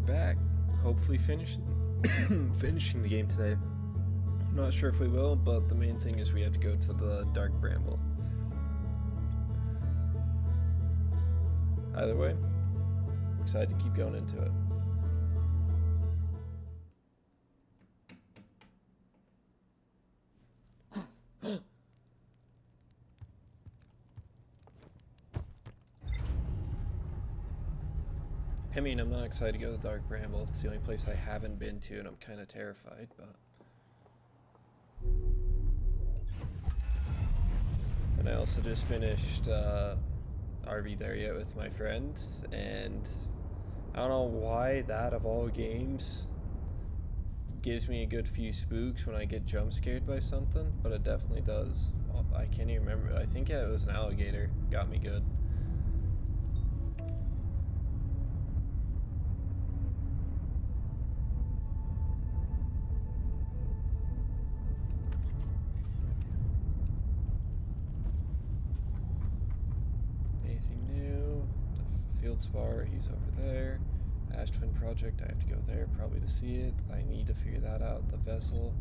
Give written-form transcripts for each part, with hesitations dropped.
back. Hopefully finishing the game today. I'm not sure if we will, but the main thing is we have to go to the Dark Bramble. Either way, I'm excited to keep going into it. I mean, I'm not excited to go to the Dark Bramble. It's the only place I haven't been to, and I'm kind of terrified, but... And I also just finished RV there yet with my friend, and I don't know why that, of all games, gives me a good few spooks when I get jump scared by something, but it definitely does. Well, I can't even remember. I think it was an alligator. Got me good. Wilds VOD, he's over there. Ash Twin Project, I have to go there probably to see it. I need to figure that out. The vessel,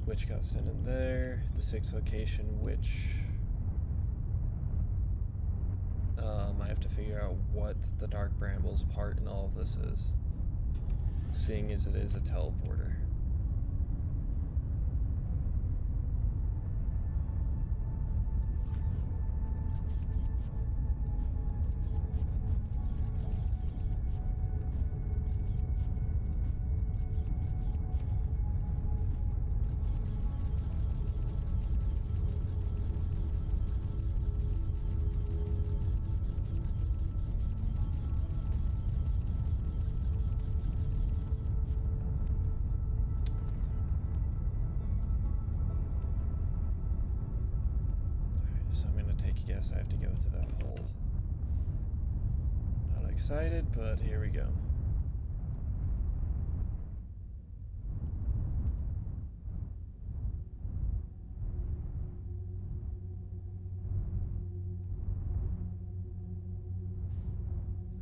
which got sent in there. The 6th location, which I have to figure out what the Dark Bramble's part in all of this is, seeing as it is a teleporter. I have to go through that hole. Not excited, but here we go.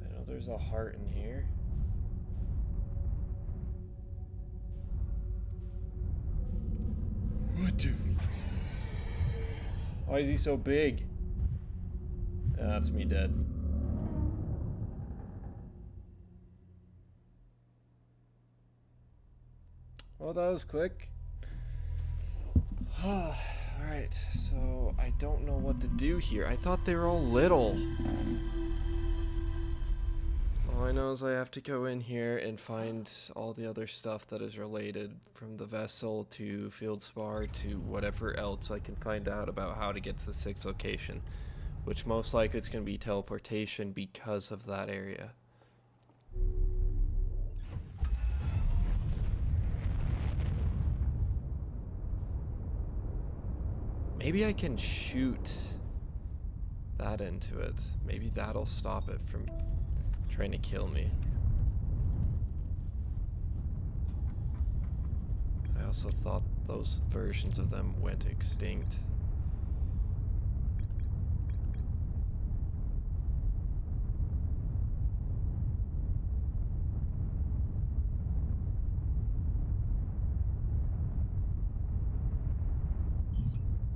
I know there's a heart in here. What the f- Why is he so big? That's me dead. Well, that was quick. Alright, so I don't know what to do here. I thought they were all little. All I know is I have to go in here and find all the other stuff that is related, from the vessel to field spar to whatever else I can find out about how to get to the 6th location. Which most likely it's going to be teleportation because of that area. Maybe I can shoot that into it. Maybe that'll stop it from trying to kill me. I also thought those versions of them went extinct.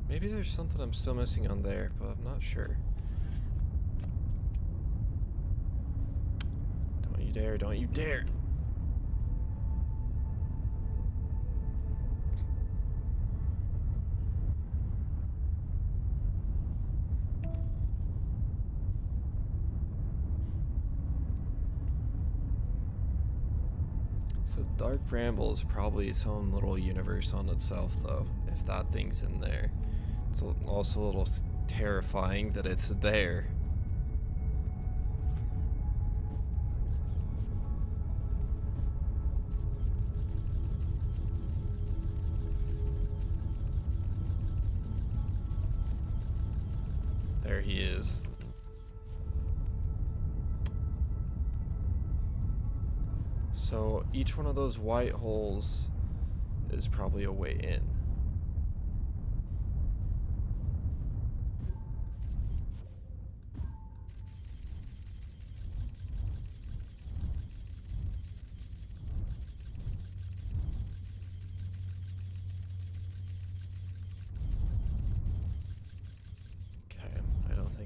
Maybe there's something I'm still missing on there, but I'm not sure. Don't you dare, don't you dare! So Dark Bramble is probably its own little universe on itself, though, if that thing's in there. It's also a little terrifying that it's there. There he is. So each one of those white holes is probably a way in.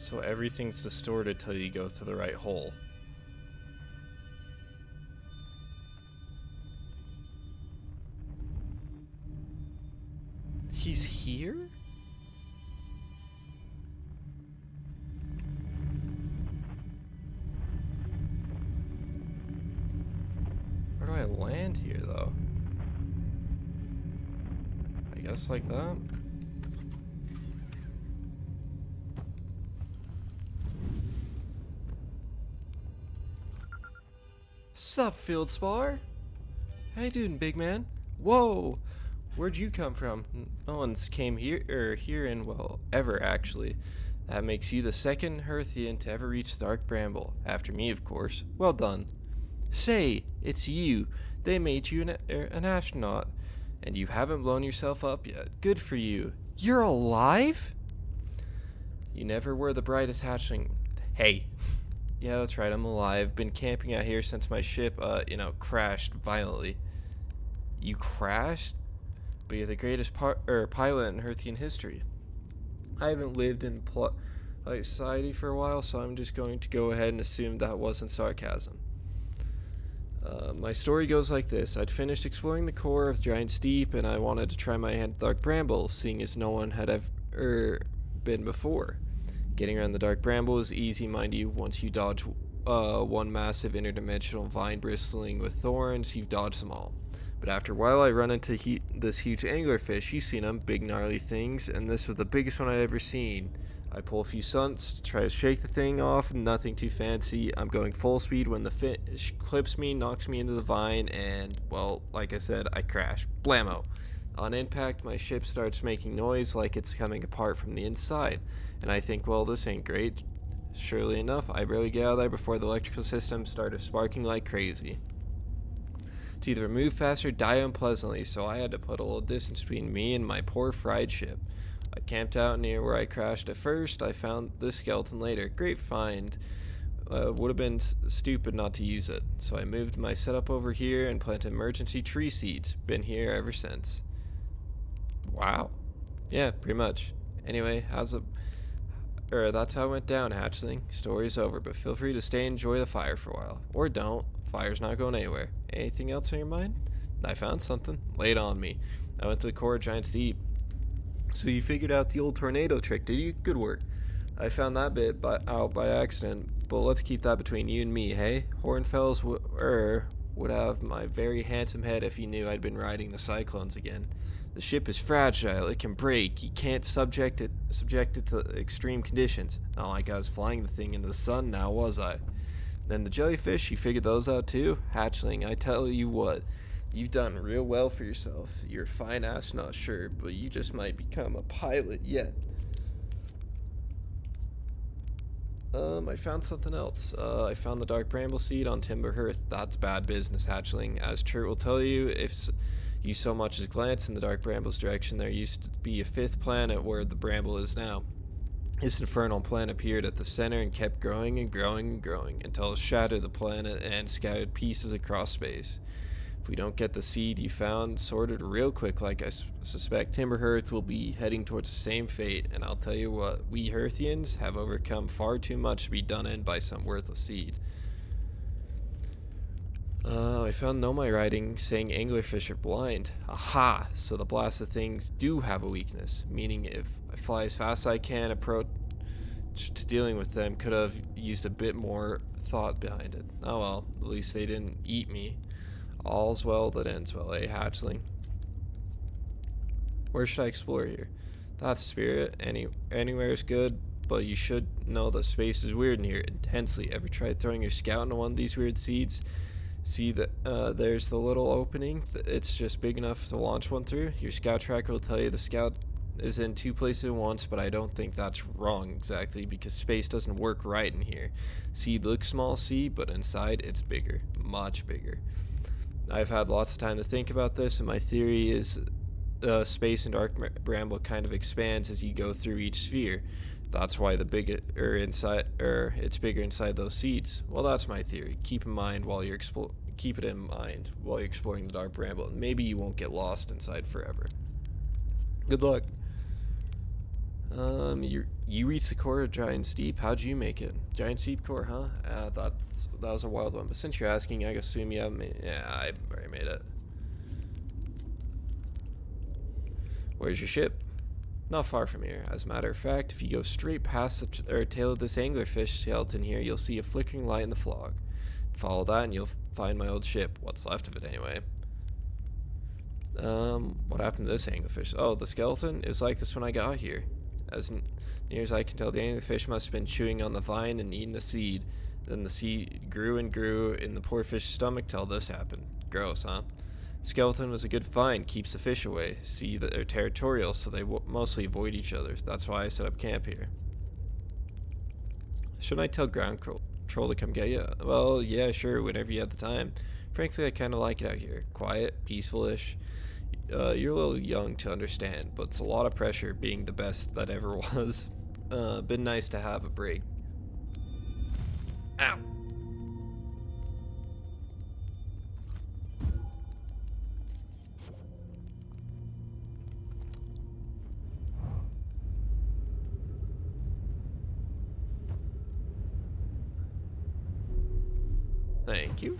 So everything's distorted till you go through the right hole. He's here? Where do I land here, though? I guess like that? Sup, Fieldspar? How you doing, big man? Whoa! Where'd you come from? No one's came here in, well, ever, actually. That makes you the second Hearthian to ever reach the Dark Bramble. After me, of course. Well done. Say, it's you. They made you an astronaut. And you haven't blown yourself up yet. Good for you. You're alive? You never were the brightest hatchling. Hey. Yeah, that's right, I'm alive. Been camping out here since my ship, crashed violently. You crashed? But you're the greatest pilot in Hearthian history. I haven't lived in society for a while, so I'm just going to go ahead and assume that wasn't sarcasm. My story goes like this. I'd finished exploring the core of Giant Steep, and I wanted to try my hand at Dark Bramble, seeing as no one had ever been before. Getting around the Dark Bramble is easy, mind you. Once you dodge one massive interdimensional vine bristling with thorns, you've dodged them all. But after a while, I run into this huge anglerfish. You've seen them, big gnarly things, and this was the biggest one I'd ever seen. I pull a few stunts to try to shake the thing off, nothing too fancy. I'm going full speed when the fish clips me, knocks me into the vine, and, well, like I said, I crash. Blammo! On impact, my ship starts making noise like it's coming apart from the inside, and I think, well, this ain't great. Surely enough, I barely get out of there before the electrical system started sparking like crazy. To either move faster or die unpleasantly, so I had to put a little distance between me and my poor fried ship. I camped out near where I crashed at first. I found this skeleton later. Great find. Would have been stupid not to use it. So I moved my setup over here and planted emergency tree seeds. Been here ever since. Wow. Yeah, pretty much. Anyway, that's how it went down, hatchling. Story's over, but feel free to stay and enjoy the fire for a while. Or don't. Fire's not going anywhere. Anything else on your mind? I found something. Lay it on me. I went to the core of Giant Steep. So you figured out the old tornado trick, did you? Good work. I found that bit out by accident, but let's keep that between you and me, hey? Hornfells would have my very handsome head if he knew I'd been riding the cyclones again. The ship is fragile, it can break, you can't subject it to extreme conditions. Not like I was flying the thing into the sun now, was I? Then the jellyfish, you figured those out too? Hatchling, I tell you what, you've done real well for yourself. You're a fine astronaut, sure, but you just might become a pilot yet. I found something else. I found the Dark Bramble seed on Timber Hearth. That's bad business, hatchling. As Chert will tell you, if you so much as glance in the Dark Bramble's direction, there used to be a fifth planet where the Bramble is now. This infernal planet appeared at the center and kept growing and growing and growing until it shattered the planet and scattered pieces across space. If we don't get the seed you found sorted real quick, like I suspect Timber Hearth will be heading towards the same fate, and I'll tell you what, we Hearthians have overcome far too much to be done in by some worthless seed. I found Nomai writing saying anglerfish are blind. Aha! So the blasted things do have a weakness, meaning if I fly as fast as I can, approach to dealing with them could have used a bit more thought behind it. Oh well, at least they didn't eat me. All's well that ends well, eh, hatchling? Where should I explore here? That's spirit. Anywhere is good, but you should know that space is weird in here intensely. Ever tried throwing your scout into one of these weird seeds? See that there's the little opening. It's just big enough to launch one through. Your scout tracker will tell you the scout is in two places at once, but I don't think that's wrong exactly because space doesn't work right in here. Seed looks small, but inside it's bigger, much bigger. I've had lots of time to think about this, and my theory is space and Dark Bramble kind of expands as you go through each sphere. That's why it's bigger inside those seeds. Well, that's my theory. Keep it in mind while you're exploring the Dark Bramble, and maybe you won't get lost inside forever. Good luck. You reached the core of Giant's Deep. How'd you make it? Giant's Deep core, huh? That was a wild one. But since you're asking, I assume you haven't made it. Yeah, I already made it. Where's your ship? Not far from here. As a matter of fact, if you go straight past the tail of this anglerfish skeleton here, you'll see a flickering light in the fog. Follow that and you'll find my old ship. What's left of it, anyway. What happened to this anglerfish? Oh, the skeleton? It was like this when I got here. As near as I can tell, the anglerfish must have been chewing on the vine and eating the seed. Then the seed grew and grew in the poor fish's stomach till this happened. Gross, huh? Skeleton was a good find, keeps the fish away. See that they're territorial, so they mostly avoid each other. That's why I set up camp here. Shouldn't I tell ground control to come get you? Well, yeah, sure, whenever you have the time. Frankly, I kind of like it out here. Quiet, peaceful-ish. You're a little young to understand, but it's a lot of pressure being the best that ever was. Been nice to have a break. Ow! Thank you.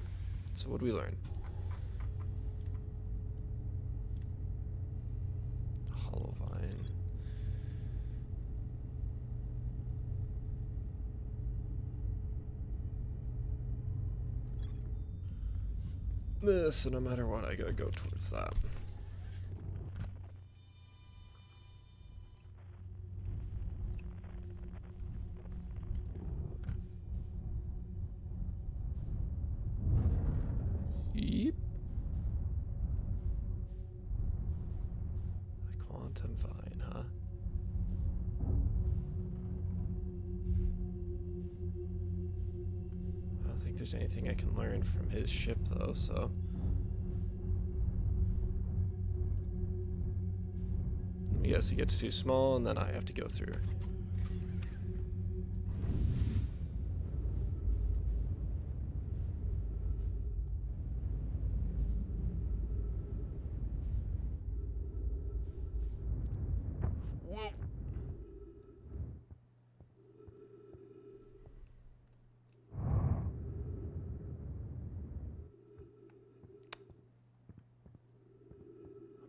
So what do we learn? Hollow vine. So no matter what, I gotta go towards that. Yep. The quantum vine, huh? I don't think there's anything I can learn from his ship, though, so... Yes, he gets too small, and then I have to go through. Whoa!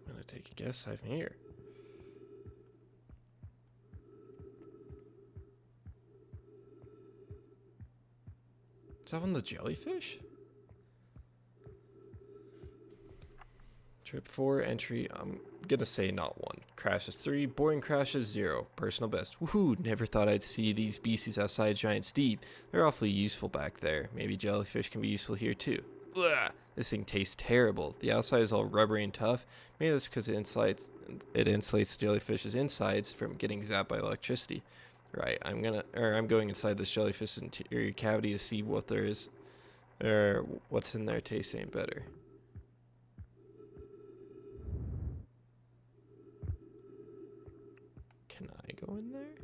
I'm gonna take a guess I'm here. Is that one of the jellyfish? Trip 4, entry, I'm gonna say not 1. Crashes 3, boring crashes 0. Personal best. Woohoo, never thought I'd see these species outside Giant's Deep. They're awfully useful back there. Maybe jellyfish can be useful here too. Blah! This thing tastes terrible. The outside is all rubbery and tough. Maybe that's because it insulates the jellyfish's insides from getting zapped by electricity. Right, I'm going inside this jellyfish's interior cavity to see what there is, or what's in there tastes any better. Can I go in there?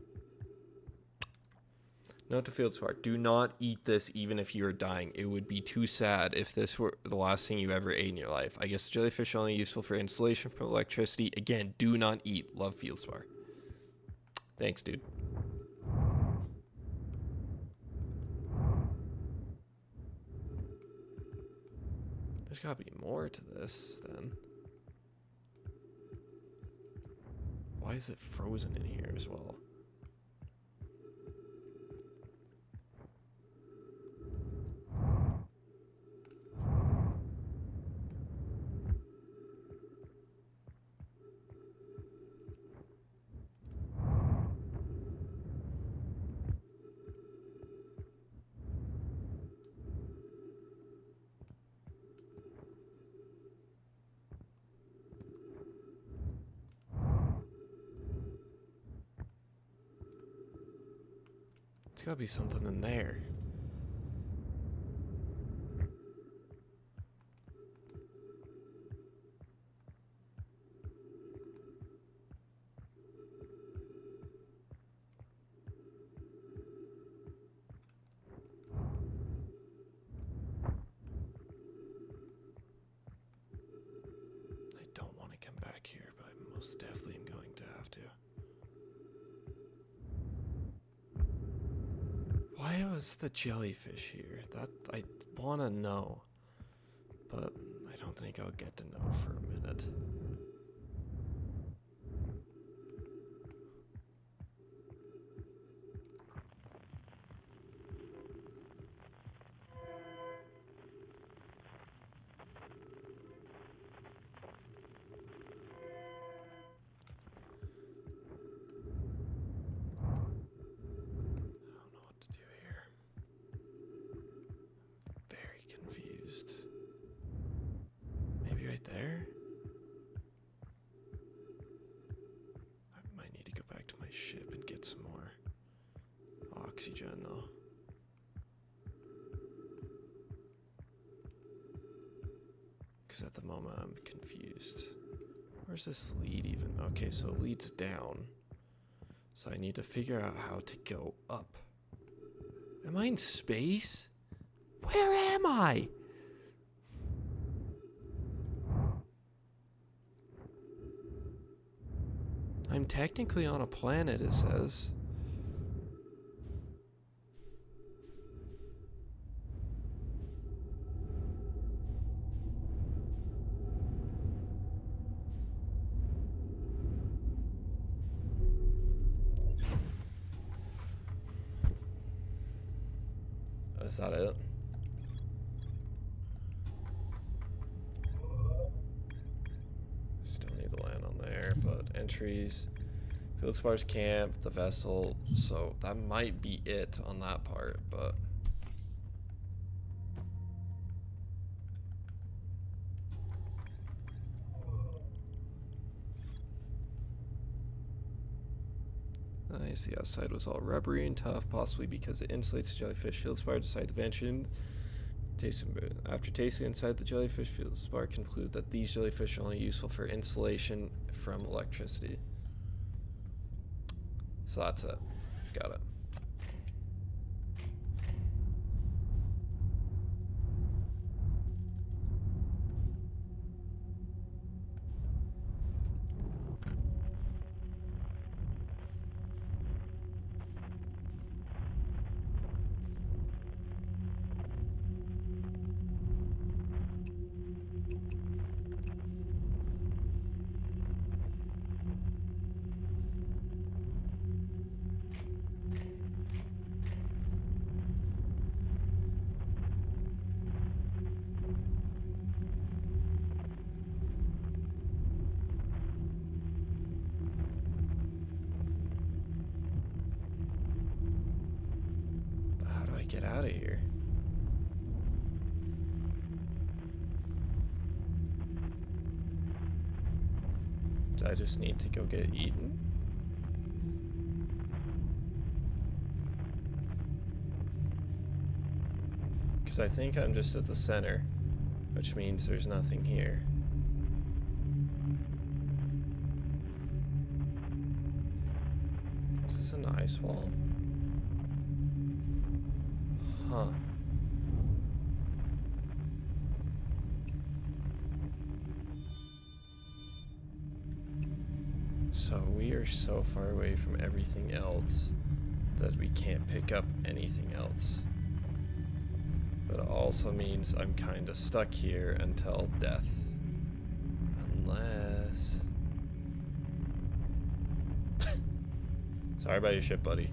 Note to Fieldspar, do not eat this even if you're dying. It would be too sad if this were the last thing you ever ate in your life. I guess jellyfish are only useful for insulation from electricity. Again, do not eat. Love Fieldspar. Thanks, dude. There's gotta be more to this, then. Why is it frozen in here as well? There's gotta be something in there. I don't want to come back here, but I most definitely am going to have to. Why was the jellyfish here? That I want to know. But I don't think I'll get to know for a minute. Maybe right there? I might need to go back to my ship and get some more oxygen though. Because at the moment I'm confused. Where's this lead even? Okay, so it leads down. So I need to figure out how to go up. Am I in space? Where am I? I'm technically on a planet, it says. Is that it? Still need to land on there, but entries, Field Spar's camp, the vessel, so that might be it on that part, but nice. The outside was all rubbery and tough, possibly because it insulates the jellyfish. Field Spar decided to venture in. After tasting inside the jellyfish, Field Spar concluded that these jellyfish are only useful for insulation from electricity. So that's it. Got it. Get out of here. Do I just need to go get eaten? Because I think I'm just at the center, which means there's nothing here. Is this an ice wall? Huh. So we are so far away from everything else that we can't pick up anything else. But it also means I'm kind of stuck here until death. Unless... Sorry about your ship, buddy.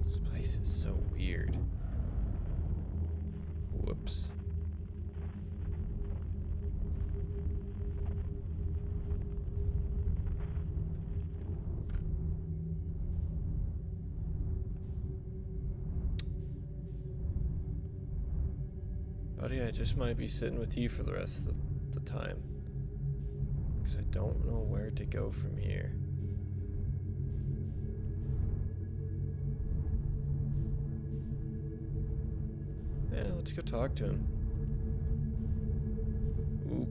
This place is so weird. Whoops. Buddy, I just might be sitting with you for the rest of the time. Because I don't know where to go from here. Yeah, let's go talk to him. Oop,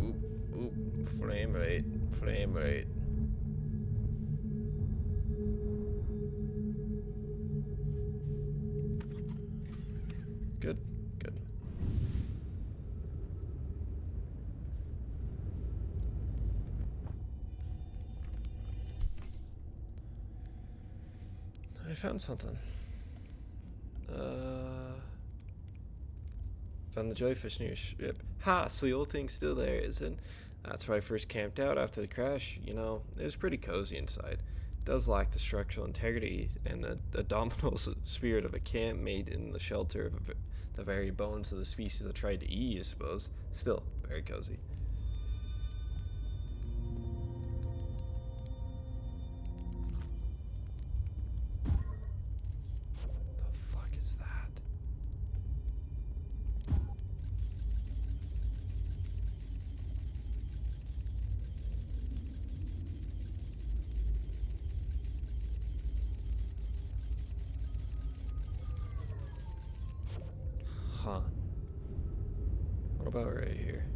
oop, oop. Frame rate, frame rate. I found something. Found the jellyfish near your ship. Ha! So the old thing's still there, is it? That's where I first camped out after the crash. You know, it was pretty cozy inside. It does lack the structural integrity and the abdominal spirit of a camp made in the shelter of the very bones of the species that tried to eat you, I suppose. Still, very cozy. The fuck is that? Huh. What about right here?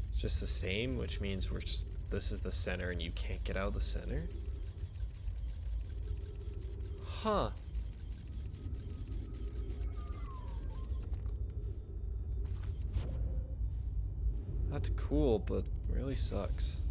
It's just the same, which means this is the center and you can't get out of the center? Huh. That's cool, but really sucks.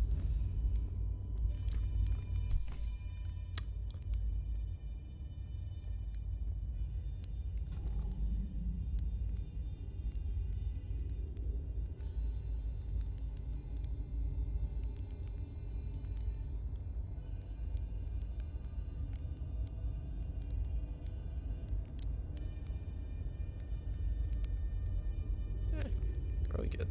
Probably good.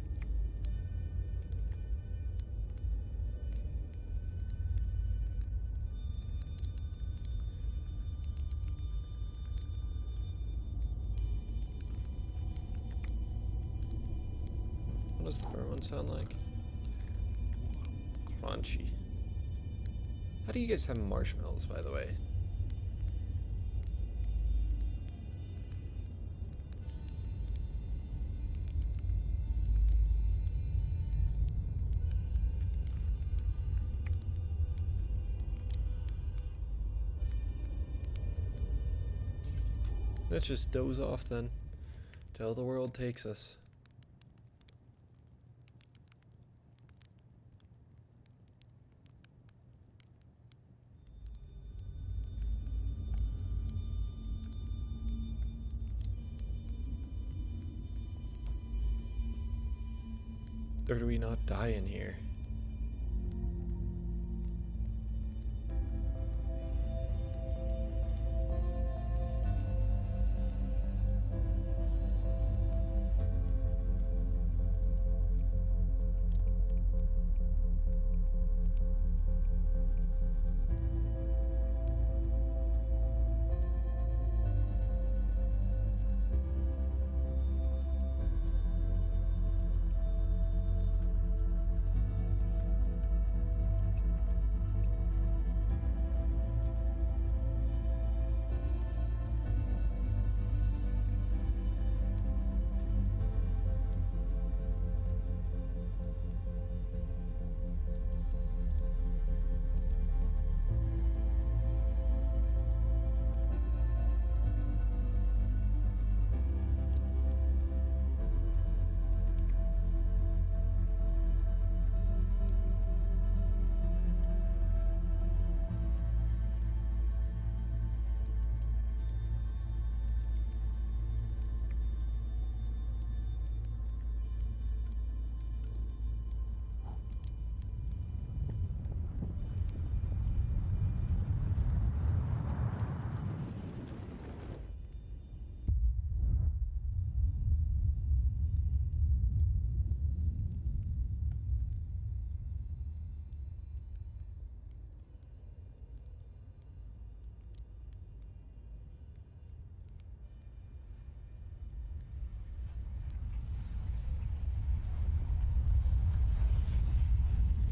What does the burnt one sound like? Crunchy. How do you guys have marshmallows, by the way? Let's just doze off then, till the world takes us. Or do we not die in here?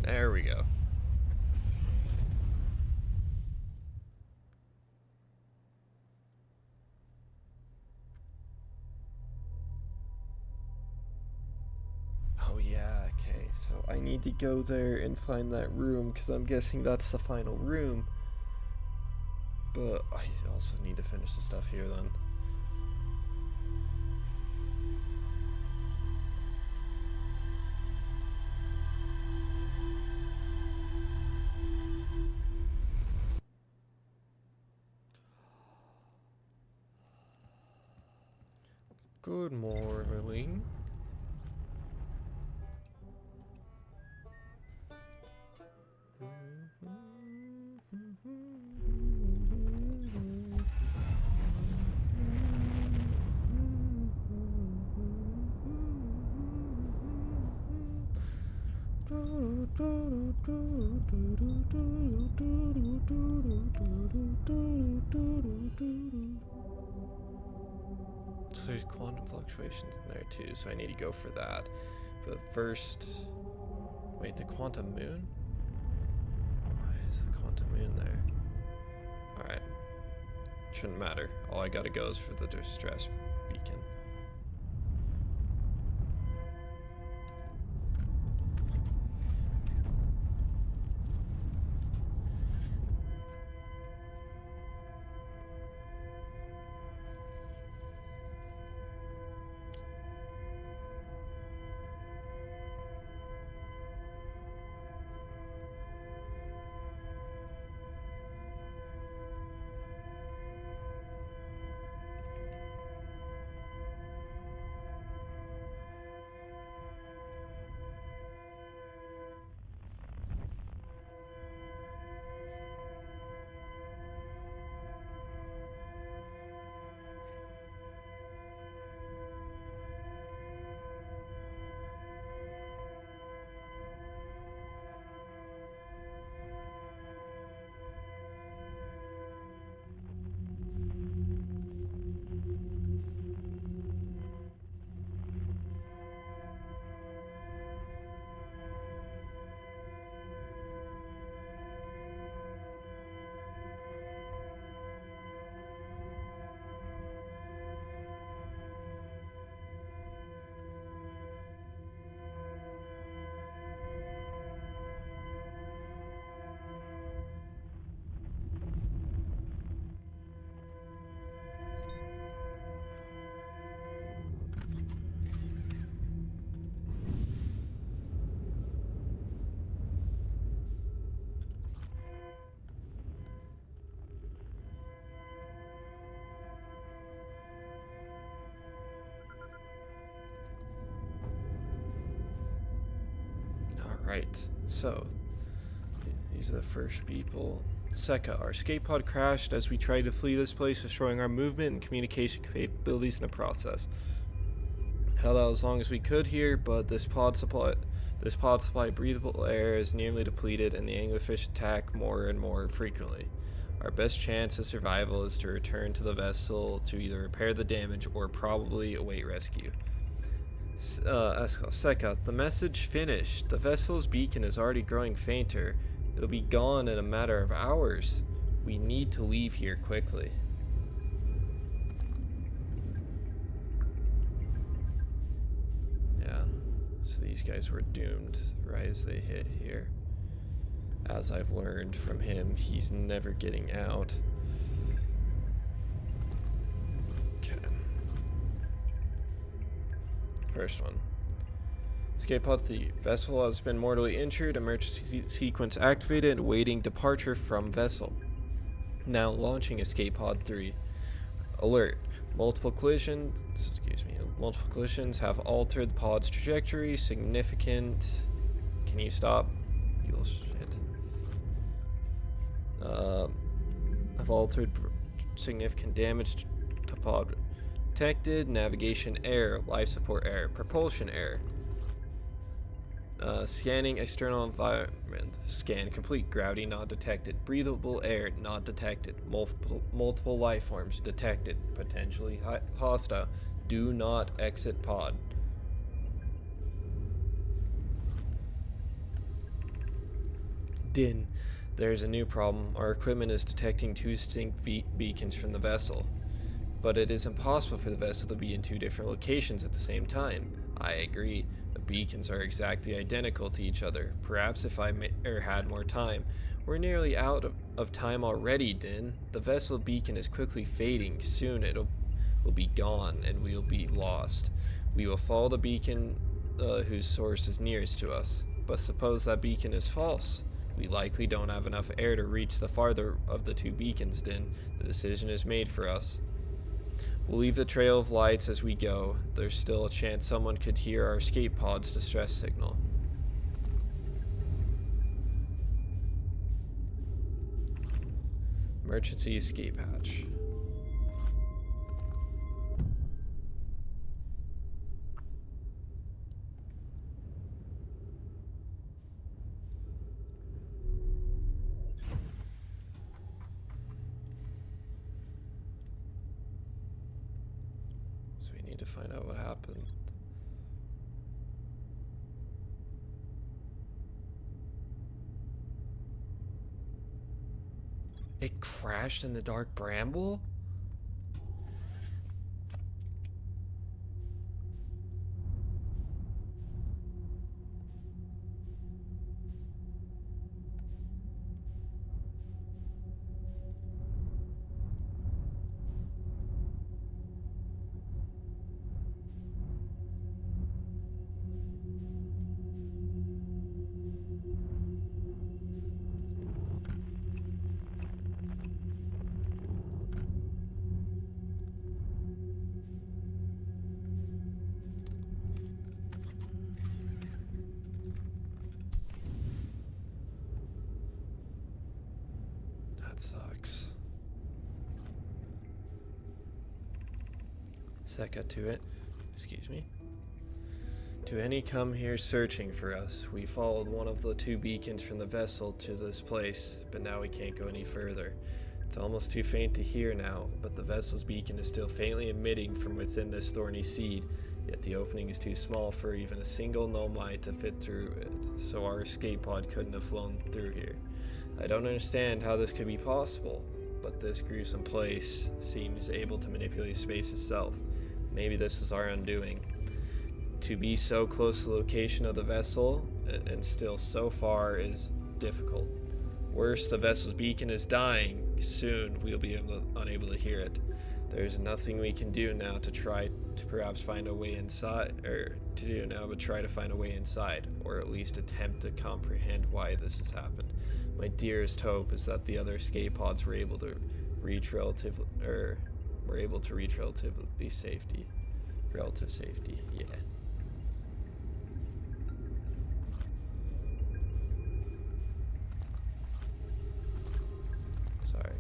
There we go. Oh yeah, okay. So I need to go there and find that room because I'm guessing that's the final room. But I also need to finish the stuff here then. Good morning. So there's quantum fluctuations in there too, so I need to go for that. But first, wait, the quantum moon? Why is the quantum moon there? Alright. Shouldn't matter. All I gotta go is for the distress beacon. Alright, so these are the first people. Seka, our escape pod crashed as we tried to flee this place, destroying our movement and communication capabilities in the process. Held out as long as we could here, but this pod supply breathable air is nearly depleted, and the anglerfish attack more and more frequently. Our best chance of survival is to return to the vessel to either repair the damage or probably await rescue. Seka, the message finished. The vessel's beacon is already growing fainter. It'll be gone in a matter of hours. We need to leave here quickly. Yeah, so these guys were doomed right as they hit here. As I've learned from him, he's never getting out. First one. Escape pod, the vessel has been mortally injured. Emergency sequence activated. Waiting departure from vessel. Now launching escape pod 3. Alert. Multiple collisions have altered the pod's trajectory. Significant. Can you stop? You little shit. Have altered significant damage to pod. Detected. Navigation error. Life support error. Propulsion error. Scanning external environment. Scan complete. Gravity not detected. Breathable air not detected. Multiple life forms detected. Potentially hostile. Do not exit pod. Din. There's a new problem. Our equipment is detecting two distinct beacons from the vessel. But it is impossible for the vessel to be in two different locations at the same time. I agree. The beacons are exactly identical to each other. Perhaps if I had more time. We're nearly out of time already, Din. The vessel beacon is quickly fading. Soon it will be gone and we'll be lost. We will follow the beacon whose source is nearest to us. But suppose that beacon is false. We likely don't have enough air to reach the farther of the two beacons, Din. The decision is made for us. We'll leave the trail of lights as we go. There's still a chance someone could hear our escape pod's distress signal. Emergency escape hatch. So we need to find out what happened. It crashed in the dark bramble? Sucks. Second to it. Excuse me. To any come here searching for us, we followed one of the 2 beacons from the vessel to this place, but now we can't go any further. It's almost too faint to hear now, but the vessel's beacon is still faintly emitting from within this thorny seed, yet the opening is too small for even a single nomai to fit through it, so our escape pod couldn't have flown through here. I don't understand how this could be possible, but this gruesome place seems able to manipulate space itself. Maybe this was our undoing. To be so close to the location of the vessel, and still so far, is difficult. Worse, the vessel's beacon is dying. Soon we'll be unable to hear it. There's nothing we can do now to try to perhaps find a way inside, but try to find a way inside, or at least attempt to comprehend why this has happened. My dearest hope is that the other escape pods were able to reach relative safety. Relative safety, yeah. Sorry.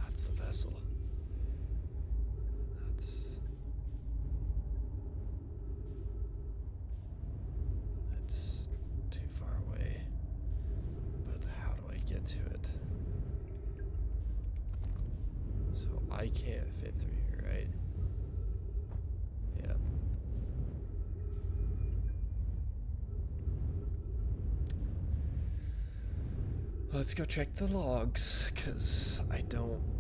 That's the vessel. It's too far away. But how do I get to it? So I can't fit through here, right? Yep. Let's go check the logs, because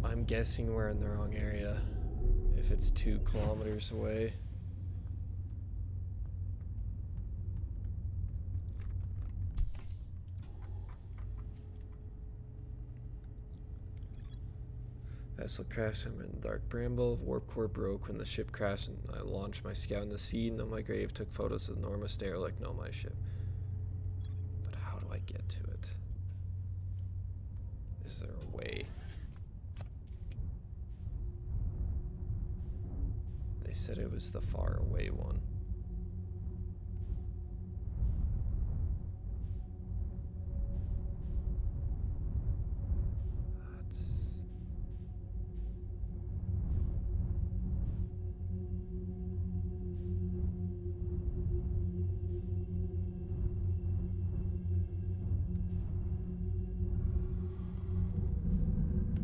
I'm guessing we're in the wrong area if it's 2 kilometers away. Vessel crashed in the dark bramble. Warp core broke when the ship crashed, and I launched my scout in the sea. No, my grave took photos of the enormous derelict. No, my ship. But how do I get to it? Is there a way? They said it was the far away one.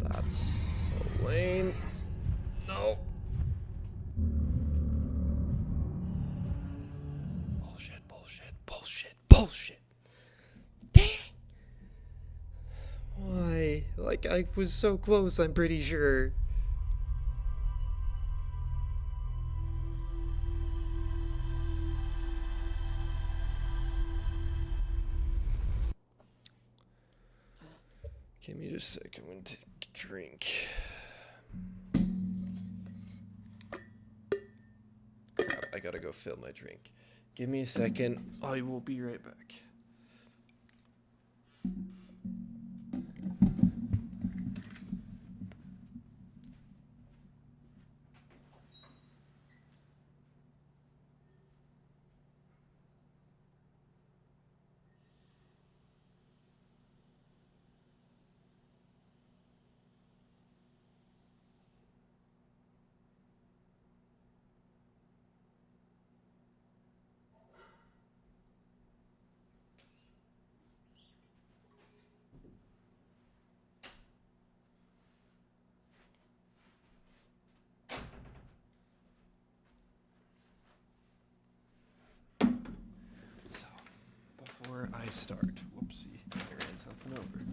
That's so lame. No. Bullshit, bullshit, bullshit, bullshit. Dang. Why? Like, I was so close, I'm pretty sure. Give me just a second. I'm gonna take a drink. Crap, I gotta go fill my drink. Give me a second. I will be right back. Before I start, whoopsie, I ran something over.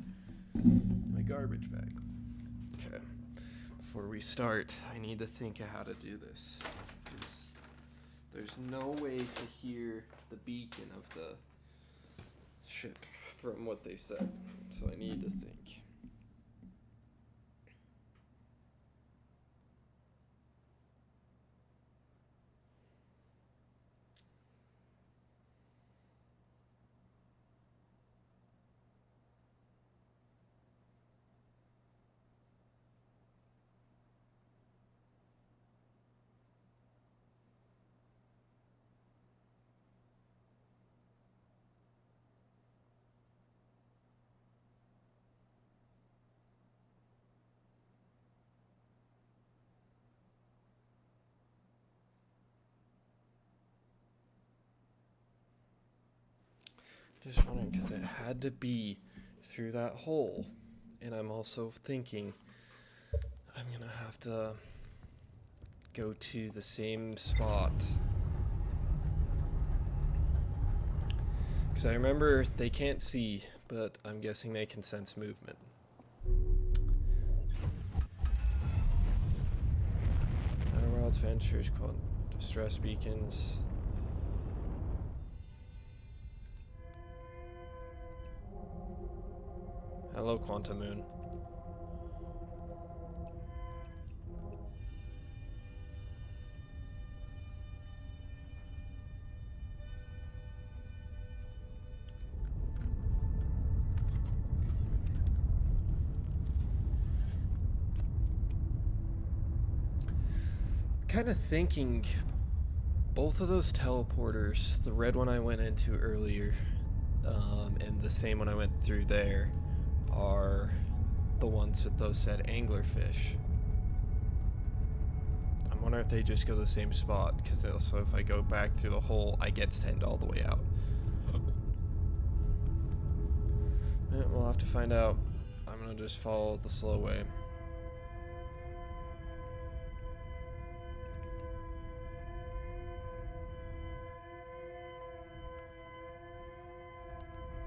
My garbage bag. Okay. Before we start, I need to think of how to do this. Because there's no way to hear the beacon of the ship from what they said. So I need to think. Just wondering, because it had to be through that hole. And I'm also thinking I'm going to have to go to the same spot. Because I remember they can't see, but I'm guessing they can sense movement. Outer Wilds Ventures called Distress Beacons. Hello, Quantum Moon. Kind of thinking both of those teleporters, the red one I went into earlier, and the same one I went through there, are the ones with those said anglerfish. I'm wondering if they just go to the same spot, because also if I go back through the hole, I get sent all the way out. We'll have to find out. I'm gonna just follow the slow way.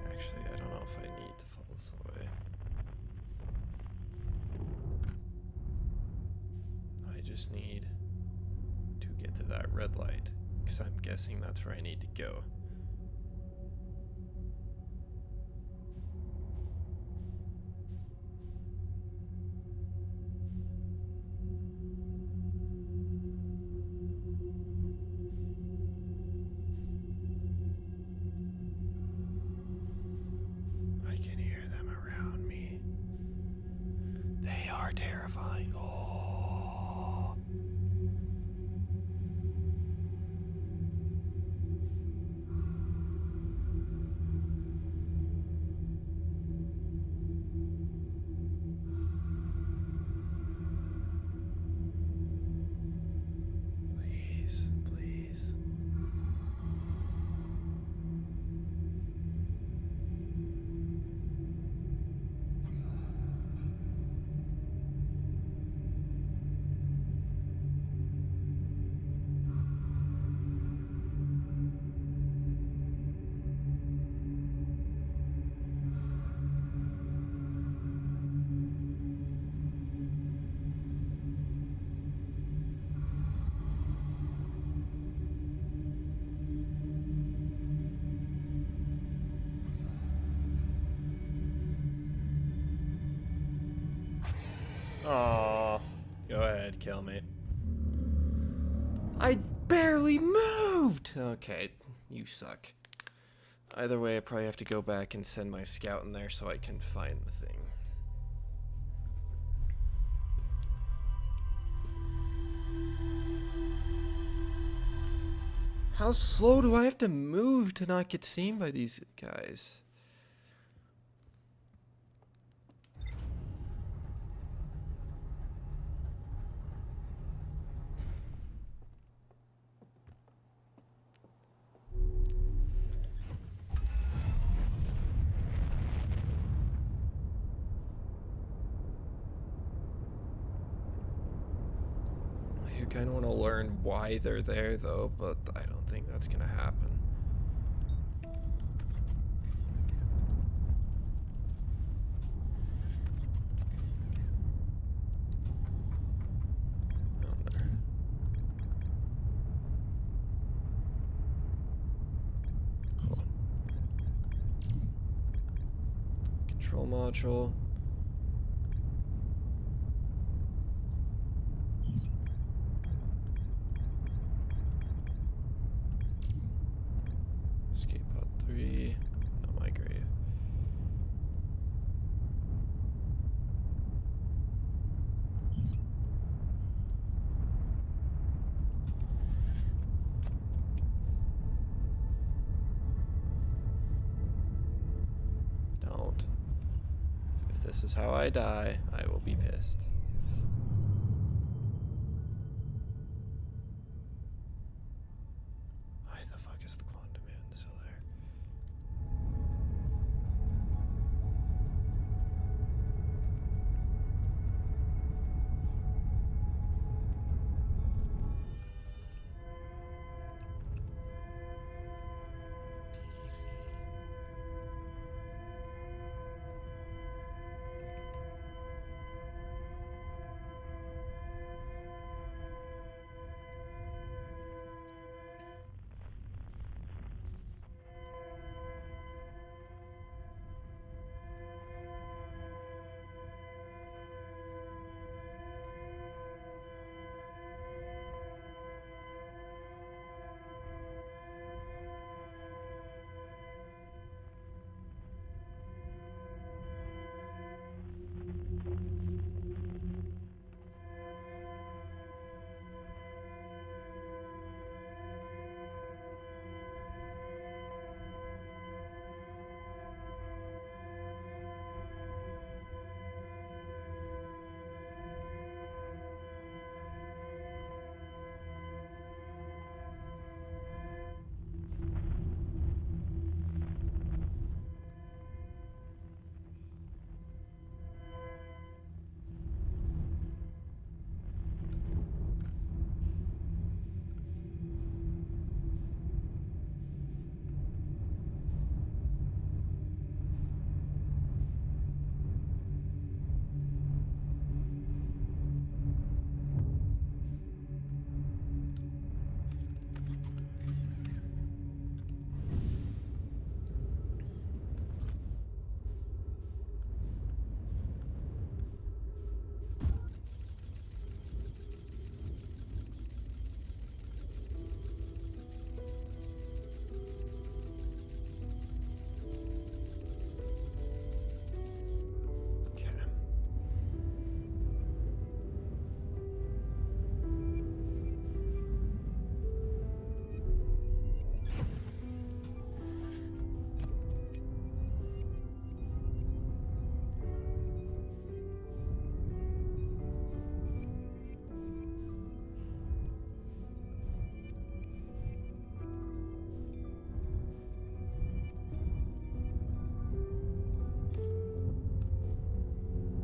Actually, I don't know if I need to follow the slow way. I just need to get to that red light, because I'm guessing that's where I need to go. I can hear them around me. They are terrifying. Oh. Please, please. Aw. Go ahead, kill me. I barely moved! Okay, You suck. Either way, I probably have to go back and send my scout in there so I can find the thing. How slow do I have to move to not get seen by these guys? I kind of want to learn why they're there though, but I don't think that's gonna happen. Control module. Escape pod 3. No migrate. Don't. If this is how I die, I will be pissed. Why the fuck is the quantum man still there?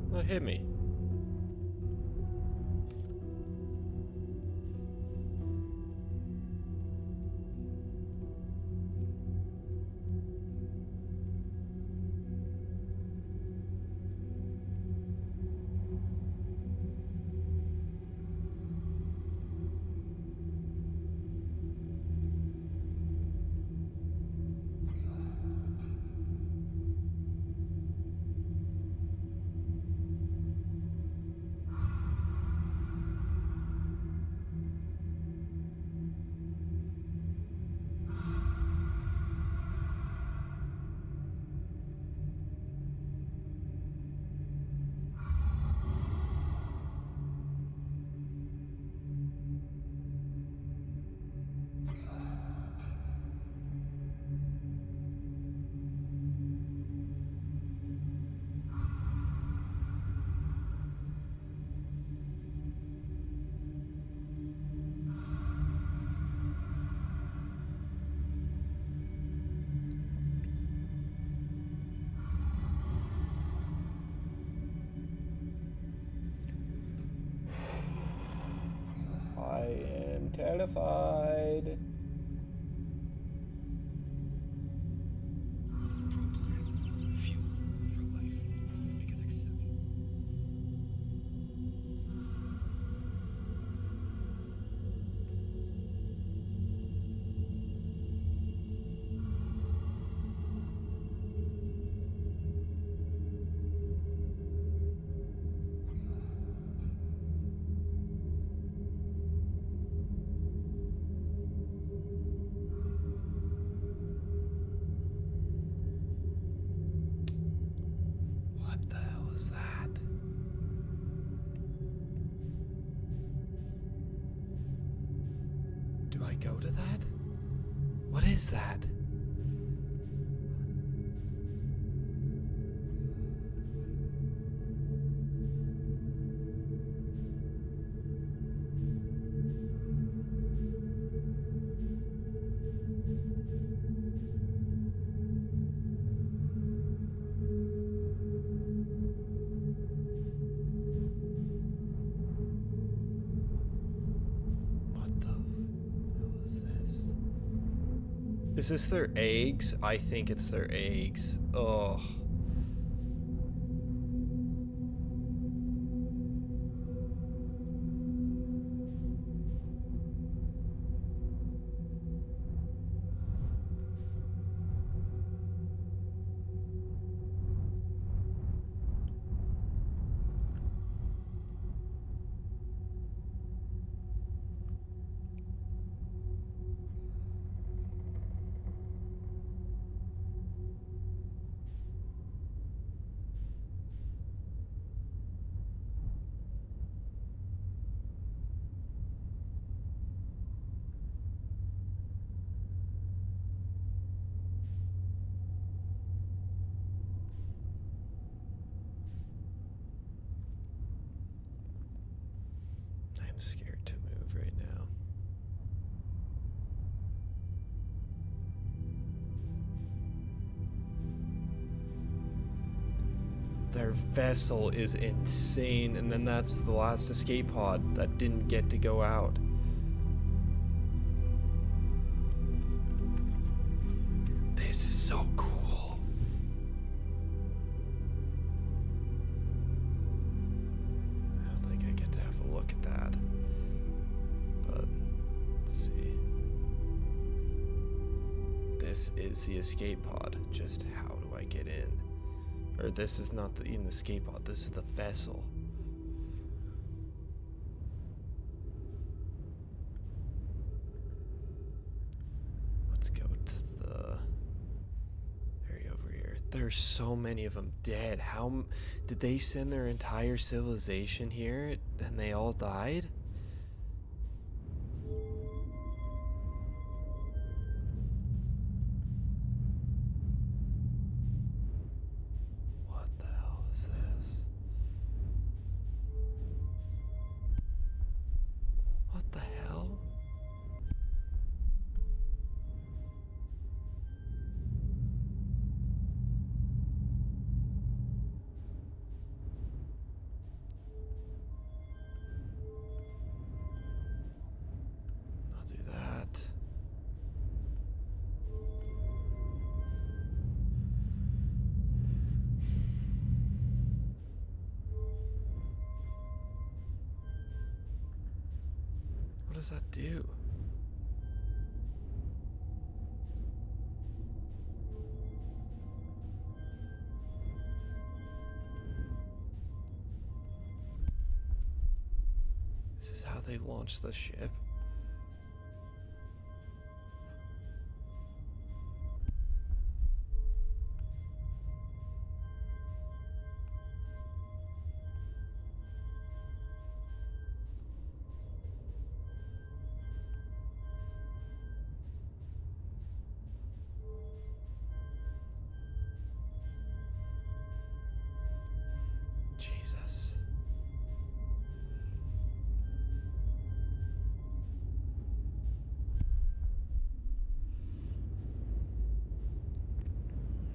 What hit me? terrified. What the hell is that? Do I go to that? What is that? What the hell is this? Is this their eggs? I think it's their eggs. Oh. I'm scared to move right now. Their vessel is insane, and then that's the last escape pod that didn't get to go out. This is so cool. I don't think I get to have a look at that. But let's see. This is the escape pod. Just how do I get in? Or this is not in the escape pod, this is the vessel. Let's go to the area over here. There's so many of them dead. How did they send their entire civilization here and they all died? This? What the hell? I'll do that. What does that do? This is how they launch the ship. Jesus.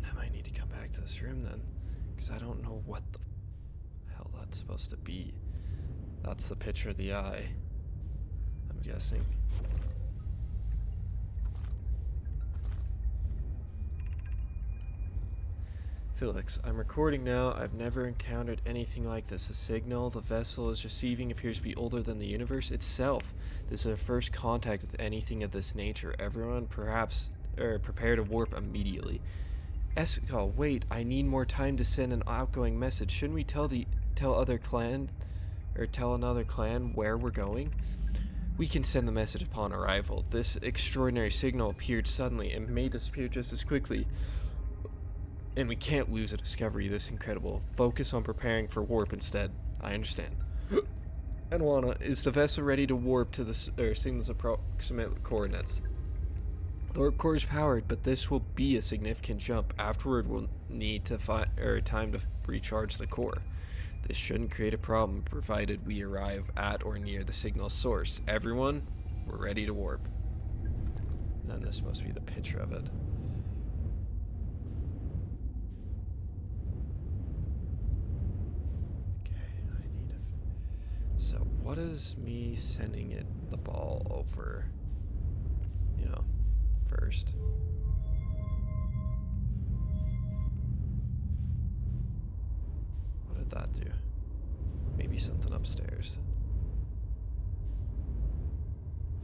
I might need to come back to this room then, because I don't know what the hell that's supposed to be. That's the picture of the eye. I'm guessing. Felix, I'm recording now. I've never encountered anything like this. The signal the vessel is receiving appears to be older than the universe itself. This is our first contact with anything of this nature. Everyone prepare to warp immediately. Escal, wait, I need more time to send an outgoing message. Shouldn't we tell another clan where we're going? We can send the message upon arrival. This extraordinary signal appeared suddenly and may disappear just as quickly. And we can't lose a discovery this incredible. Focus on preparing for warp instead. I understand. Anwana, is the vessel ready to warp to the signal's approximate coordinates? The warp core is powered, but this will be a significant jump. Afterward, we'll need to time to recharge the core. This shouldn't create a problem, provided we arrive at or near the signal source. Everyone, we're ready to warp. And then this must be the picture of it. So what is me sending it the ball over, first? What did that do? Maybe something upstairs.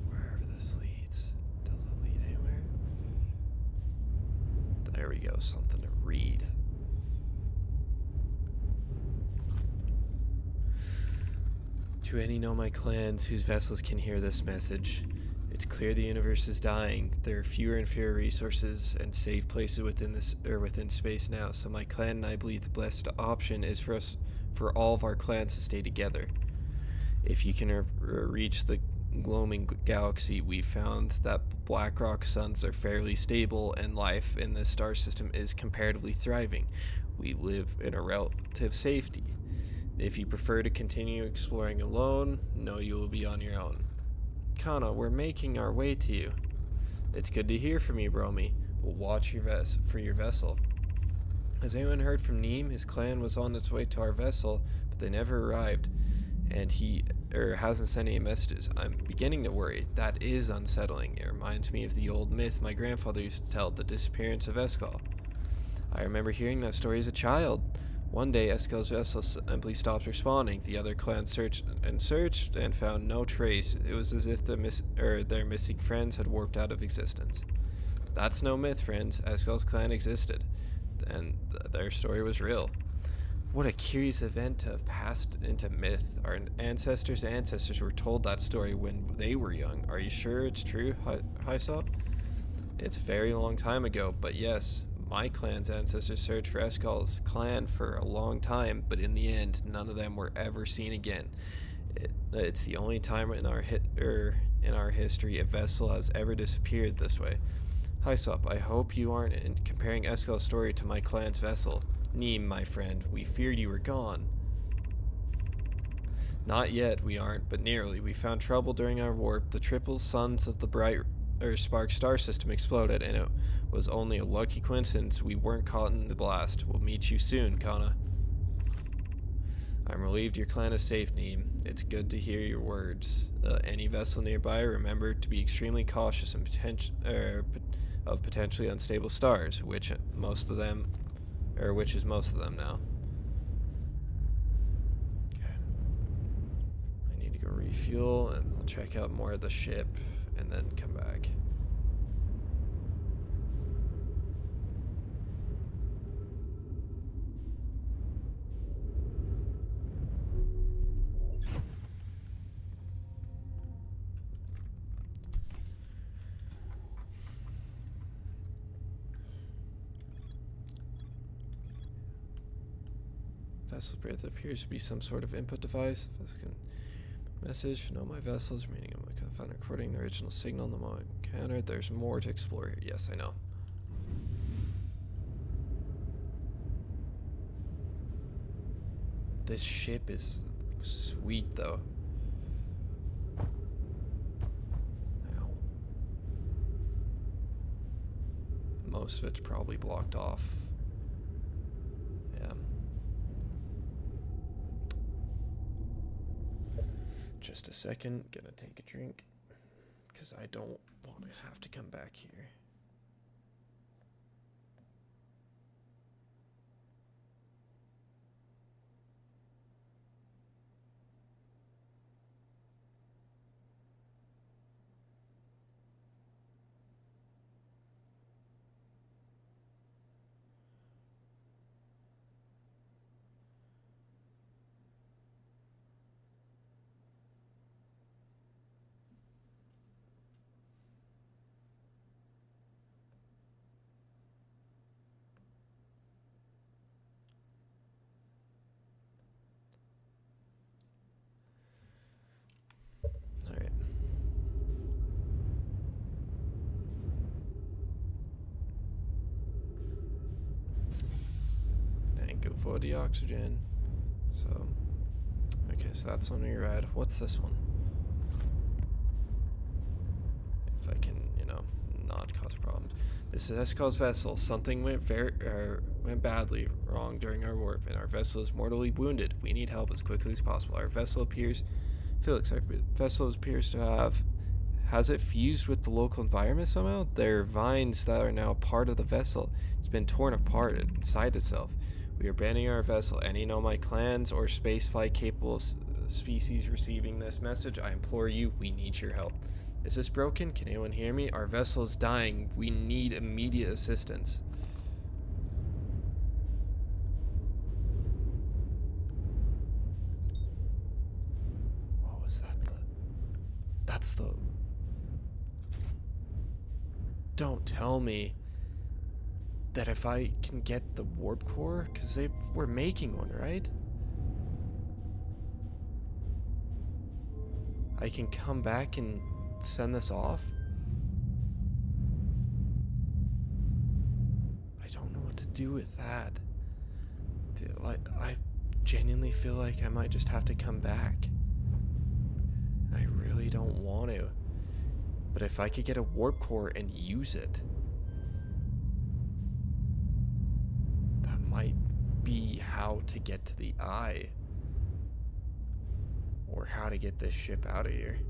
Wherever this leads. Does it lead anywhere? There we go, something to read. To any Nomai clans whose vessels can hear this message, it's clear the universe is dying. There are fewer and fewer resources and safe places within space now. So my clan and I believe the best option is for all of our clans to stay together. If you can reach the gloaming galaxy, we found that Blackrock suns are fairly stable and life in this star system is comparatively thriving. We live in a relative safety. If you prefer to continue exploring alone, know you will be on your own. Kana, we're making our way to you. It's good to hear from you, Bromi. We'll watch for your vessel. Has anyone heard from Neem? His clan was on its way to our vessel, but they never arrived, and he hasn't sent any messages. I'm beginning to worry. That is unsettling. It reminds me of the old myth my grandfather used to tell, the disappearance of Escal. I remember hearing that story as a child. One day, Eskel's vessel simply stopped responding. The other clans searched and found no trace. It was as if their missing friends had warped out of existence. That's no myth, friends. Eskel's clan existed, and their story was real. What a curious event to have passed into myth. Our ancestors' were told that story when they were young. Are you sure it's true, Hysop? It's a very long time ago, but yes. My clan's ancestors searched for Eskal's clan for a long time, but in the end, none of them were ever seen again. It's the only time in our history a vessel has ever disappeared this way. Hysop, I hope you aren't comparing Eskal's story to my clan's vessel. Neem, my friend, we feared you were gone. Not yet, we aren't, but nearly. We found trouble during our warp. The triple suns of the bright spark star system exploded, and it was only a lucky coincidence we weren't caught in the blast. We'll meet you soon, Kana. I'm relieved your clan is safe, Neem. It's good to hear your words. Any vessel nearby, remember to be extremely cautious and of potentially unstable stars, which is most of them now. Okay. I need to go refuel, and I'll check out more of the ship and then come back. Vessel breath appears to be some sort of input device. Message, know my vessels, remaining on my found recording the original signal in the moment encountered. There's more to explore here. Yes, I know. This ship is sweet, though. Ow. Most of it's probably blocked off. Yeah. Just a second, gonna take a drink. because I don't want to have to come back here. Alright. Thank you for the oxygen. So, okay, so that's on your red. What's this one? If I can, not cause problems. This is Eskal's vessel. Something went badly wrong during our warp, and our vessel is mortally wounded. We need help as quickly as possible. Our vessel appears to have... Has it fused with the local environment somehow? There are vines that are now part of the vessel. It's been torn apart inside itself. We are abandoning our vessel. Any nomad clans or spaceflight capable species receiving this message, I implore you, we need your help. Is this broken? Can anyone hear me? Our vessel is dying. We need immediate assistance. What was that? That's the... Don't tell me that if I can get the warp core, because they were making one, right? I can come back and send this off? I don't know what to do with that. I genuinely feel like I might just have to come back. And I really don't want to. But if I could get a warp core and use it, that might be how to get to the eye. Or how to get this ship out of here.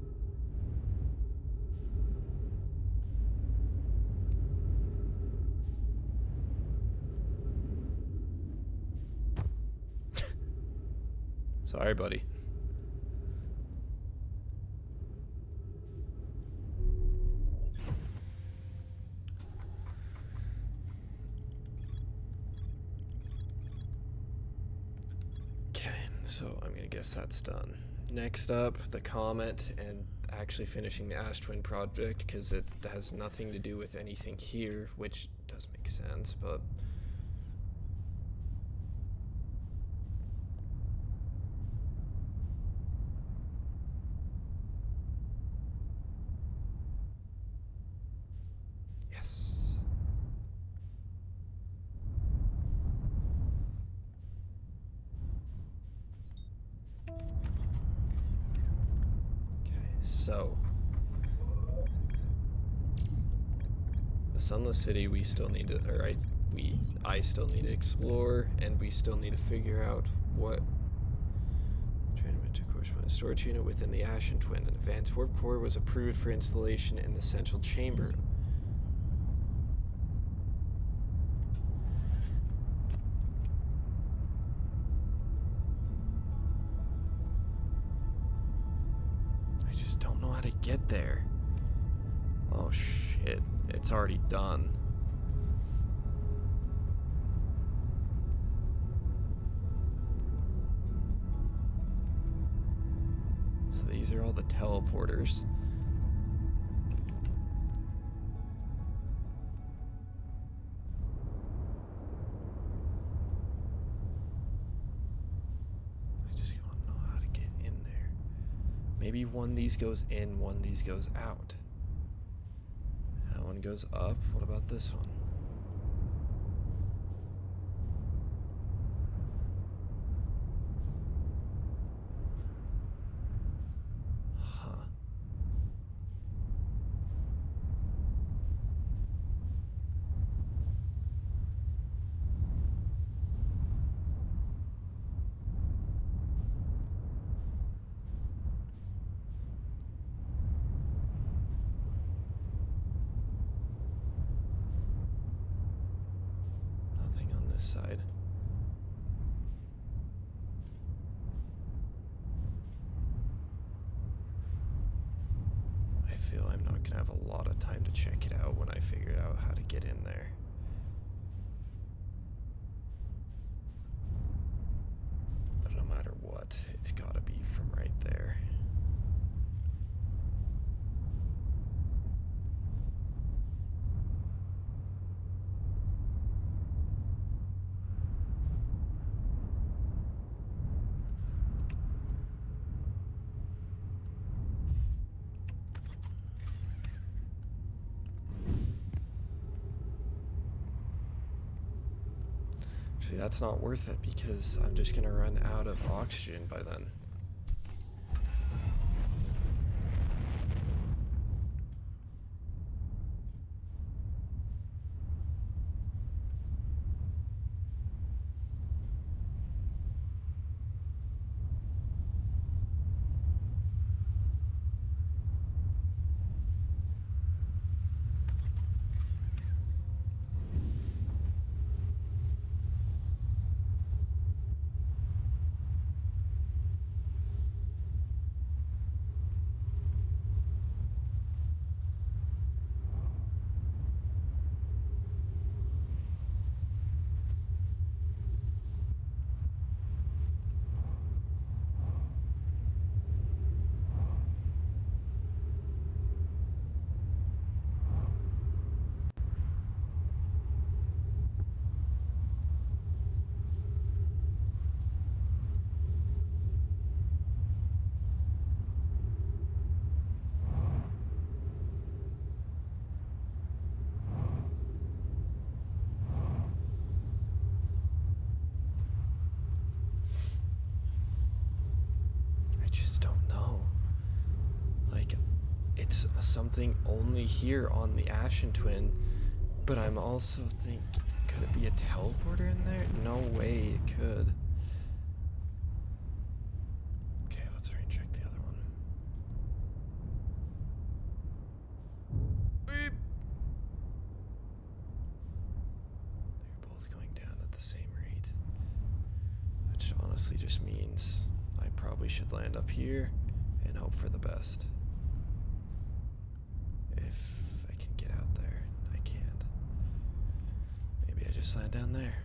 Sorry, buddy. Okay, so I'm gonna guess that's done. Next up, the Comet, and actually finishing the Ash Twin project, because it has nothing to do with anything here, which does make sense, but... Yes. So, the Sunless City we still need to, I still need to explore, and we still need to figure out what transmit to corresponding storage unit within the Ashen Twin. An advanced warp core was approved for installation in the central chamber. Don't know how to get there. Oh shit, it's already done. So these are all the teleporters. Maybe one of these goes in, one of these goes out. That one goes up. What about this one? Huh. this side. I feel I'm not gonna have a lot of time to check it out when I figure out how to get in there. But no matter what, it's gotta be from right there. Actually, that's not worth it because I'm just gonna run out of oxygen by then. Something only here on the Ashen Twin, but I'm also thinking, could it be a teleporter in there? No way it could. Okay, let's try and check the other one. Beep. They're both going down at the same rate, which honestly just means I probably should land up here and hope for the best. If I can get out there, I can't. Maybe I just land down there.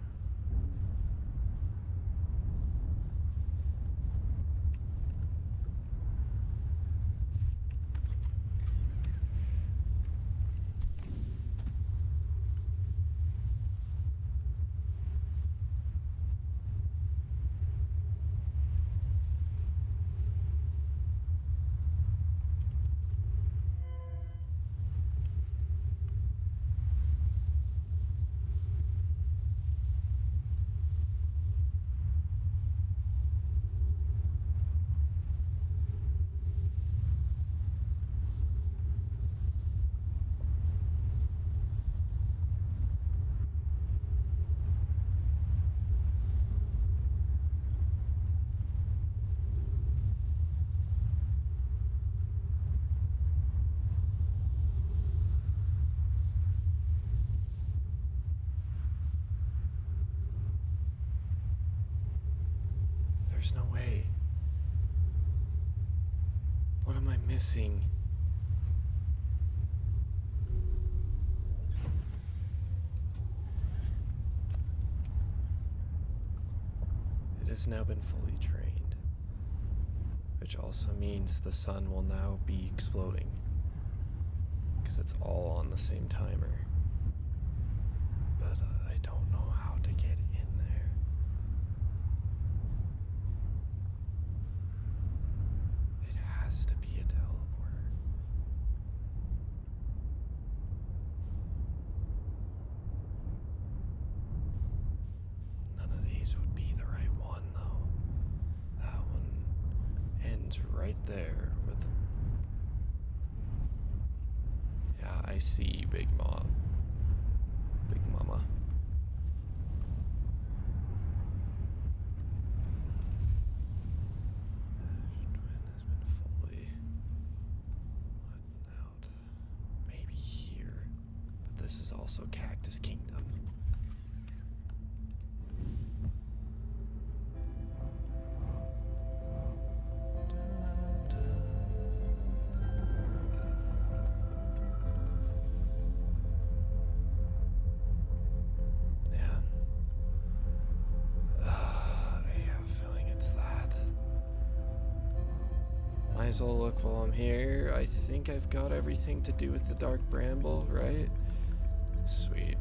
There's no way. What am I missing? It has now been fully drained, which also means the sun will now be exploding because it's all on the same timer. But I don't know how to get in there. It has to be a teleporter. None of these would be the right one, though. That one ends right there with... Yeah, I see you, Big Mom. Big Mama. Ashen Twin has been fully let out. Maybe here. But this is also Cactus Kingdom. Might as well look while I'm here. I think I've got everything to do with the Dark Bramble, right? Sweet.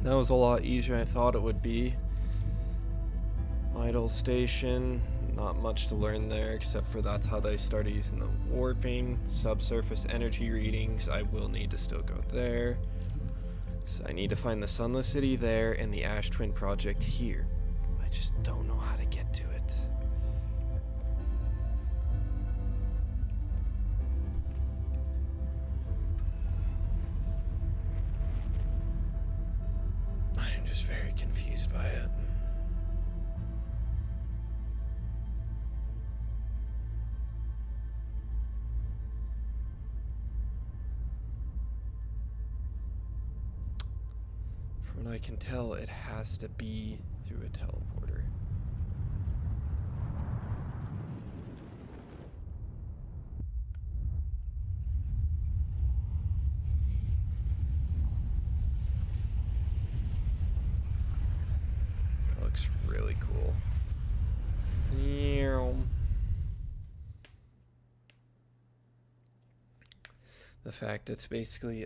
That was a lot easier than I thought it would be. Idle Station, not much to learn there, except for that's how they started using the warping. Subsurface energy readings, I will need to still go there. So I need to find the Sunless City there and the Ash Twin Project here. I just don't know how to get to it. I'm just very confused by it. From what I can tell, it has to be through a teleporter. That looks really cool. The fact it's basically,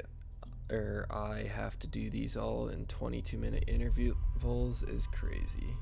or I have to do these all in 22-minute intervals is crazy.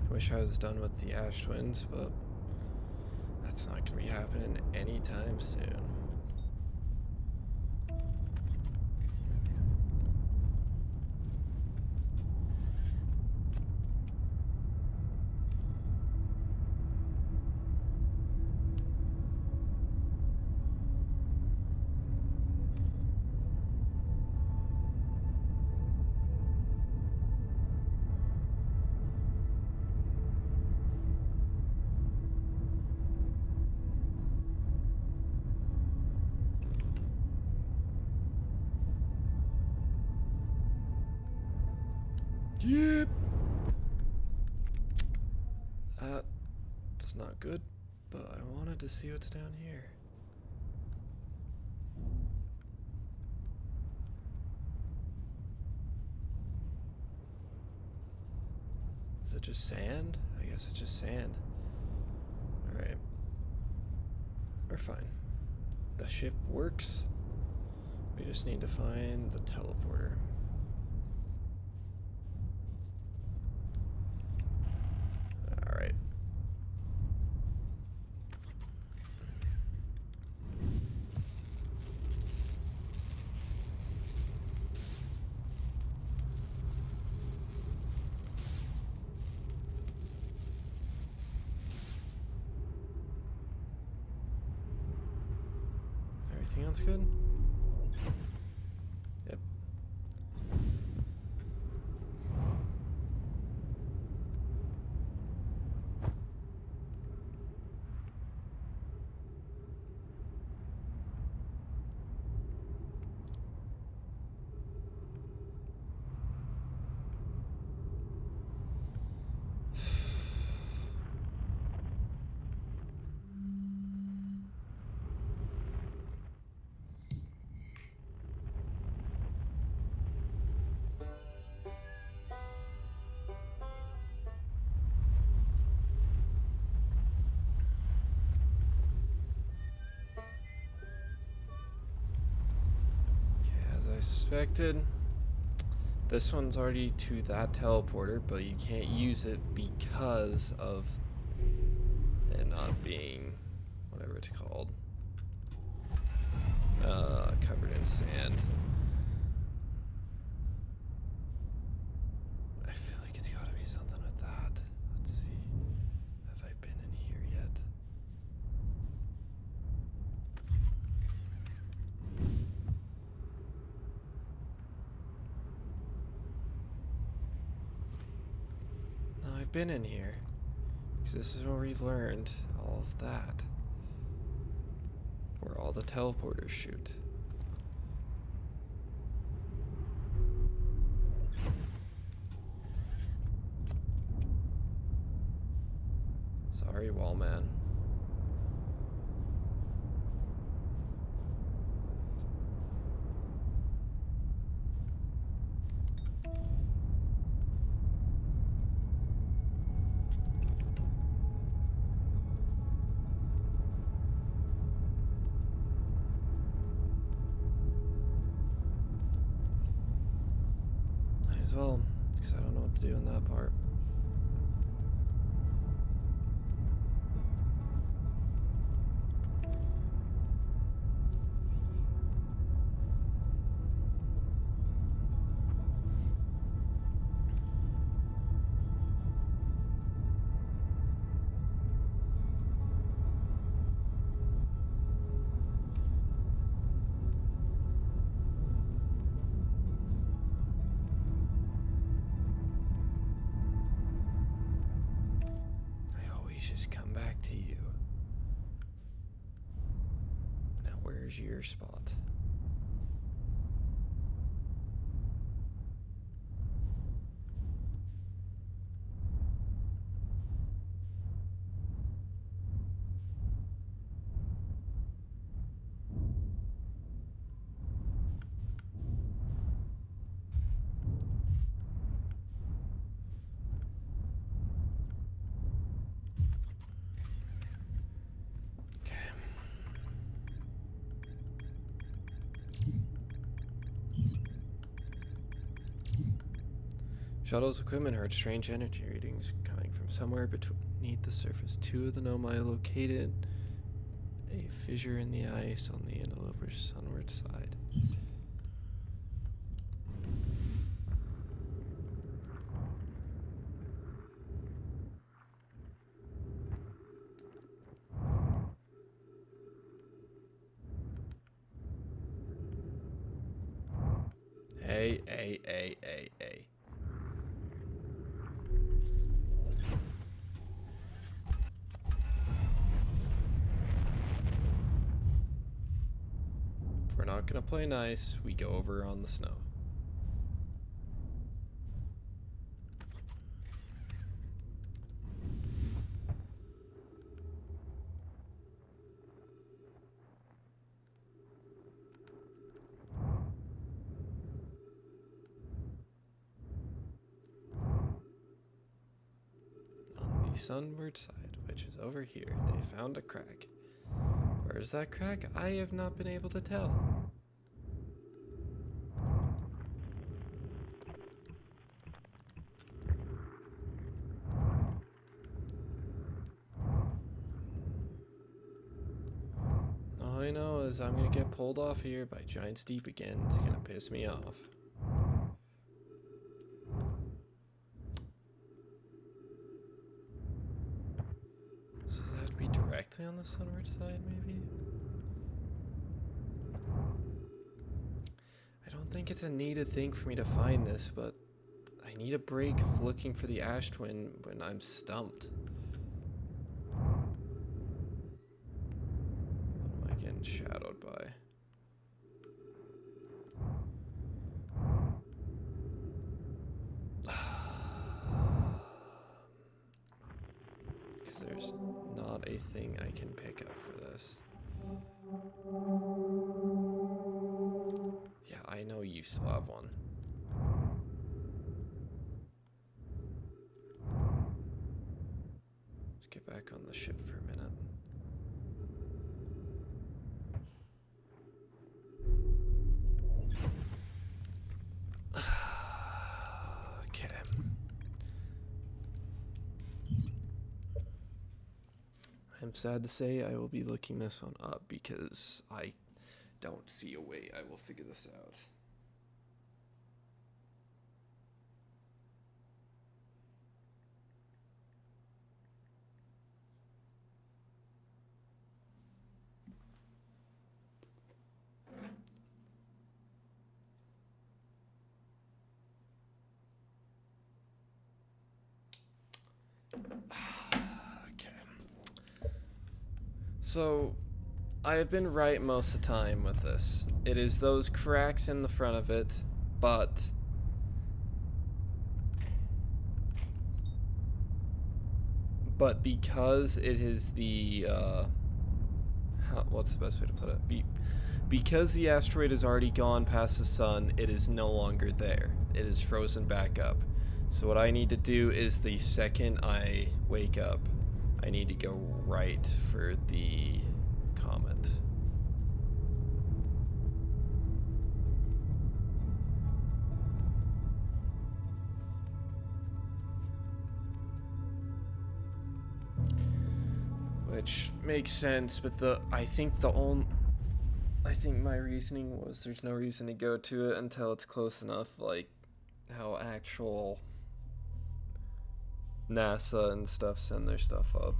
Wish I was done with the Ash Twins, but that's not gonna be happening anytime soon. Yep. It's not good, but I wanted to see what's down here. Is it just sand? I guess it's just sand. Alright. We're fine. The ship works. We just need to find the teleporter. Alright. Everything else good? Yep. Suspected. This one's already to that teleporter, but you can't use it because of it not being whatever it's called. Covered in sand. I feel like it's gotta be something with that. Let's see. Have I been in here yet? have been in here. Because this is where we learned all of that. Where all the teleporters shoot. Sorry, Wallman. Might as well, because I don't know what to do in that part. Just come back to you. Now where's your spot? Shuttle's equipment heard strange energy readings coming from somewhere beneath the surface. 2 of the Nomai located a fissure in the ice on the Indolover's sunward side. Hey. If we're not gonna play nice, we go over on the snow. On the sunward side, which is over here, they found a crack. Where's that crack? I have not been able to tell. All I know is I'm gonna get pulled off here by Giant Steep again. It's gonna piss me off. So does that have to be directly on the sunward side, maybe? I don't think it's a needed thing for me to find this, but I need a break of looking for the Ash Twin when I'm stumped. What am I getting shadowed by? Because there's not a thing I can pick up for this. Yeah, I know you still have one. Let's get back on the ship for a minute. Okay. I'm sad to say I will be looking this one up because I don't see a way I will figure this out. Okay. So, I have been right most of the time with this. It is those cracks in the front of it, but because it is the what's the best way to put it? Because the asteroid has already gone past the sun, it is no longer there. It is frozen back up. So what I need to do is the second I wake up, I need to go right for the comet. Which makes sense, but I think my reasoning was there's no reason to go to it until it's close enough, like how actual NASA and stuff send their stuff up.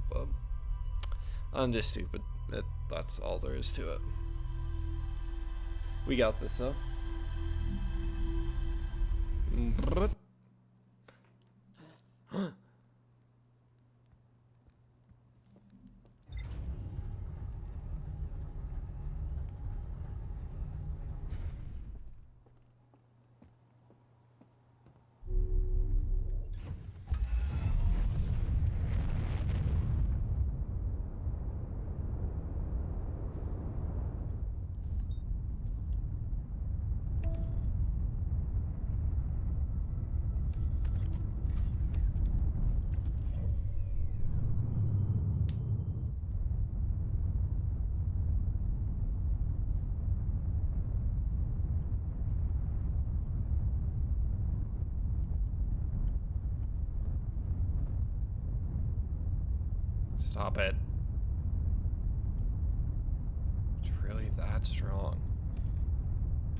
I'm just stupid. That's all there is to it. We got this, though. Stop it. It's really that strong.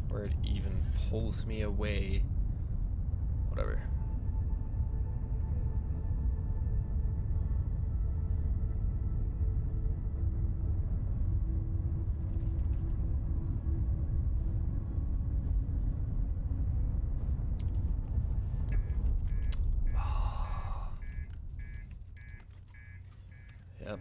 Where it even pulls me away. Whatever. Yep.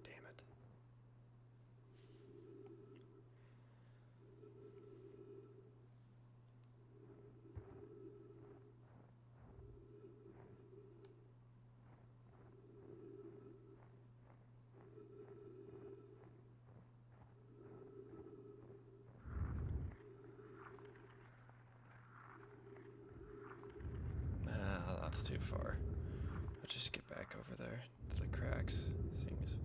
Damn it. Nah, that's too far. Let's just get back over there to the cracks. Seems.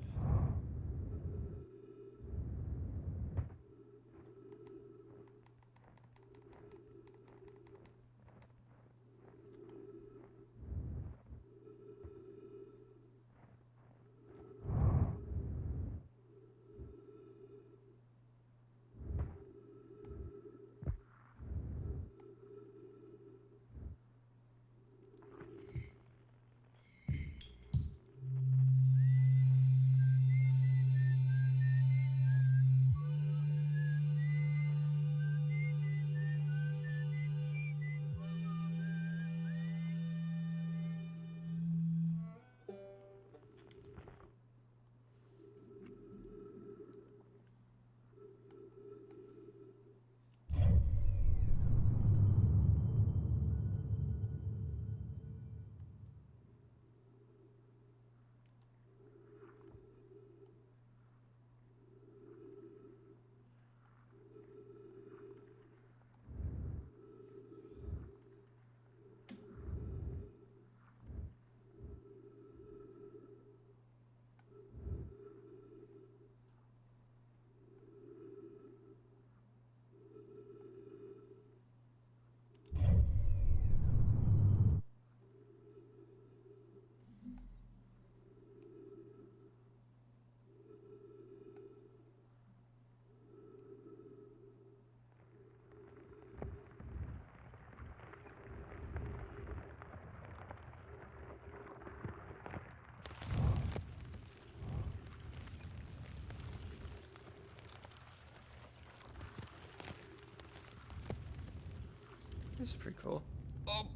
This is pretty cool. Oh!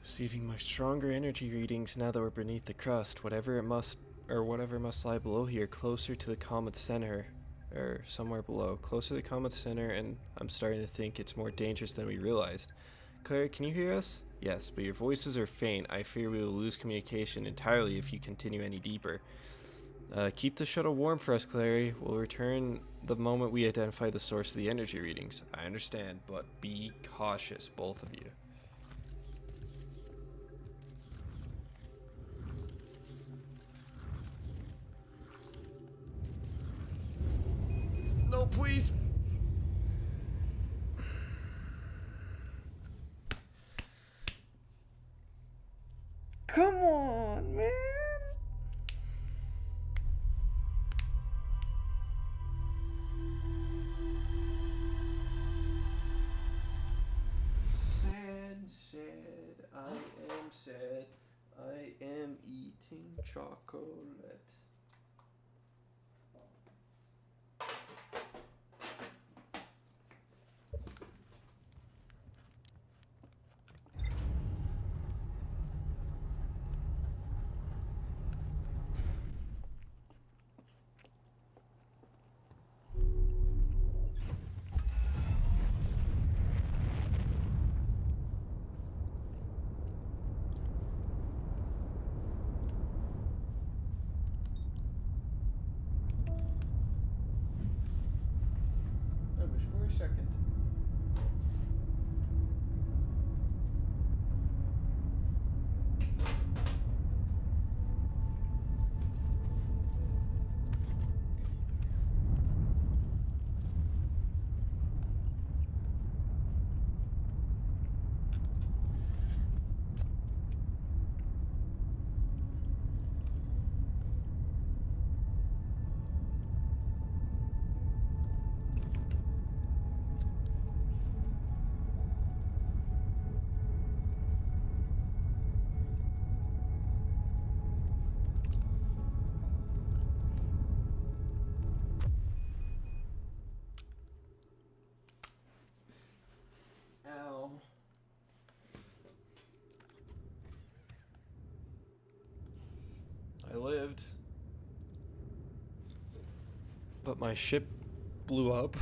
Receiving much stronger energy readings now that we're beneath the crust. Whatever must lie below here, closer to the comet's center, or somewhere below, closer to the comet's center, and I'm starting to think it's more dangerous than we realized. Claire, can you hear us? Yes, but your voices are faint. I fear we will lose communication entirely if you continue any deeper. Keep the shuttle warm for us, Clary. We'll return the moment we identify the source of the energy readings. I understand, but be cautious, both of you. No, please. Come on, man. Sad, I am sad. I am eating chocolate. For a second. Ow. I lived. But my ship blew up.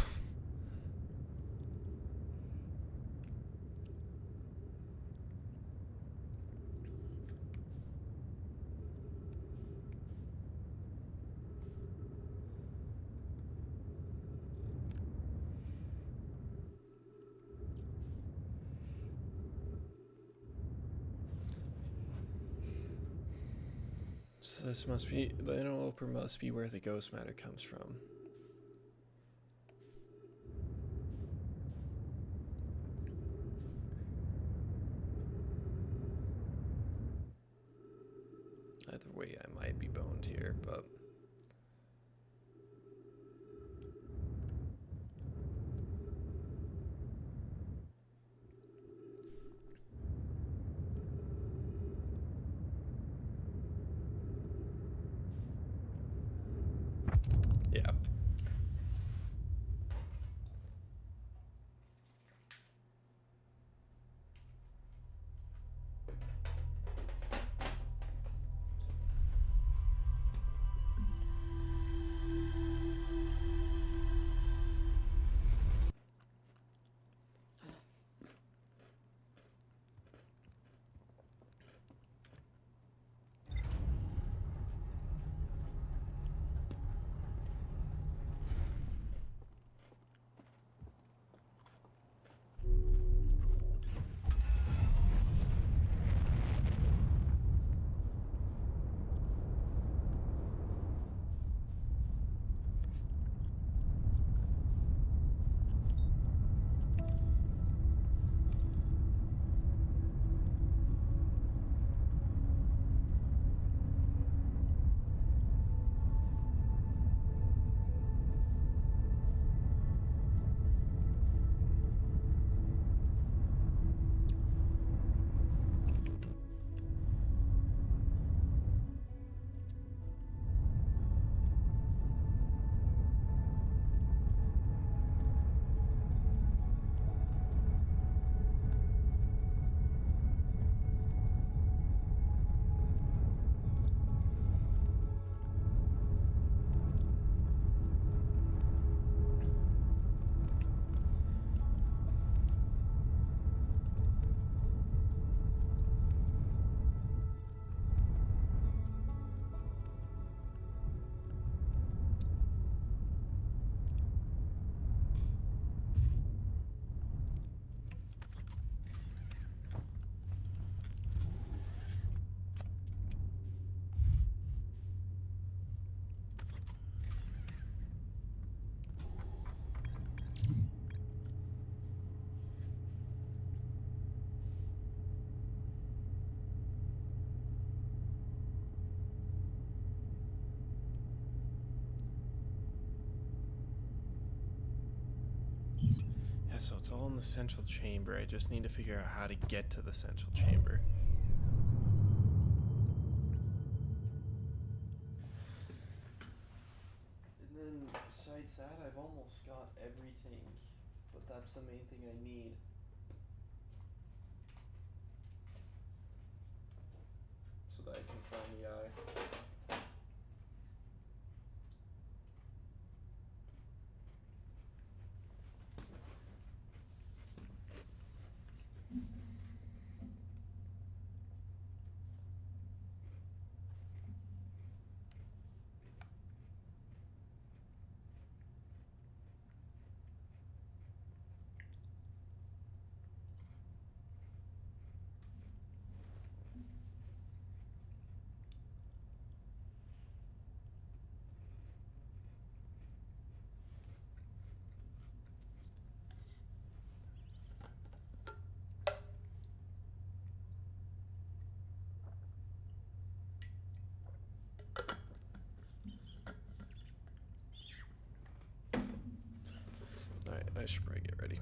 So this must be, the interloper must be where the ghost matter comes from. Either way, I might be boned here, but... yeah. Yeah, so it's all in the central chamber. I just need to figure out how to get to the central chamber. And then besides that, I've almost got everything, but that's the main thing I need. So that I can find the eye. Alright, I should probably get ready. It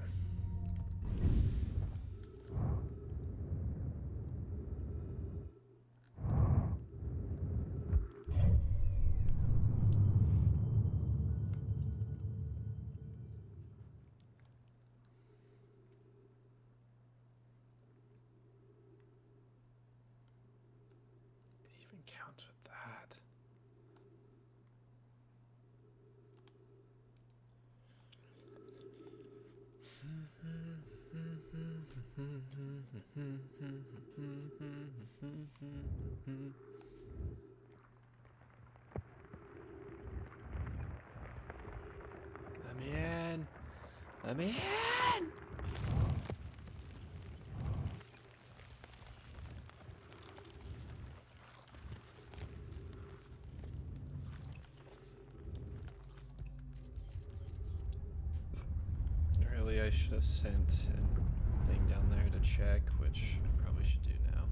even counts with that. I'm in. I'm in. Really, I should have sent a thing down there to check, which I probably should do now.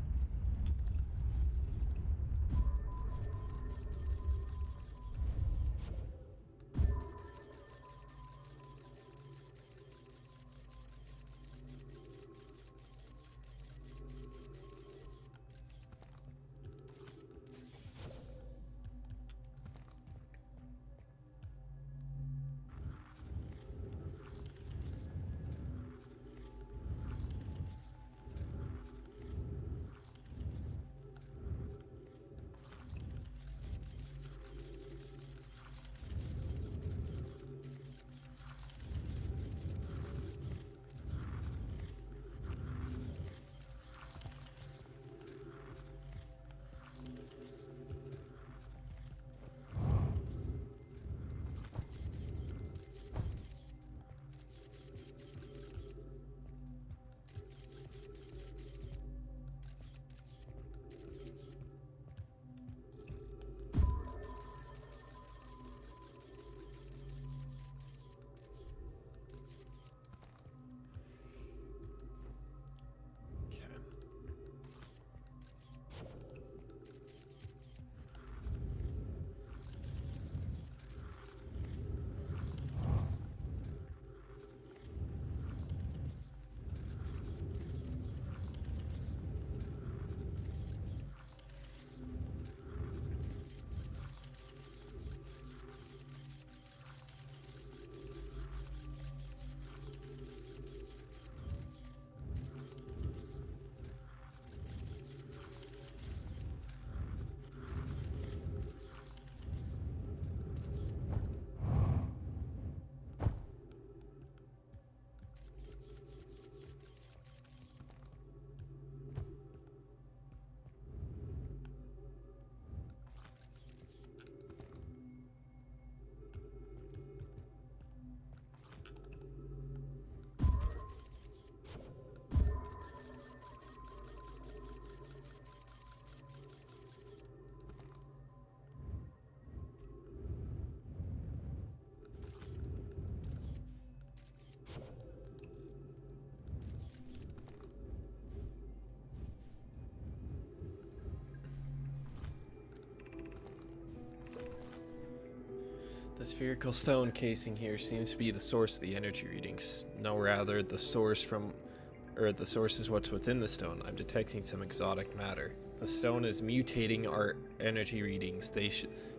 Spherical stone casing here seems to be the source of the energy readings. No, rather, the source is what's within the stone. I'm detecting some exotic matter. The stone is mutating our energy readings. They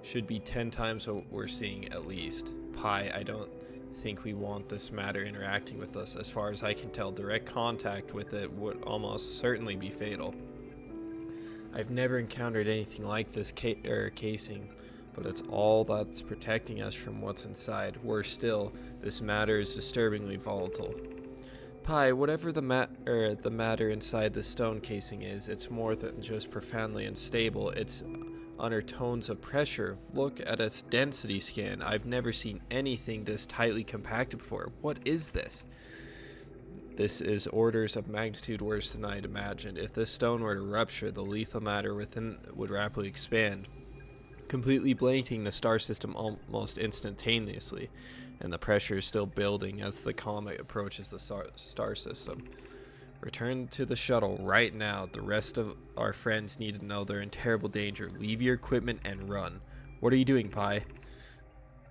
should be 10 times what we're seeing at least. Pi, I don't think we want this matter interacting with us. As far as I can tell, direct contact with it would almost certainly be fatal. I've never encountered anything like this casing, but it's all that's protecting us from what's inside. Worse still, this matter is disturbingly volatile. Pi, whatever the matter inside the stone casing is, it's more than just profoundly unstable. It's undertones of pressure. Look at its density scan. I've never seen anything this tightly compacted before. What is this? This is orders of magnitude worse than I'd imagined. If this stone were to rupture, the lethal matter within would rapidly expand, completely blanketing the star system almost instantaneously, and the pressure is still building as the comet approaches the star system. Return to the shuttle right now. The rest of our friends need to know they're in terrible danger. Leave your equipment and run. What are you doing, Pi?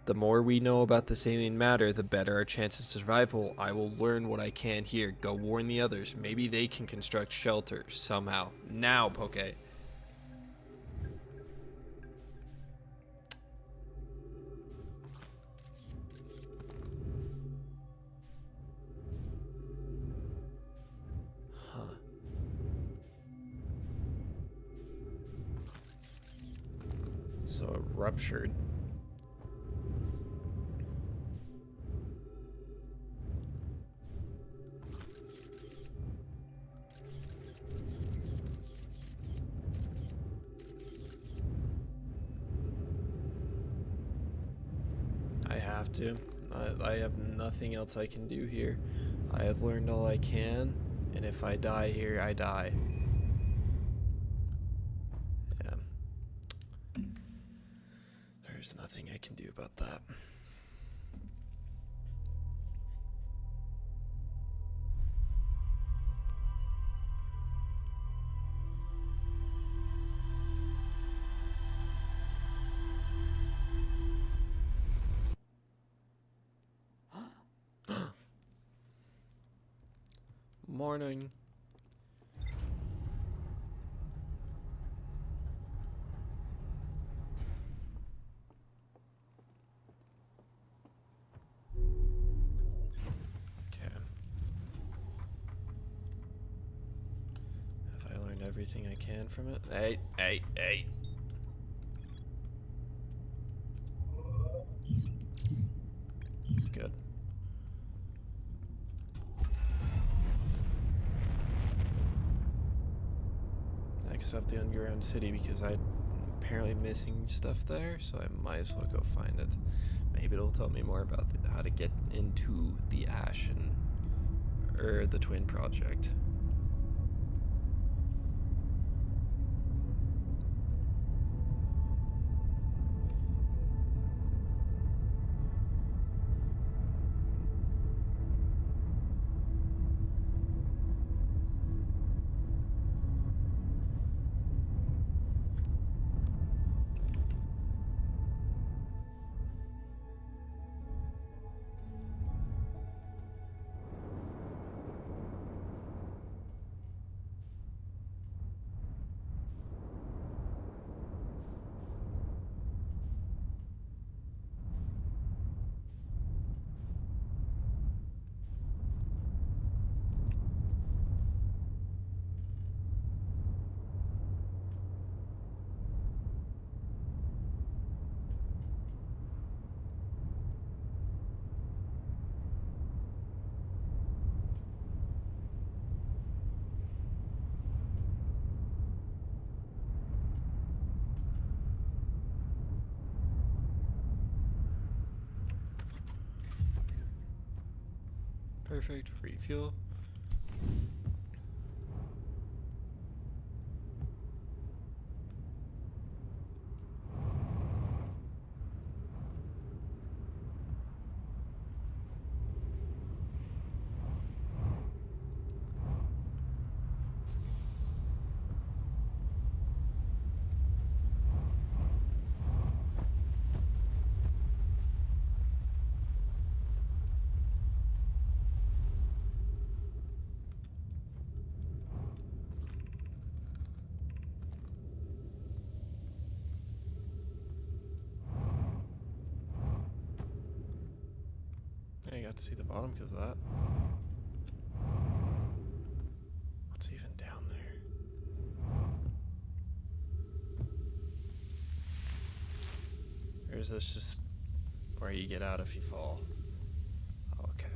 The more we know about this alien matter, the better our chances of survival. I will learn what I can here. Go warn the others. Maybe they can construct shelter somehow. Now, Poke. Huh. So it ruptured. I have to. I have nothing else I can do here. I have learned all I can, and if I die here, I die. Yeah. There's nothing I can do about that. Morning. Okay. Have I learned everything I can from it? Hey. Good. Next up, the underground city, because I'm apparently missing stuff there, so I might as well go find it. Maybe it'll tell me more about how to get into the Ashen, or the Twin Project. Perfect. Refuel. got to see the bottom because of that. What's even down there? Or is this just where you get out if you fall? Oh, okay.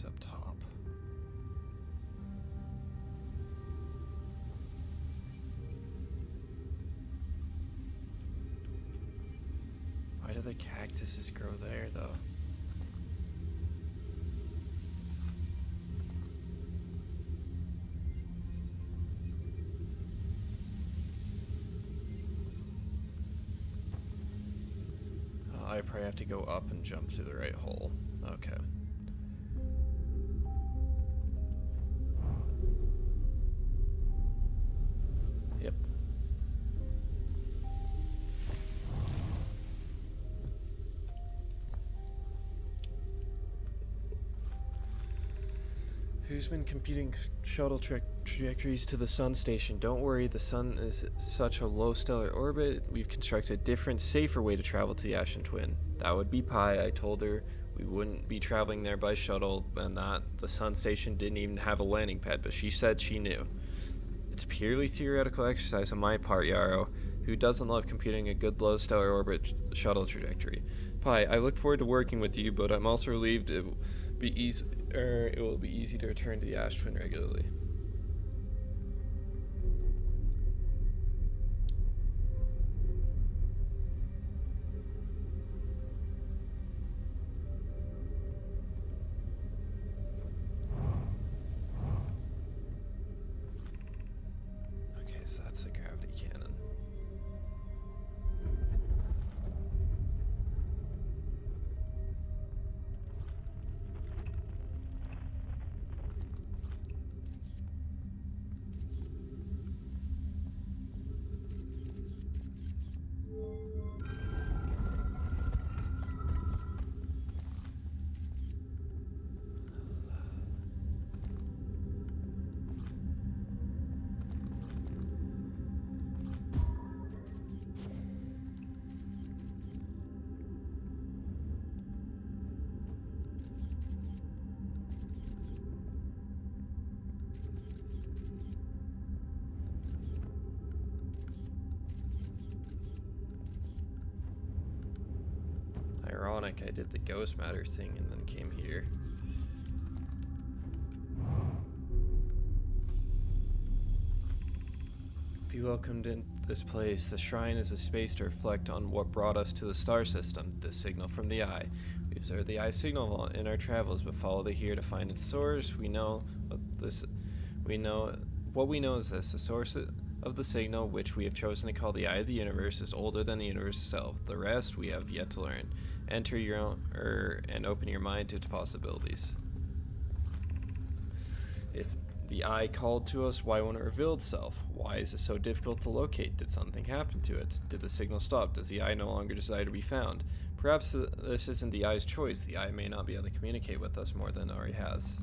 Up top. Why do the cactuses grow there, though? I probably have to go up and jump through the right hole. Okay. Yep. Who's been computing shuttle trajectories to the sun station? Don't worry, the sun is such a low stellar orbit. We've constructed a different, safer way to travel to the Ashen Twin. That would be Pi. I told her we wouldn't be traveling there by shuttle, and that the sun station didn't even have a landing pad, but she said she knew. It's purely theoretical exercise on my part, Yarrow. Who doesn't love computing a good low stellar orbit shuttle trajectory? Pi, I look forward to working with you, but I'm also relieved it will be easy to return to the Ash Twin regularly. Okay, so that's the gravity cannon. Ironic, I did the ghost matter thing and then came here. Be welcomed in this place. The shrine is a space to reflect on what brought us to the star system, the signal from the eye. We observe the eye signal in our travels, but follow the here to find its source. What we know is this: the source of the signal, which we have chosen to call the eye of the universe, is older than the universe itself. The rest we have yet to learn. Enter your own, and open your mind to its possibilities. If the eye called to us, why won't it reveal itself? Why is it so difficult to locate? Did something happen to it? Did the signal stop? Does the eye no longer desire to be found? Perhaps this isn't the eye's choice. The eye may not be able to communicate with us more than it already has.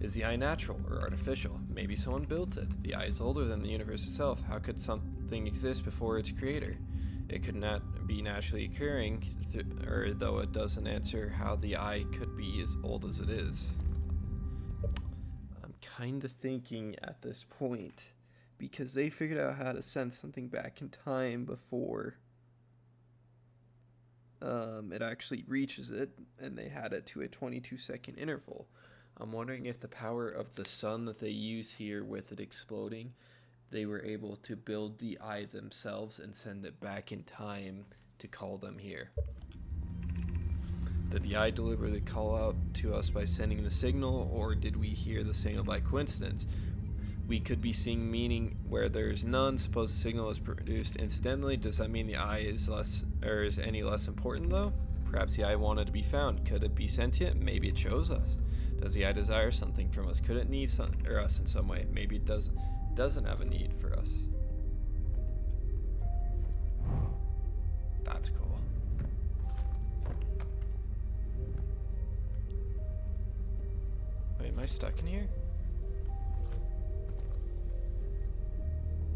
Is the eye natural or artificial? Maybe someone built it. The eye is older than the universe itself. How could something exist before its creator? It could not be naturally occurring, or though it doesn't answer how the eye could be as old as it is. I'm kind of thinking at this point, because they figured out how to send something back in time before it actually reaches it, and they had it to a 22-second interval. I'm wondering if the power of the sun that they use here with it exploding, they were able to build the eye themselves and send it back in time to call them here. Did the eye deliberately call out to us by sending the signal, or did we hear the signal by coincidence? We could be seeing meaning where there's none. Suppose the signal is produced incidentally. Does that mean the eye is less, or is any less important though? Perhaps the eye wanted to be found. Could it be sentient? Maybe it chose us. Does the eye desire something from us? Could it need us in some way? Maybe it doesn't have a need for us. That's cool. Wait, am I stuck in here?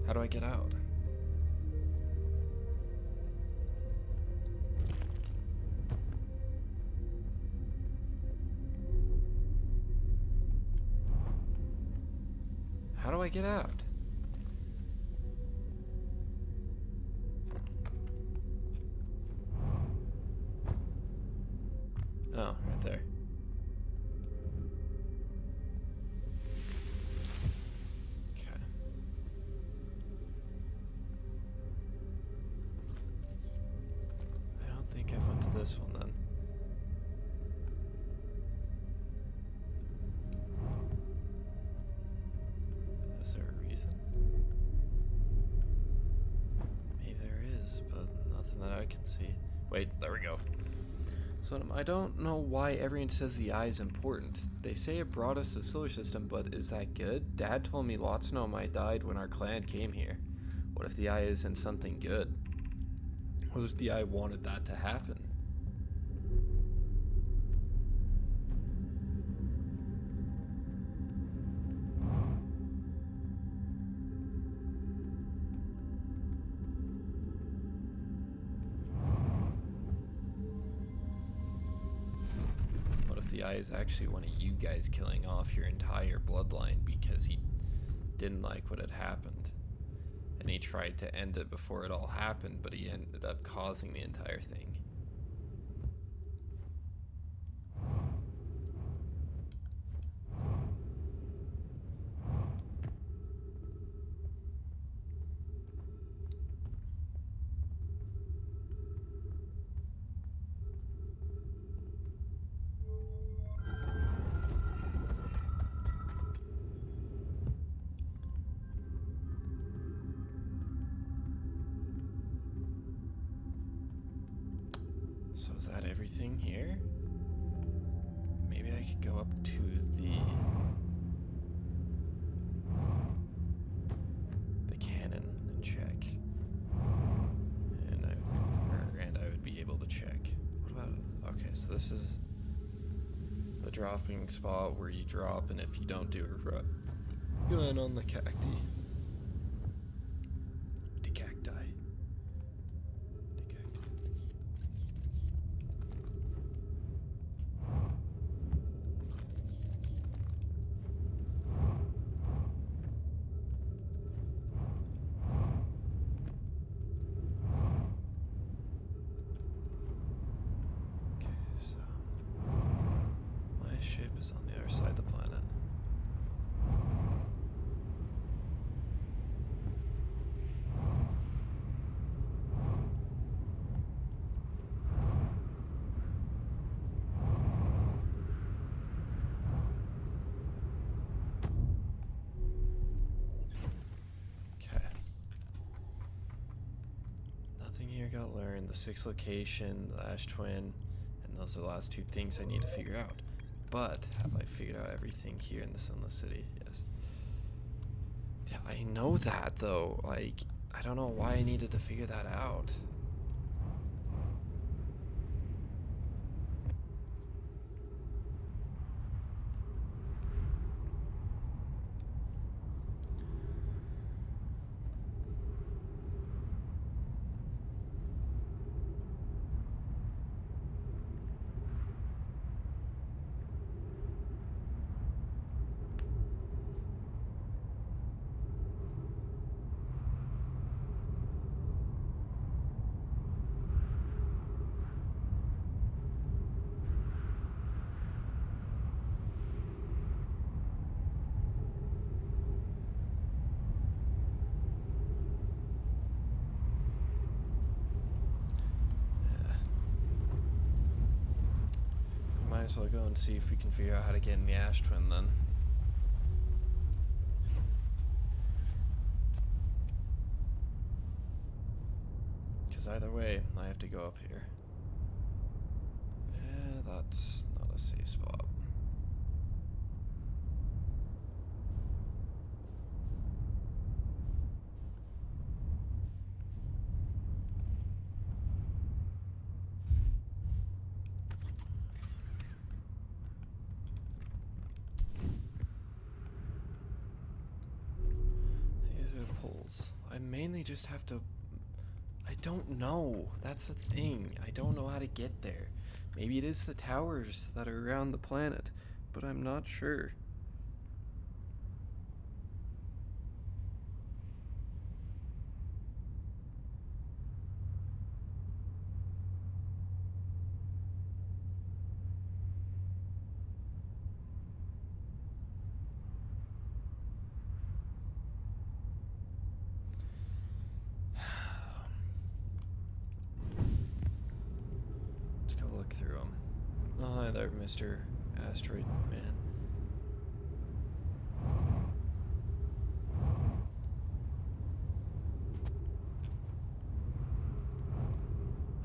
How do I get out? How do I get out? Oh, right there. Okay. I don't think I went to this one then. Is there a reason? Maybe there is, but nothing that I can see. Wait, there we go. So I don't know why everyone says the eye is important. They say it brought us to the solar system, but is that good? Dad told me lots of Nomai died when our clan came here. What if the eye isn't something good? What if the eye wanted that to happen? The eye is actually one of you guys killing off your entire bloodline because he didn't like what had happened. And he tried to end it before it all happened, but he ended up causing the entire thing. So is that everything here? Maybe I could go up to the cannon and check. And I would be able to check. What about, okay, so this is the dropping spot where you drop, and if you don't do a rut, you land on the cacti. Is on the other side of the planet. Okay. Nothing here got learned. The sixth location, the Ash Twin, and those are the last two things I need to figure out. But have I figured out everything here in the Sunless City? Yes. Yeah, I know that though. Like, I don't know why I needed to figure that out. as well go and see if we can figure out how to get in the Ash Twin then. Because either way, I have to go up here. Yeah, that's not a safe spot. I mainly just have to... I don't know. That's the thing. I don't know how to get there. Maybe it is the towers that are around the planet, but I'm not sure. Through them. Oh, hi there, Mr. Asteroid Man.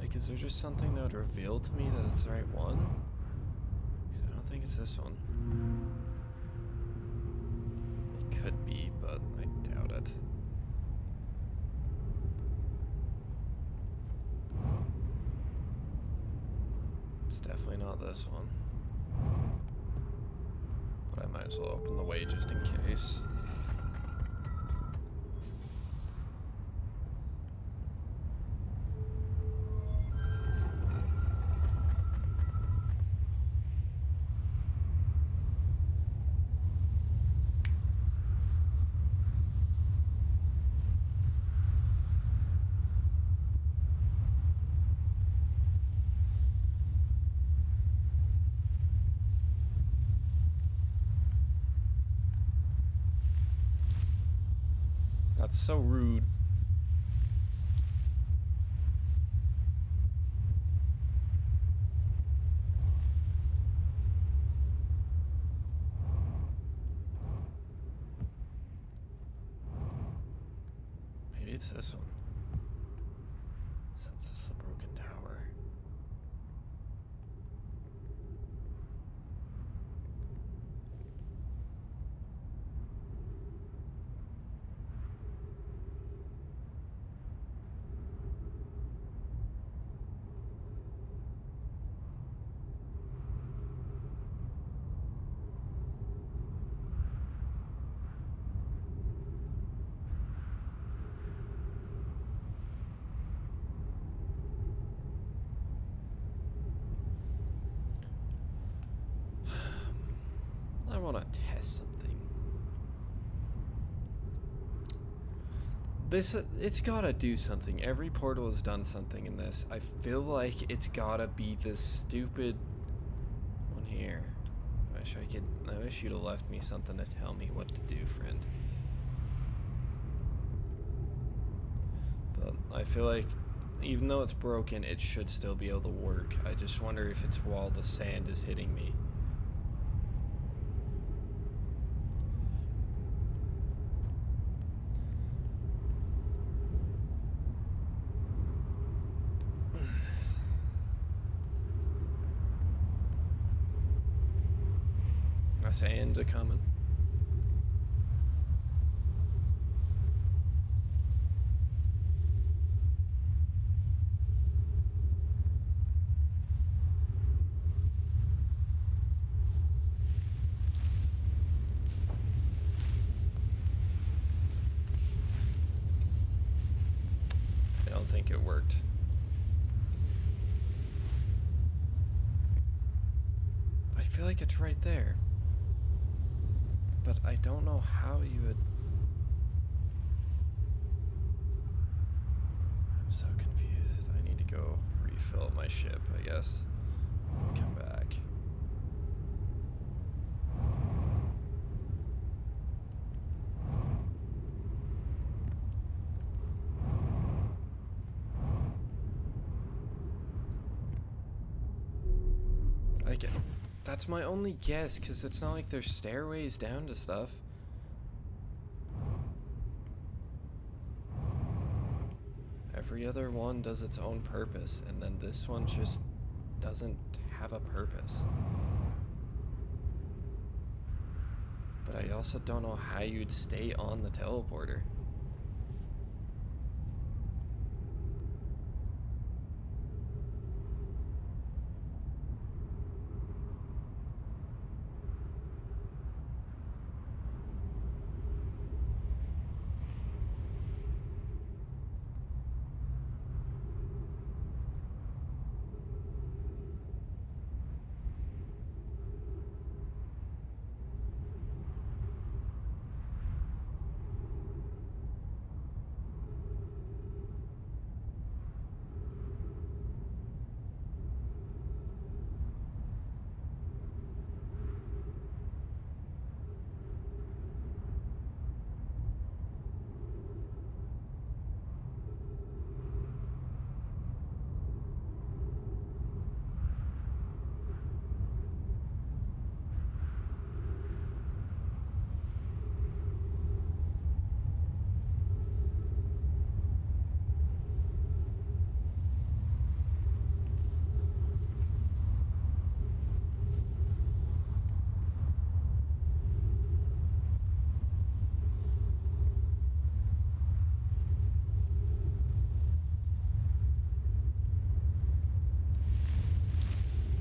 Like, is there just something that would reveal to me that it's the right one? 'Cause I don't think it's this one. It could be, but I doubt it. It's definitely not this one. But I might as well open the way just in case. That's so rude. Maybe it's this one. Since this is a broken tower. I want to test something. It's gotta do something. Every portal has done something in this. I feel like it's gotta be this stupid one here. I wish you'd have left me something to tell me what to do, friend. But I feel like even though it's broken, it should still be able to work. I just wonder if it's while the sand is hitting me. Sand a coming. I don't think it worked. I feel like it's right there. But I don't know how you would... I'm so confused. I need to go refill my ship, I guess. Come back. Okay. That's my only guess, because it's not like there's stairways down to stuff. Every other one does its own purpose, and then this one just doesn't have a purpose. But I also don't know how you'd stay on the teleporter.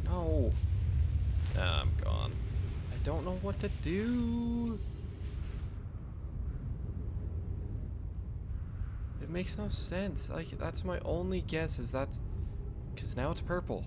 No. Nah, I'm gone. I don't know what to do. It makes no sense. Like, that's my only guess, is that... Because now it's purple.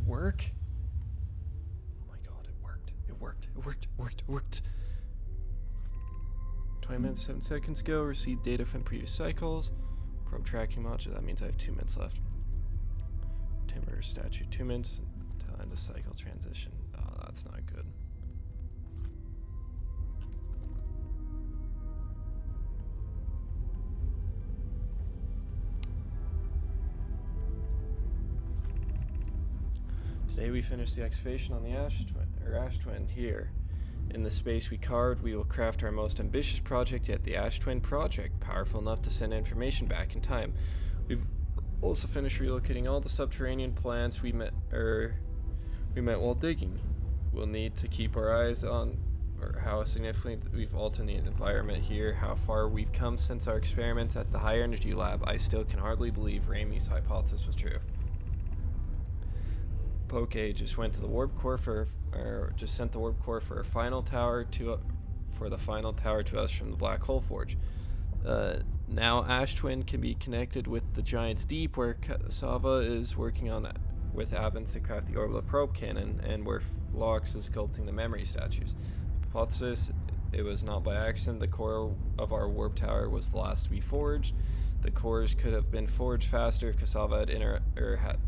Work? Oh my god, it worked. It worked. It worked. It worked. It worked. 20 minutes, 7 seconds ago. Received data from previous cycles. Probe tracking module. That means I have 2 minutes left. Timber statue. 2 minutes until end of cycle transition. Oh, that's not good. Today we finish the excavation on the ash twin here. In the space we carved, we will craft our most ambitious project yet, the Ash Twin Project, powerful enough to send information back in time. We've also finished relocating all the subterranean plants we met while digging. we'll need to keep our eyes on how significantly we've altered the environment here, how far we've come since our experiments at the higher energy lab. I still can hardly believe Ramey's hypothesis was true. Poke just went to the warp core just sent the warp core for a final tower for the final tower to us from the black hole forge. Now Ash Twin can be connected with the Giant's Deep, where Cassava is working on with Avens to craft the orbital probe cannon, and where Phlox is sculpting the memory statues. Hypothesis: it was not by accident the core of our warp tower was the last to be forged. The cores could have been forged faster if Cassava had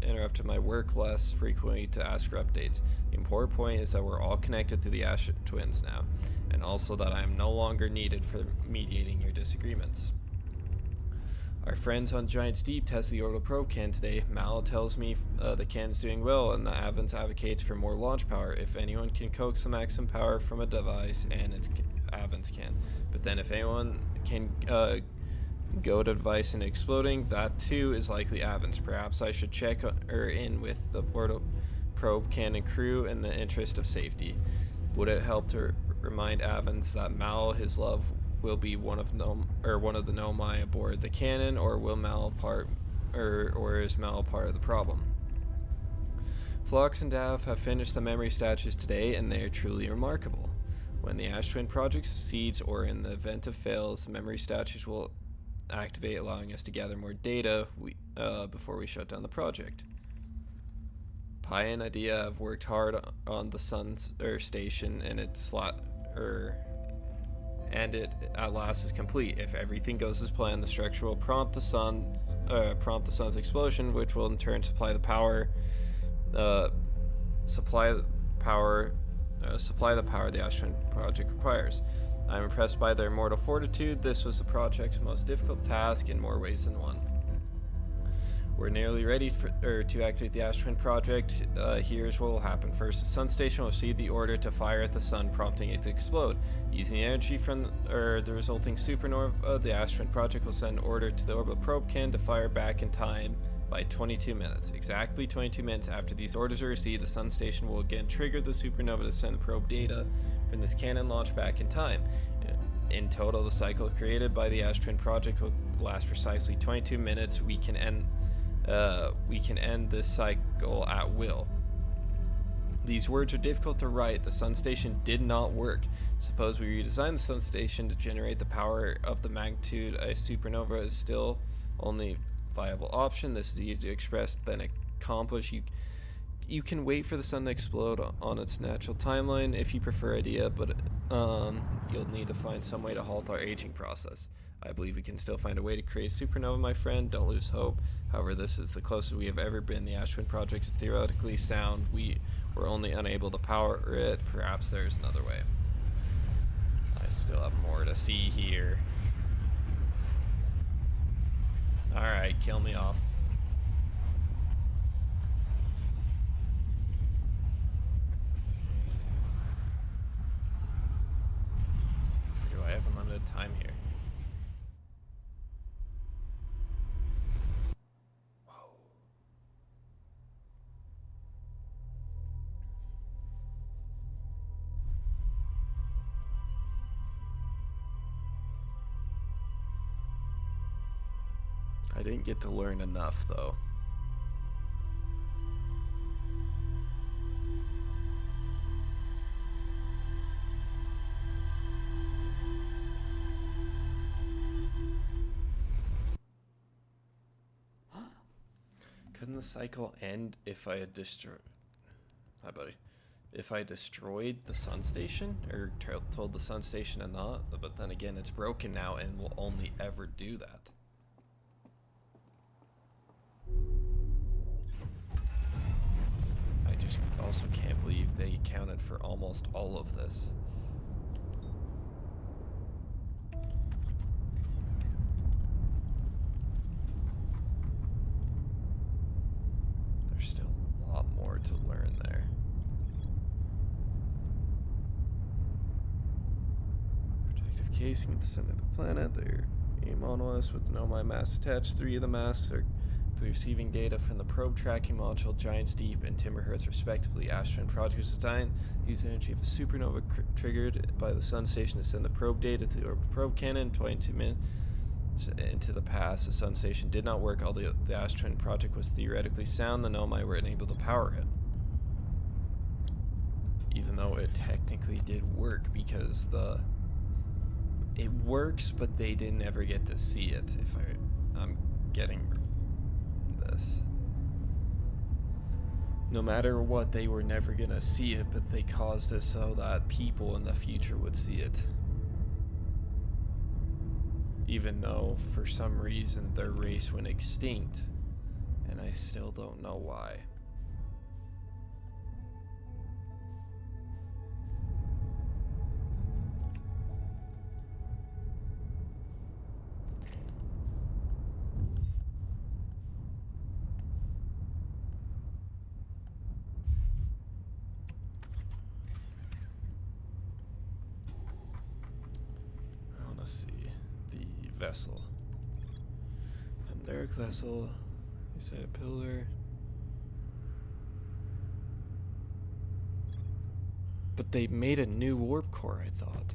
interrupted my work less frequently to ask for updates. The important point is that we're all connected to the Ash Twins now, and also that I am no longer needed for mediating your disagreements. Our friends on Giant's Deep test the orbital probe can today. Mal tells me the can's doing well, and the Avens advocates for more launch power. If anyone can coax the maximum power from a device, and Avens can. But then if anyone can go to device and exploding, that too is likely Avens. Perhaps I should check in with the orbital probe cannon crew in the interest of safety. Would it help to remind Avens that Mal, his love, will be one of the Nomai aboard the cannon, or will Mal or is Mal part of the problem? Phlox and Dav have finished the memory statues today, and they are truly remarkable. When the Ash Twin project succeeds, or in the event of fails, the memory statues will activate, allowing us to gather more data before we shut down the project. Pi and Idea have worked hard on the sun's station, and it at last is complete. If everything goes as planned, the structure will prompt the sun's explosion, which will in turn supply the power the Ash Twin project requires. I'm impressed by their mortal fortitude. This was the project's most difficult task in more ways than one. We're nearly ready to activate the Ash Twin project. Here's what will happen. First, the sun station will receive the order to fire at the sun, prompting it to explode. Using the energy from the resulting supernova, the Ash Twin project will send an order to the orbital probe can to fire back in time by 22 minutes. Exactly 22 minutes after these orders are received, the sun station will again trigger the supernova to send the probe data from this cannon launch back in time. In total, the cycle created by the Ash Twin project will last precisely 22 minutes. We can end this cycle at will. These words are difficult to write. The sun station did not work. Suppose we redesign the sun station to generate the power of the magnitude a supernova is still only viable option. This is easy to express than accomplish. You can wait for the sun to explode on its natural timeline if you prefer Idea, but you'll need to find some way to halt our aging process. I believe we can still find a way to create supernova, my friend. Don't lose hope. However, this is the closest we have ever been. The Ash Twin project is theoretically sound. We were only unable to power it. Perhaps there's another way. I still have more to see here. Alright, kill me off. Or do I have unlimited time here? I didn't get to learn enough, though. Couldn't the cycle end if I had destroyed... Hi, buddy. If I destroyed the sun station? Or told the sun station to not? But then again, it's broken now and will only ever do that. I just also can't believe they accounted for almost all of this. There's still a lot more to learn there. Protective casing at the center of the planet. They're aim on us with no my mass attached. 3 of the masks are directly receiving data from the probe tracking module, Giants Deep and Timberhurst respectively. Astronaut project was designed to use the energy of a supernova triggered by the sun station to send the probe data to the orbital probe cannon. 22 minutes into the past, the sun station did not work. Although the Astronaut project was theoretically sound, the Nomai were unable to power it. Even though it technically did work, because it works, but they didn't ever get to see it, if I'm getting this. No matter what, they were never gonna see it, but they caused it so that people in the future would see it. Even though, for some reason, their race went extinct, and I still don't know why. Let's see. The vessel. A derrick vessel. You said a pillar. But they made a new warp core, I thought.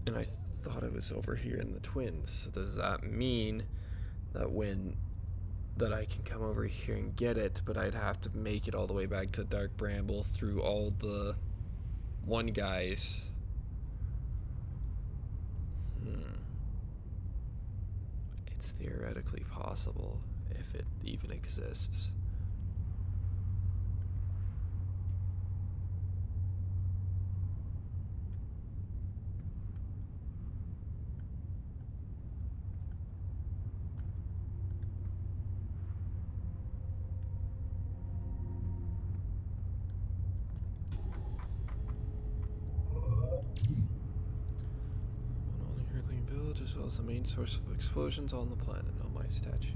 And I thought it was over here in the Twins. So does that mean that that I can come over here and get it, but I'd have to make it all the way back to Dark Bramble through all the one guys? It's theoretically possible, if it even exists. As well as the main source of explosions on the planet. Nomai statue.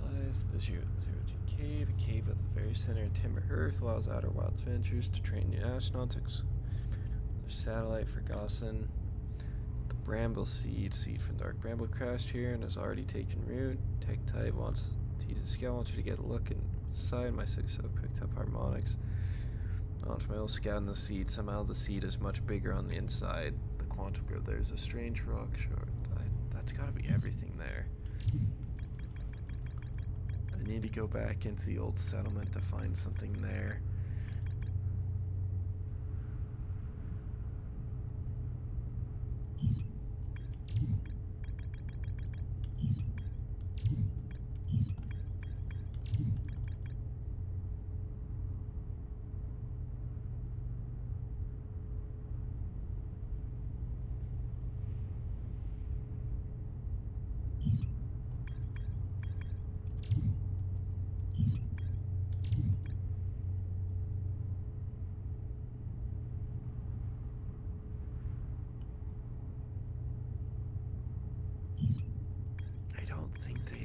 Lies the zero G cave. A cave at the very center of Timberhurst allows Outer Wilds Ventures to train new astronauts. Their satellite for Gossan. The Bramble seed from Dark Bramble crashed here and has already taken root. Tech type wants to scale. Wants you to get a look inside. My six so picked up harmonics. Launched my old scout in the seed. Somehow the seed is much bigger on the inside. Quantum growth. There's a strange rock shard. That's gotta be everything there. I need to go back into the old settlement to find something there.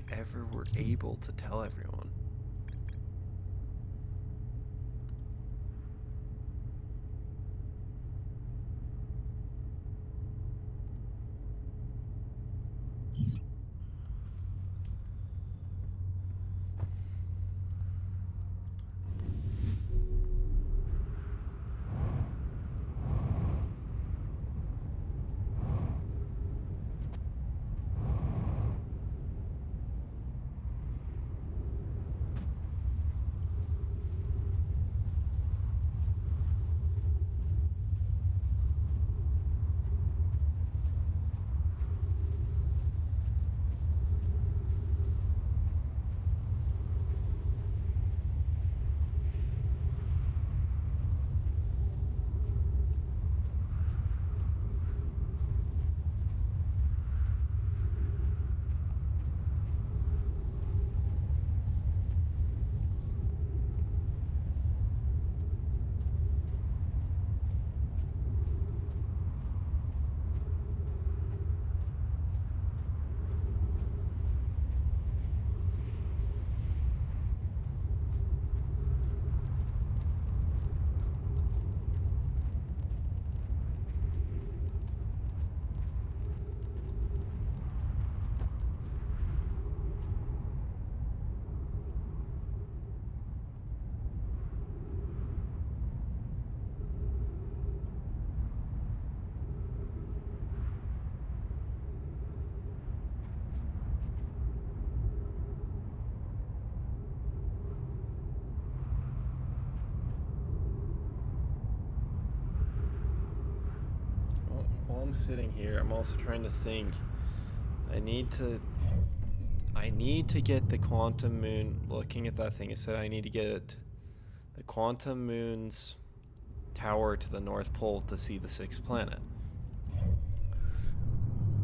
Ever were able to tell everyone. I'm sitting here, I'm also trying to think. I need to get the quantum moon. Looking at that thing, it said I need to get the quantum moon's tower to the North Pole to see the sixth planet.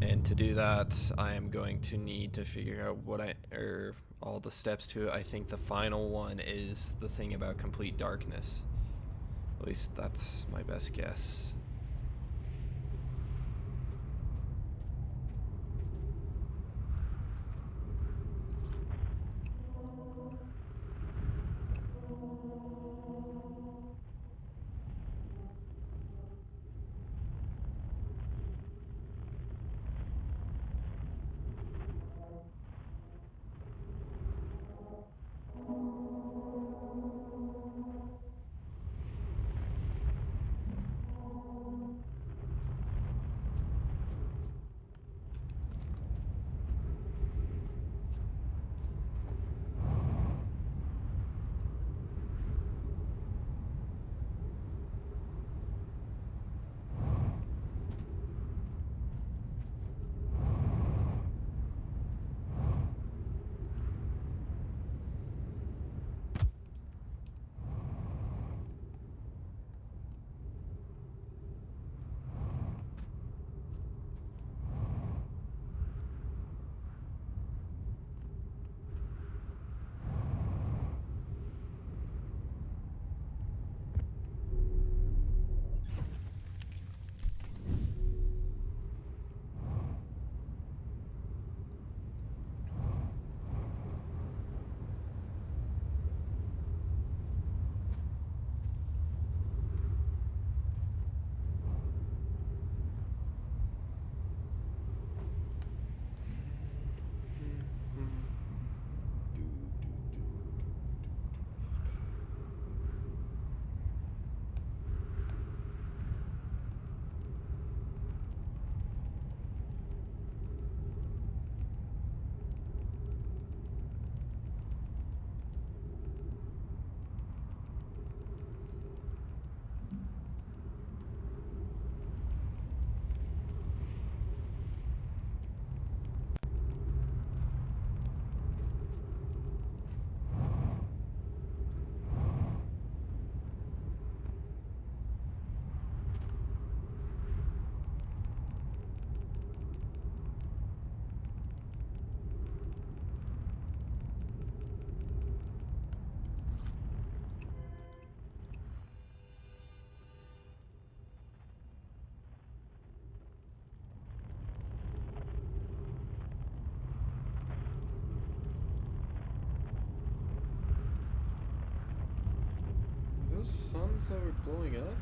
And to do that, I am going to need to figure out all the steps to it. I think the final one is the thing about complete darkness. At least that's my best guess. Those suns that were blowing up?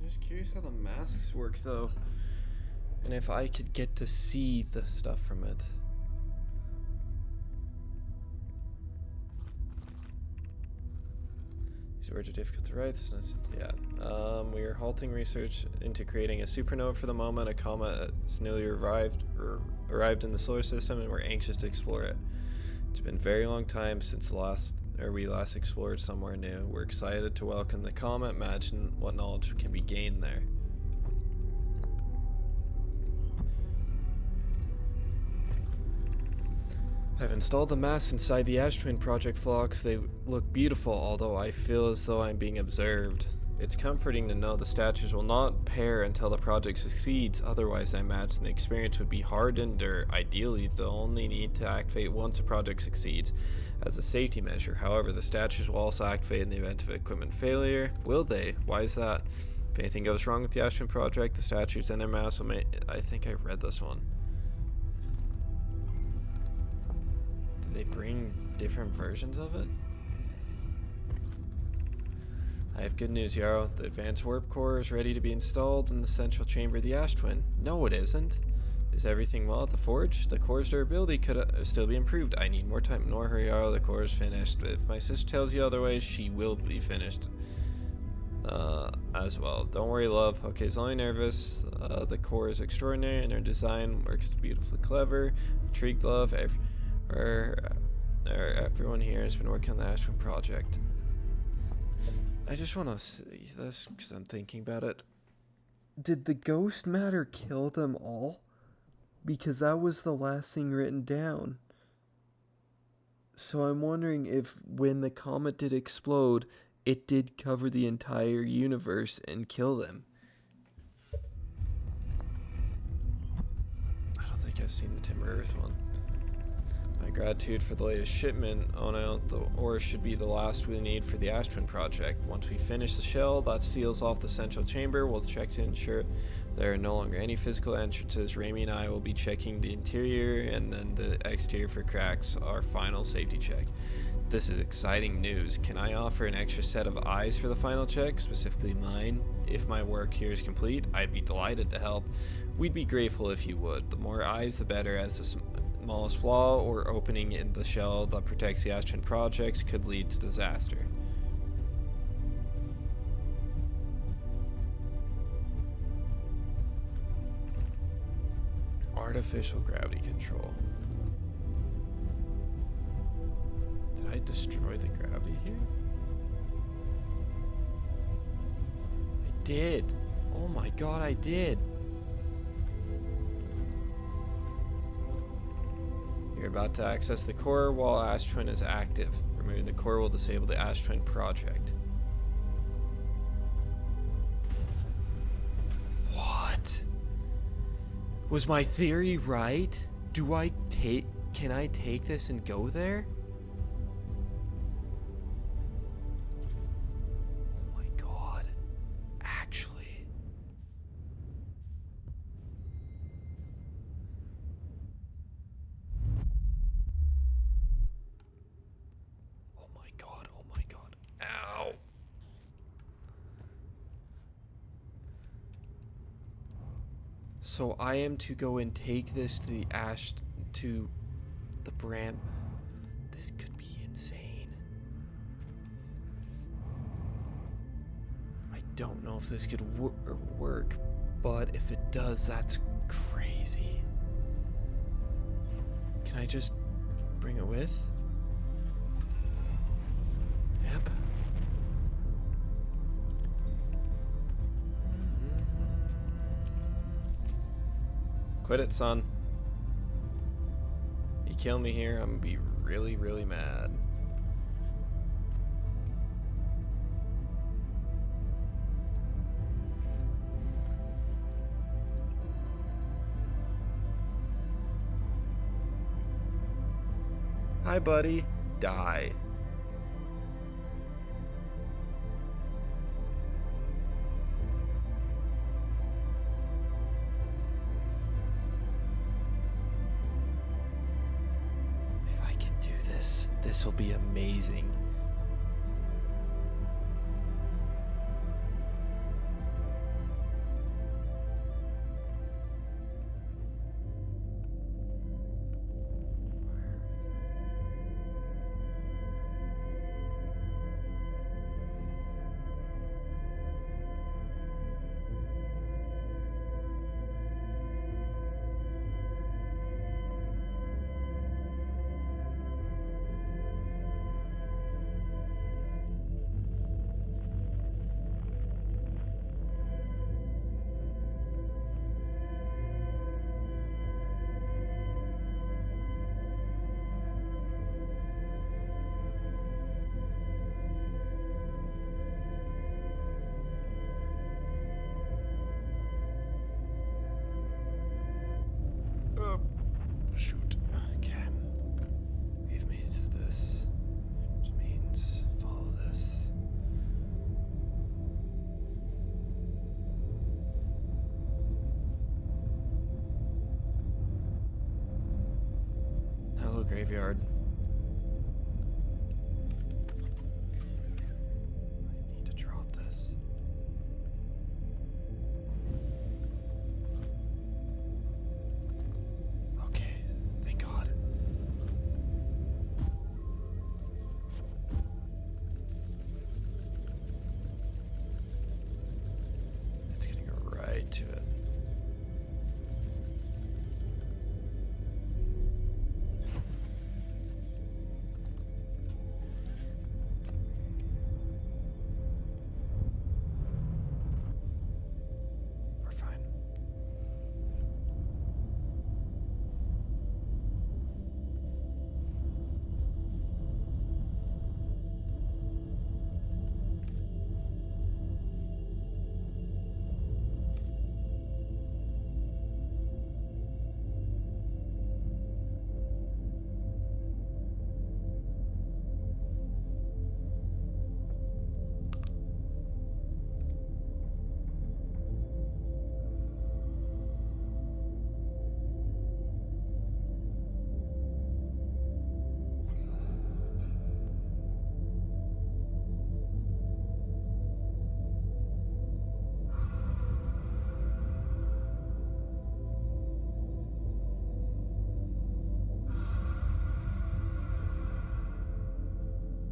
Just curious how the masks work though, and if I could get to see the stuff from it. These words are difficult to write. We are halting research into creating a supernova for the moment. A comet has newly arrived in the solar system, and we're anxious to explore it. It's been a very long time since we last explored somewhere new. We're excited to welcome the comet. Imagine what knowledge can be gained there. I've installed the masts inside the Ash Twin Project flocks. They look beautiful, although I feel as though I'm being observed. It's comforting to know the statues will not pair until the project succeeds, otherwise I imagine the experience would be hard to endure. Ideally, they'll only need to activate once a project succeeds as a safety measure. However, the statues will also activate in the event of equipment failure. Will they? Why is that? If anything goes wrong with the Ashton project, the statues and their mass will I think I read this one. Do they bring different versions of it? I have good news, Yarrow. The advanced warp core is ready to be installed in the central chamber of the Ash Twin. No, it isn't. Is everything well at the forge? The core's durability could still be improved. I need more time. Nor hurry, Yarrow. The core is finished. If my sister tells you otherwise, she will be finished as well. Don't worry, love. Okay, it's only nervous. The core is extraordinary, and her design works beautifully clever. Intrigued, love. Everyone here has been working on the Ash Twin project. I just want to see this because I'm thinking about it. Did the ghost matter kill them all? Because that was the last thing written down. So I'm wondering if when the comet did explode, it did cover the entire universe and kill them. I don't think I've seen the Timber Earth one. My gratitude for the latest shipment. Oh no, the ore should be the last we need for the Ash Twin project. Once we finish the shell, that seals off the central chamber. We'll check to ensure there are no longer any physical entrances. Raimi and I will be checking the interior and then the exterior for cracks, our final safety check. This is exciting news. Can I offer an extra set of eyes for the final check, specifically mine? If my work here is complete, I'd be delighted to help. We'd be grateful if you would. The more eyes, the better, as the smallest flaw or opening in the shell that protects the Ash Twin projects could lead to disaster. Artificial gravity control. Did I destroy the gravity here? I did. Oh my god, I did. You're about to access the core while Ash Twin is active. Removing the core will disable the Ash Twin project. What? Was my theory right? Can I take this and go there? Oh my god. Actually. Oh my god. Ow. So I am to go and take this to the Bram. This could be insane. I don't know if this could work, but if it does, that's crazy. Can I just bring it with? Yep. Quit it, son. You kill me here, I'm gonna be really, really mad. Hi, buddy. Die. This will be amazing. graveyard. I need to drop this. Okay, thank God. It's gonna go right to it. We're fine.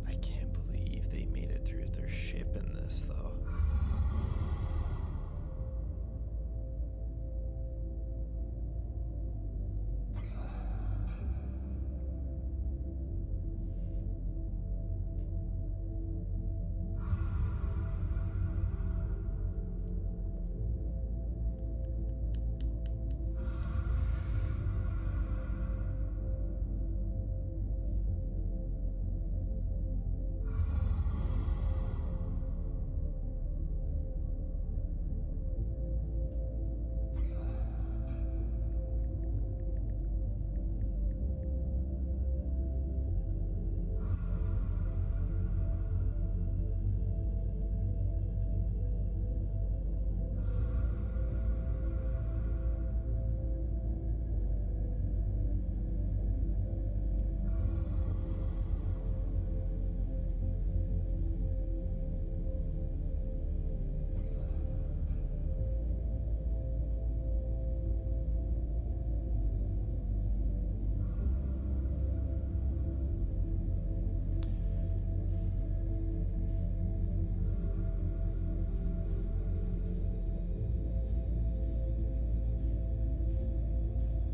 I can't believe they made it through their ship in this, though.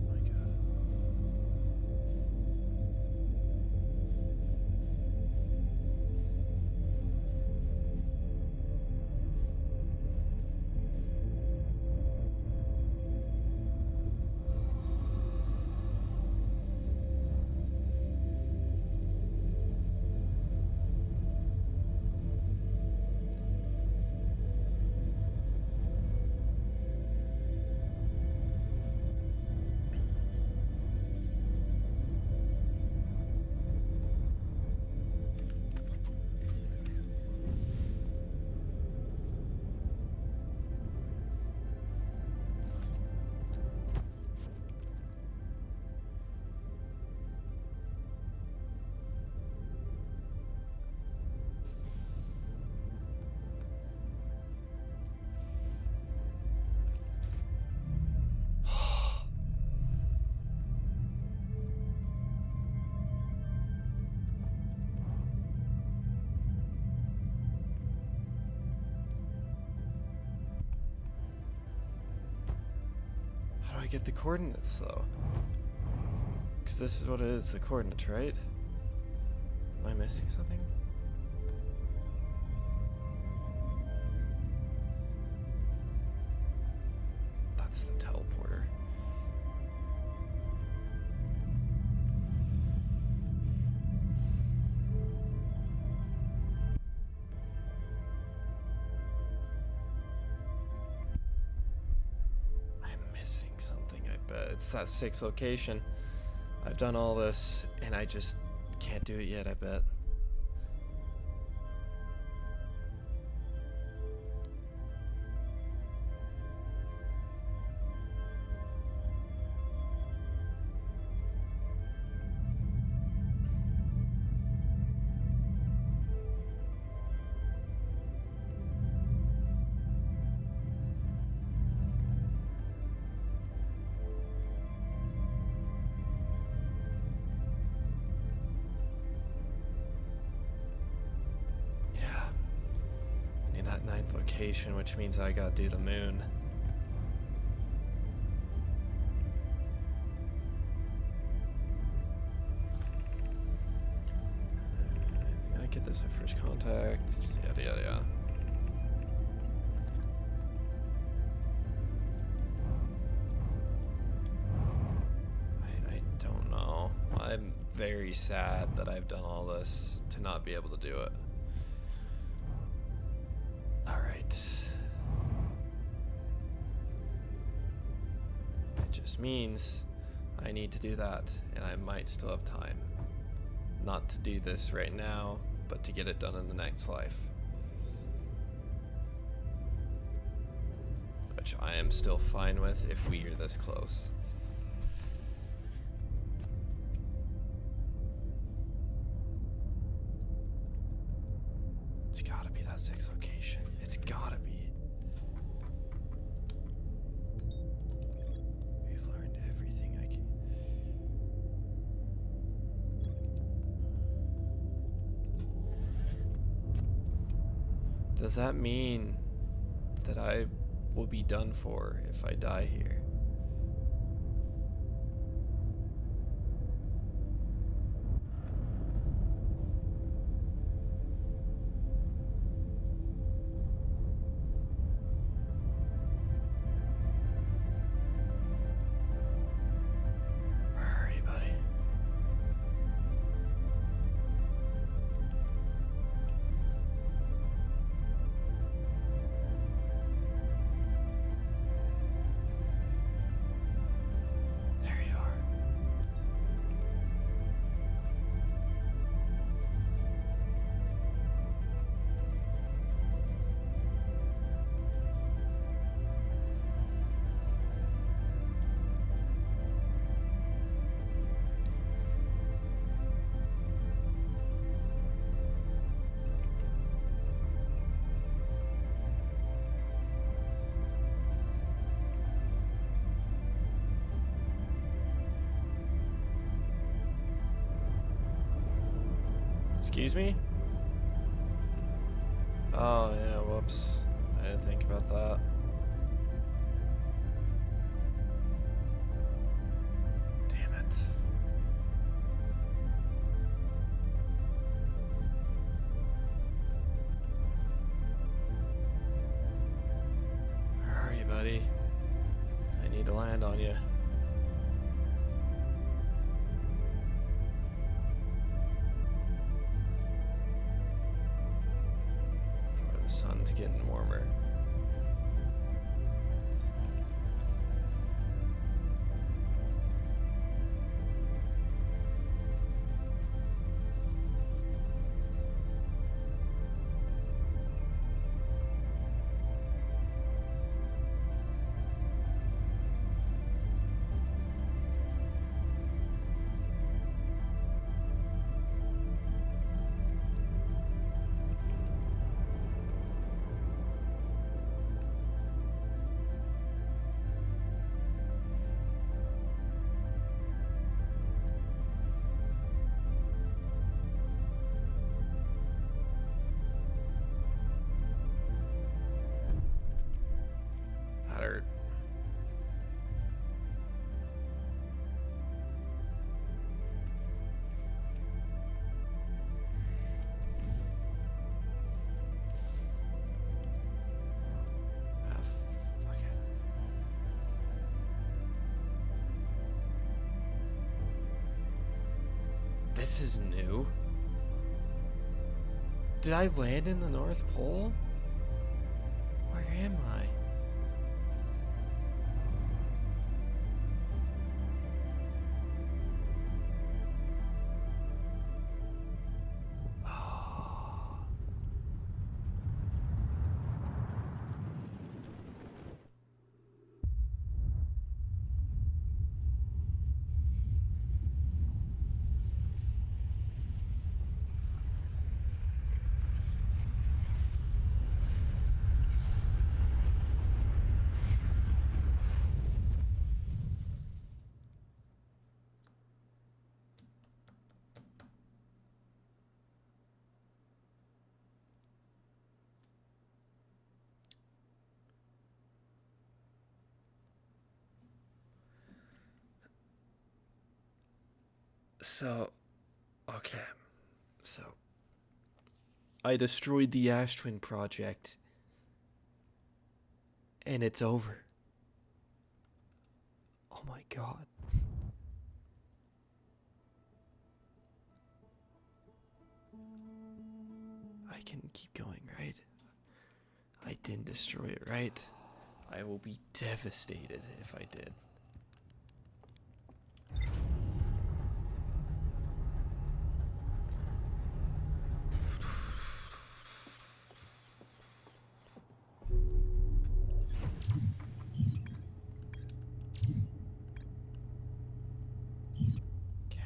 My God. How do I get the coordinates, though? Because this is what it is, the coordinates, right? Am I missing something? That's the teleporter. I'm missing something, I bet. It's that 6th location. I've done all this, and I just can't do it yet, I bet. Need that 9th location, which means I gotta do the moon. I get this at first contact, yada yada yada. I don't know. I'm very sad that I've done all this to not be able to do it. Alright. It just means I need to do that, and I might still have time. Not to do this right now, but to get it done in the next life. Which I am still fine with if we are this close. It's gotta be that 6th location. It's gotta be. We've learned everything I can. Does that mean that I will be done for if I die here? Where are you, buddy? There you are. Excuse me? Oh, yeah, whoops. I didn't think about that. Damn it. Where are you, buddy? I need to land on you. The sun's getting warmer. That hurt. Ah, fuck it. This is new. Did I land in the North Pole? Where am I? So, okay. So, I destroyed the Ash Twin project, and it's over. Oh my god. I can keep going, right? I didn't destroy it, right? I will be devastated if I did. Okay.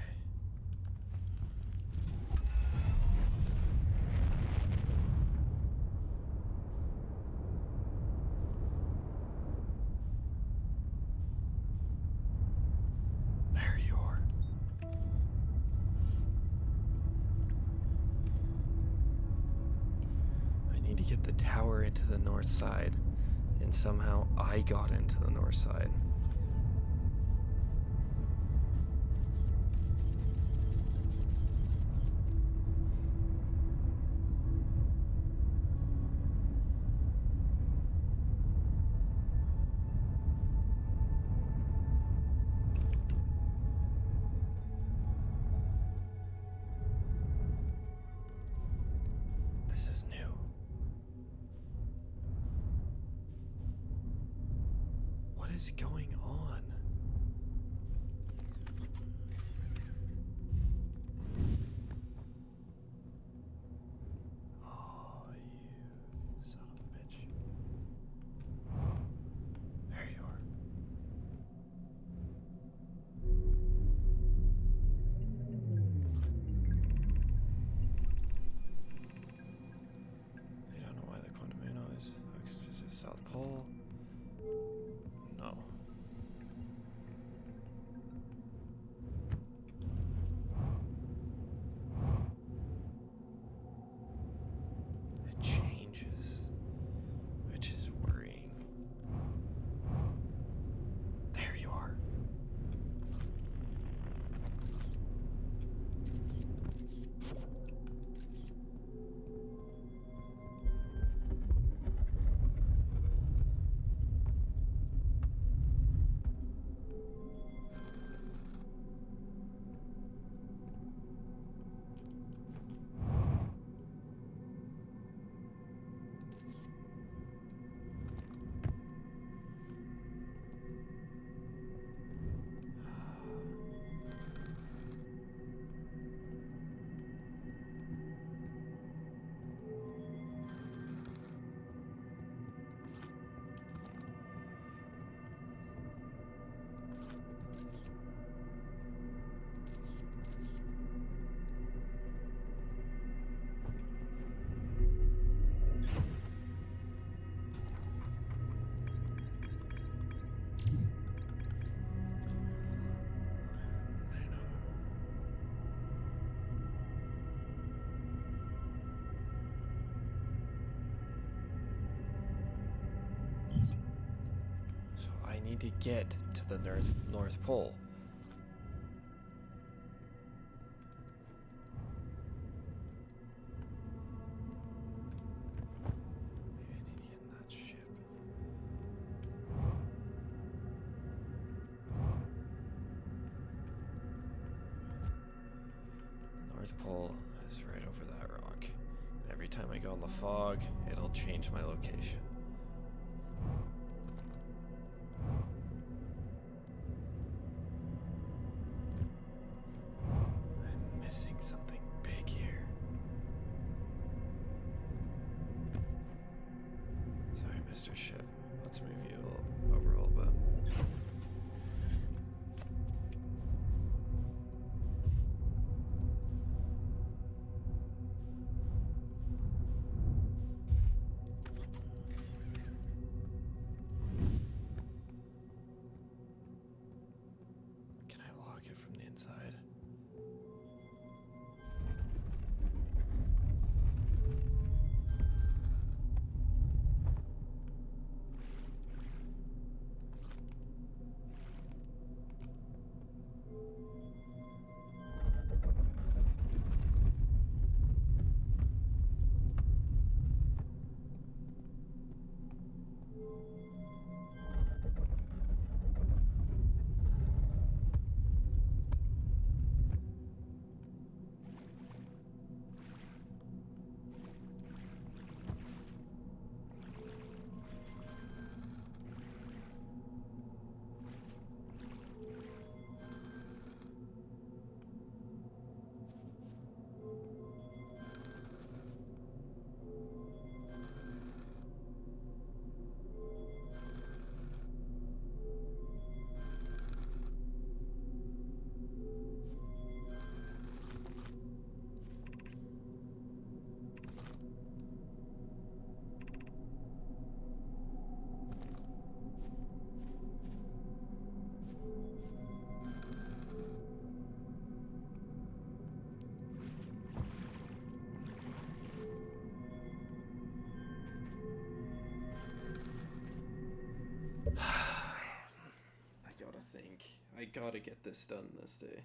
There you are. I need to get the tower into the north side, and somehow I got into the north side. This is new. What is going on? Oh, you son of a bitch. There you are. I don't know why the quantum moon is. Focus visit South Pole. No. It changes, which is worrying. There you are. So I need to get to the North Pole. Maybe I need to get in that ship. The North Pole is right over that rock. Every time I go in the fog, it'll change my location. I'm missing something big here. Sorry, Mr. Ship. Let's move you over a little bit. Can I log it from the inside? I gotta get this done this day.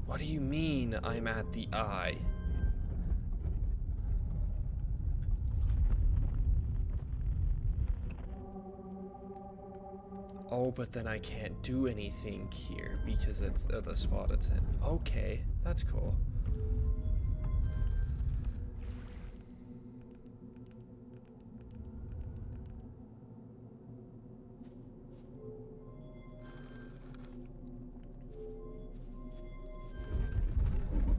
What do you mean I'm at the eye? Oh, but then I can't do anything here because it's the spot it's in. Okay, that's cool.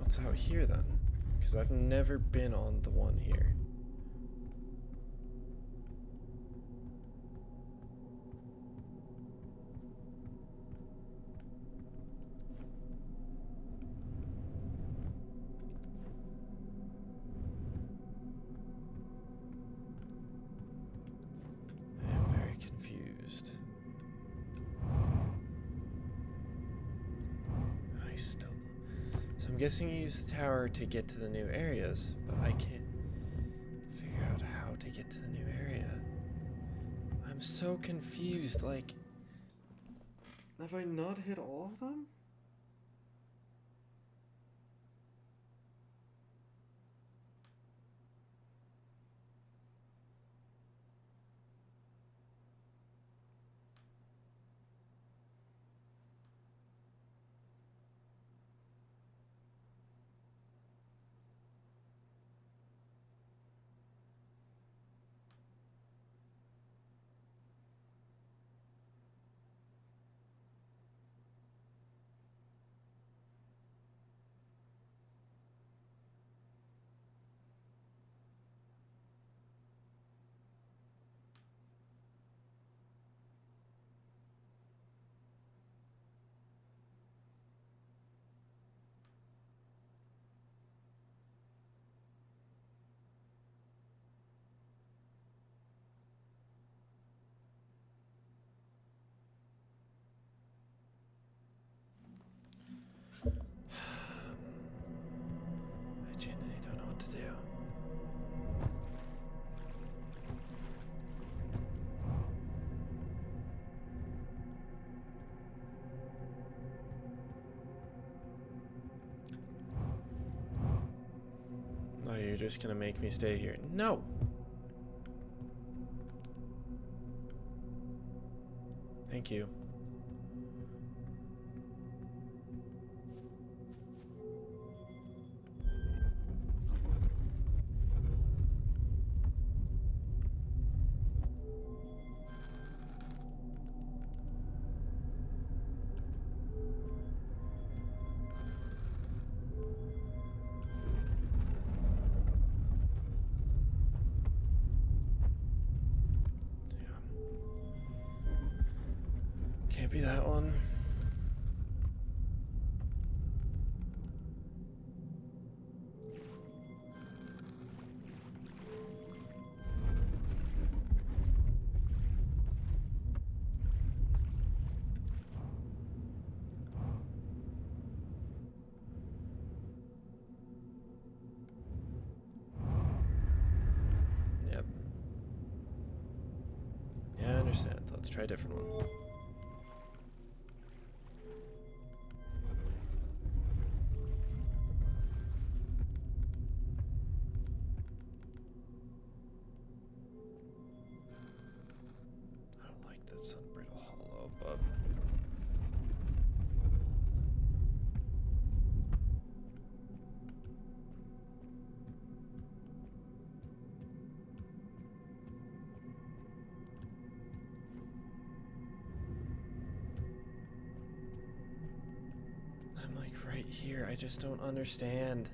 What's out here then? Because I've never been on the one here. I'm very confused. I still... So I'm guessing you use the tower to get to the new areas, but I can't figure out how to get to the new area. I'm so confused, like... Have I not hit all of them? I genuinely don't know what to do. Oh, you're just gonna make me stay here. No! Thank you. Can't be that one. Yep. Yeah, I understand. Let's try a different one. That's on Brittle Hollow, but I'm like right here. I just don't understand.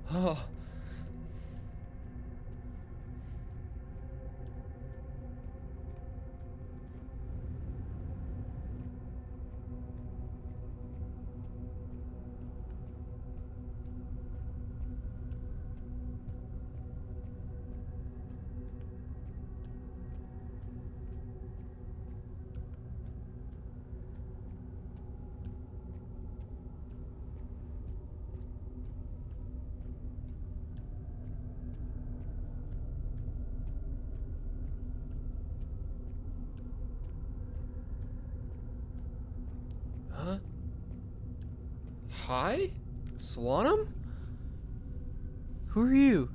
Oh. Huh? Hi? Solanum? Who are you?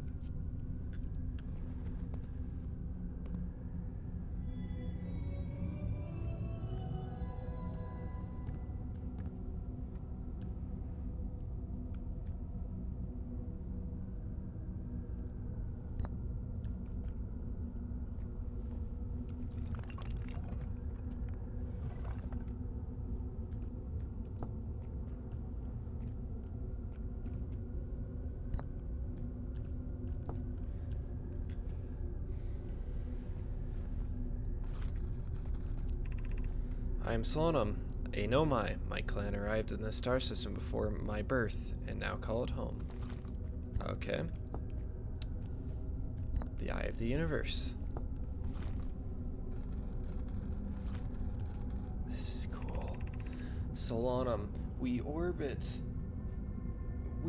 I am Solanum, a Nomai. My clan arrived in the star system before my birth, and now call it home. Okay. The Eye of the Universe. This is cool. Solanum, we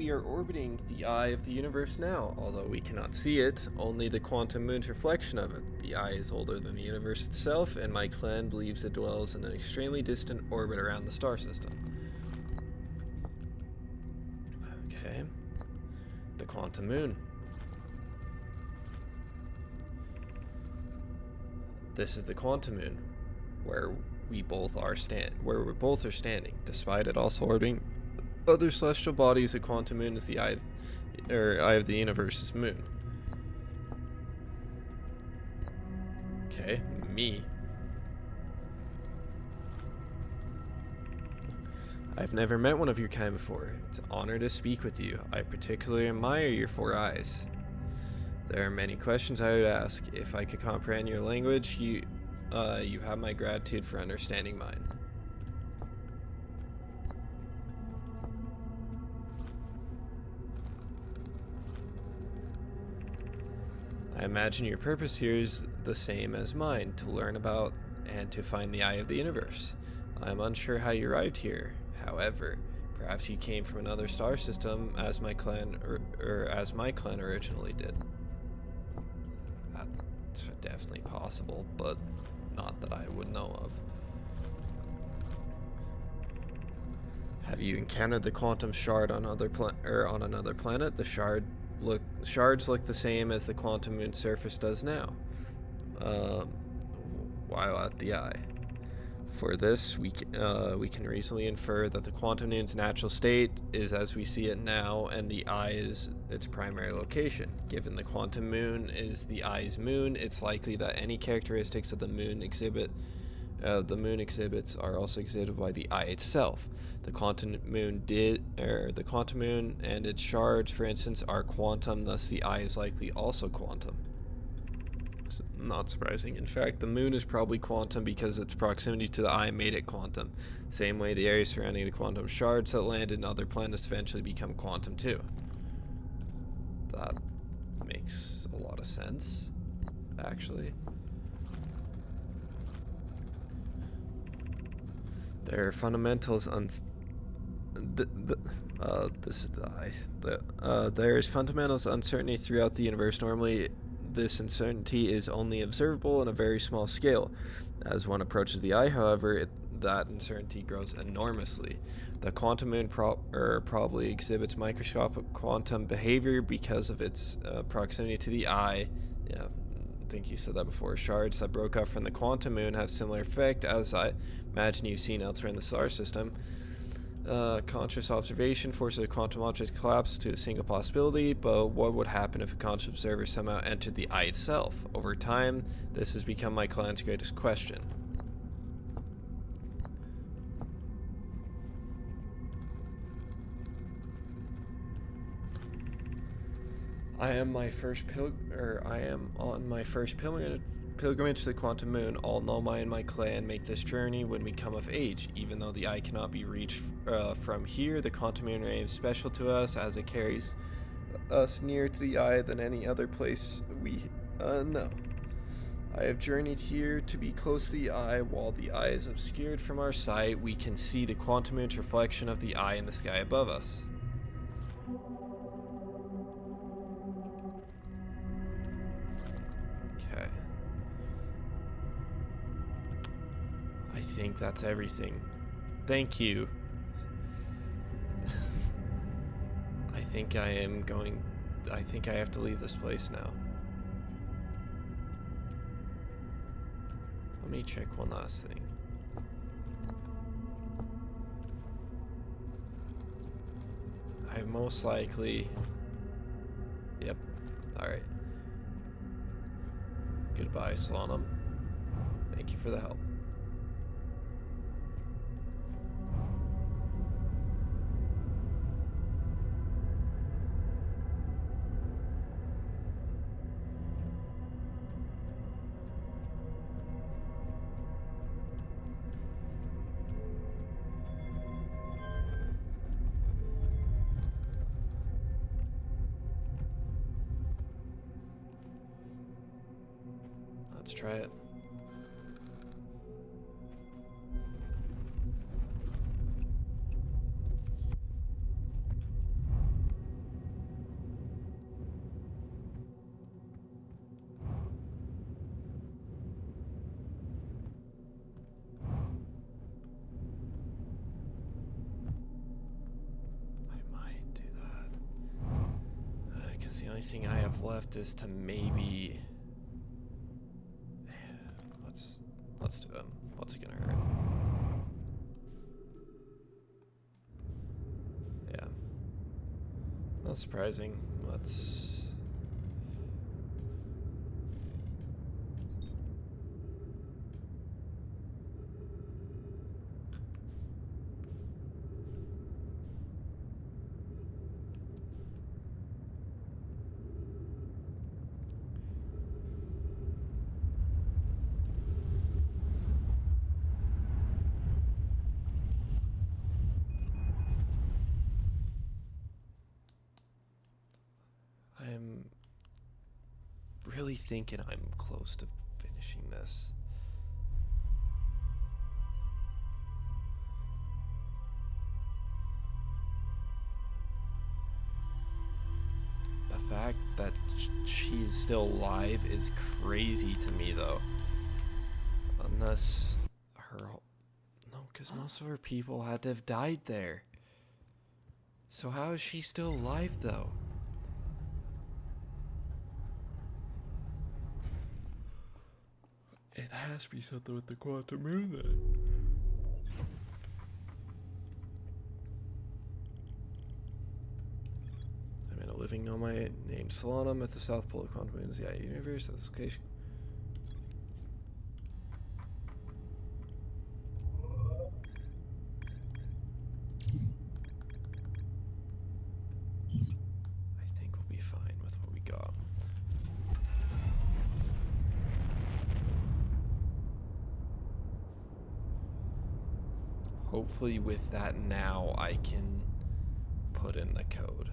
are orbiting the Eye of the Universe now, although we cannot see it, only the quantum moon's reflection of it. The Eye is older than the universe itself, and my clan believes it dwells in an extremely distant orbit around the star system. Okay. The quantum moon. This is the quantum moon, where we both are standing, despite it also orbiting other celestial bodies. The quantum moon is the eye of the universe's moon. Okay, me. I've never met one of your kind before. It's an honor to speak with you. I particularly admire your 4 eyes. There are many questions I would ask. If I could comprehend your language, You have my gratitude for understanding mine. I imagine your purpose here is the same as mine, to learn about and to find the eye of the universe. I am unsure how you arrived here. However, perhaps you came from another star system as my clan or as my clan originally did. That's definitely possible, but not that I would know of. Have you encountered the quantum shard on on another planet? The shards look the same as the quantum moon surface does now. While at the eye. For this, we can reasonably infer that the quantum moon's natural state is as we see it now, and the eye is its primary location. Given the quantum moon is the eye's moon, it's likely that any characteristics of the moon exhibits are also exhibited by the eye itself. The quantum moon and its shards, for instance, are quantum, thus the eye is likely also quantum. It's not surprising. In fact, the moon is probably quantum because its proximity to the eye made it quantum. Same way the area surrounding the quantum shards that land in other planets eventually become quantum too. That makes a lot of sense, actually. Their fundamentals there is fundamentals uncertainty throughout the universe. Normally, this uncertainty is only observable on a very small scale. As one approaches the eye, however, that uncertainty grows enormously. The quantum moon probably exhibits microscopic quantum behavior because of its proximity to the eye. Yeah, I think you said that before. Shards that broke out from the quantum moon have similar effect, as I imagine you've seen elsewhere in the solar system. Conscious observation forces a quantum object to collapse to a single possibility, but what would happen if a conscious observer somehow entered the eye itself? Over time, this has become my clan's greatest question. I am on my first pilgrimage to the quantum moon. All Nomai and my clan make this journey when we come of age. Even though the eye cannot be reached from here, the quantum moon remains special to us as it carries us nearer to the eye than any other place we know. I have journeyed here to be close to the eye. While the eye is obscured from our sight, we can see the quantum moon's reflection of the eye in the sky above us. Okay. I think that's everything. Thank you. I think I have to leave this place now. Let me check one last thing. I most likely... Yep. Alright. Goodbye, Solanum. Thank you for the help. Let's try it. I might do that. Because the only thing I have left is to maybe... Let's do it. What's it gonna hurt? Yeah. Not surprising. Let's... really thinking I'm close to finishing this. The fact that she is still alive is crazy to me, though. Unless her... No, because most of her people had to have died there. So how is she still alive, though? It has to be something with the quantum moon, then. I'm in a living nomad named Solanum at the South Pole of quantum moon. Is the universe at this location. I think we'll be fine with what we got. Hopefully with that now I can put in the code.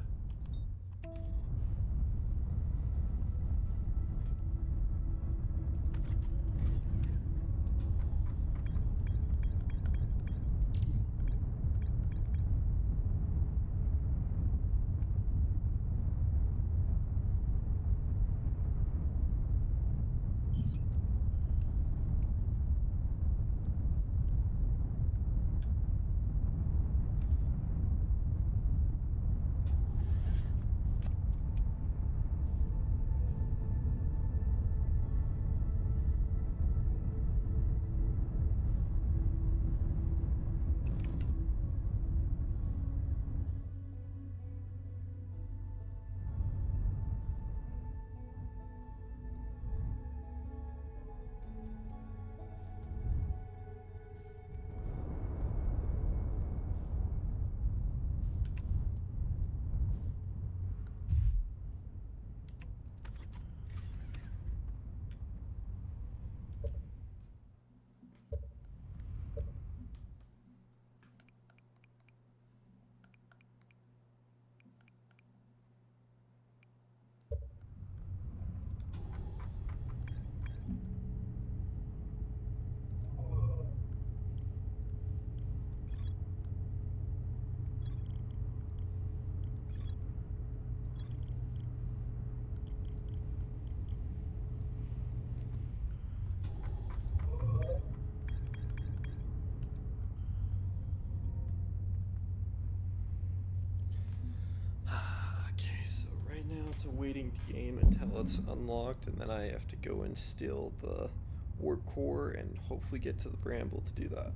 It's a waiting game until it's unlocked, and then I have to go and steal the warp core and hopefully get to the bramble to do that.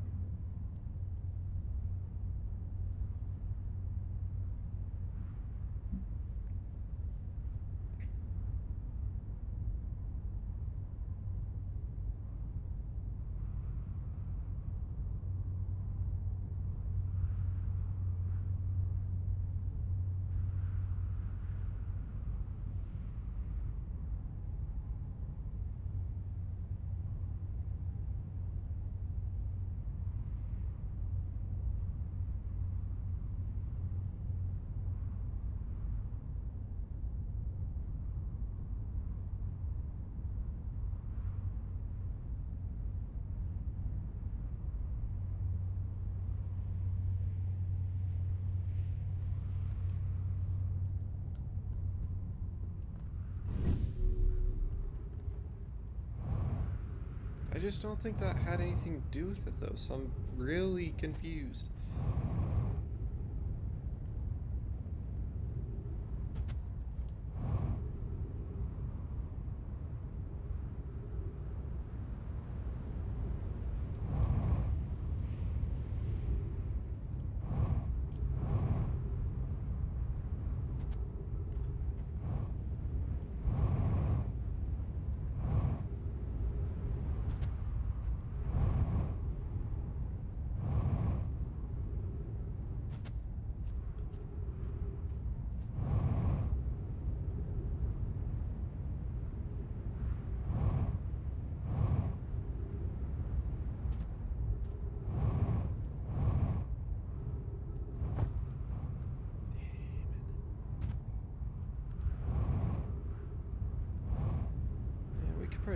I just don't think that had anything to do with it, though, so I'm really confused.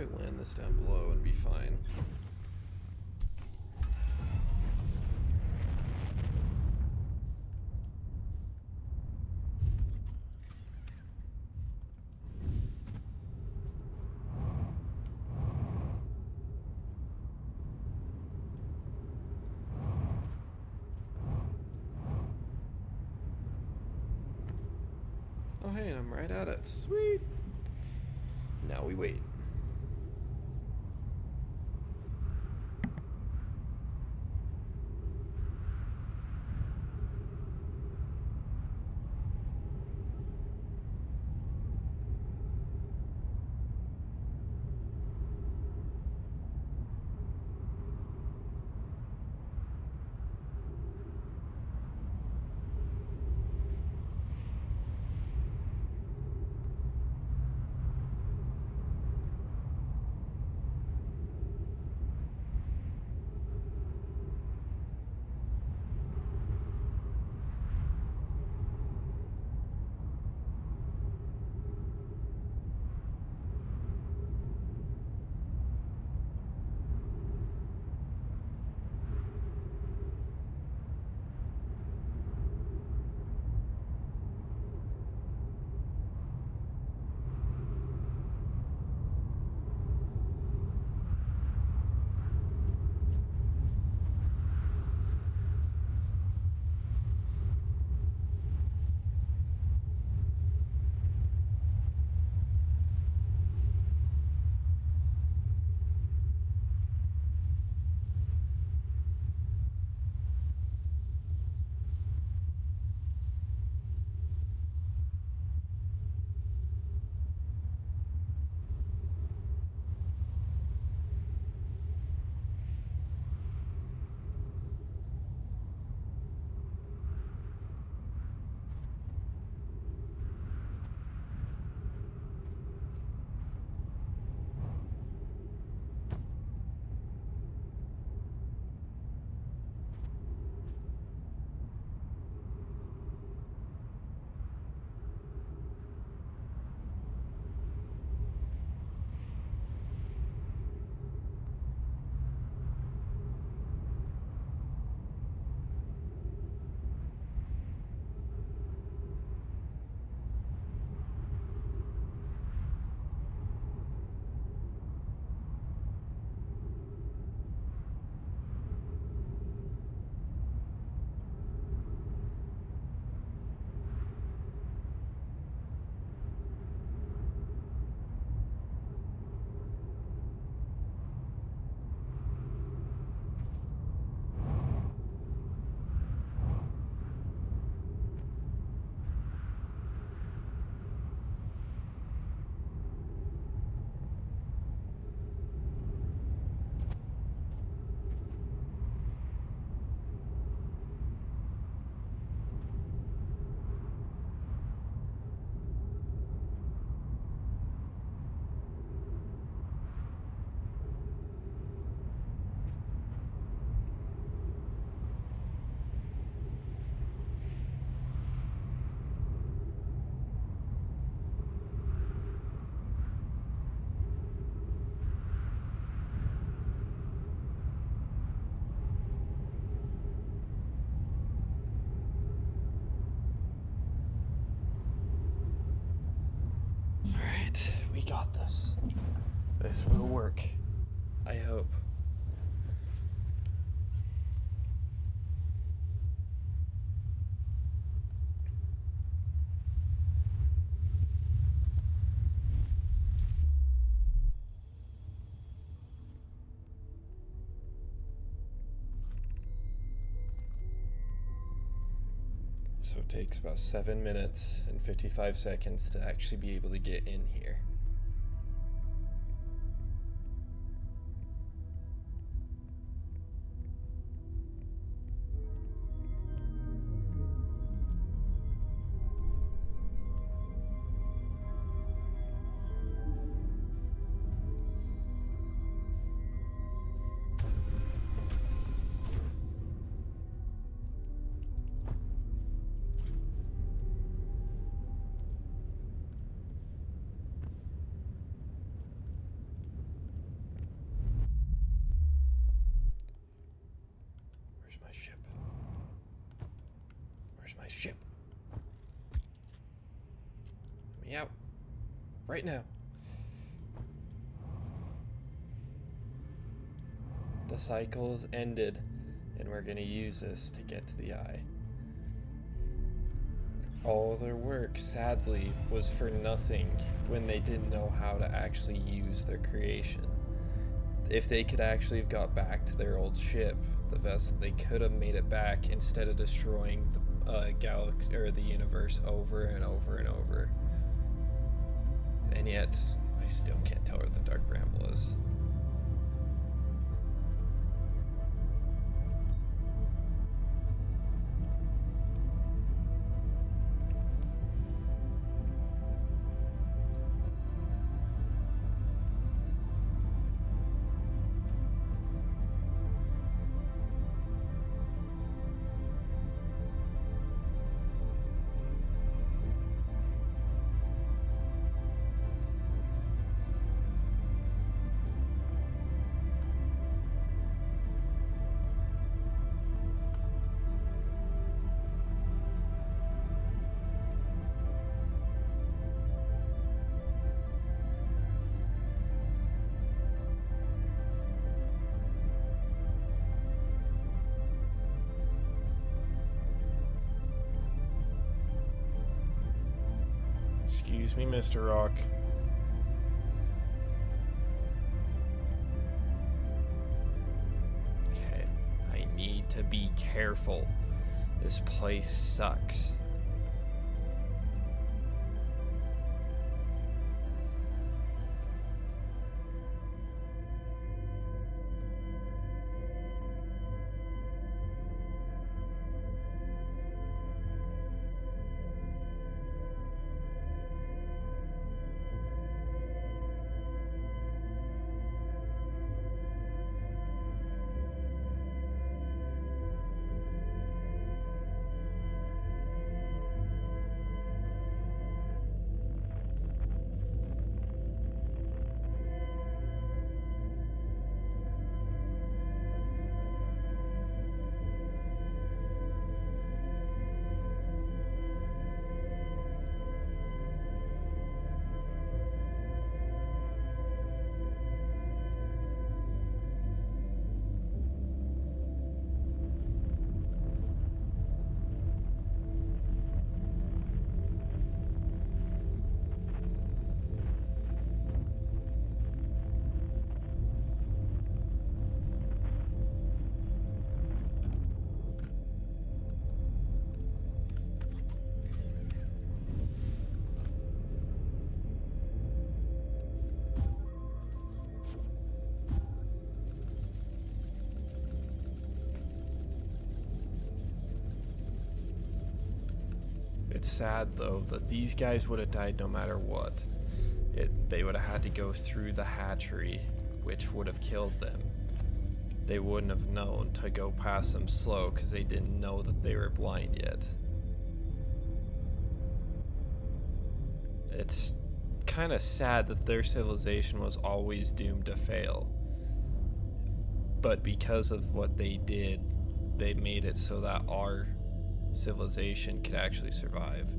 probably land this down below and be fine. Oh hey, I'm right at it. Sweet. Now we wait. Alright, we got this. This will work. I hope. So it takes about 7 minutes and 55 seconds to actually be able to get in here. ship. Let me out. Right now. The cycle's ended, and we're gonna use this to get to the eye. All their work, sadly, was for nothing when they didn't know how to actually use their creation. If they could actually have got back to their old ship, the vessel, they could have made it back instead of destroying the galaxy or the universe over and over and over. And yet, I still can't tell where the Dark Bramble is. Excuse me, Mr. Rock. Okay, I need to be careful. This place sucks. It's sad, though, that these guys would have died no matter what. They would have had to go through the hatchery, which would have killed them. They wouldn't have known to go past them slow because they didn't know that they were blind yet. It's kind of sad that their civilization was always doomed to fail. But because of what they did, they made it so that our civilization could actually survive.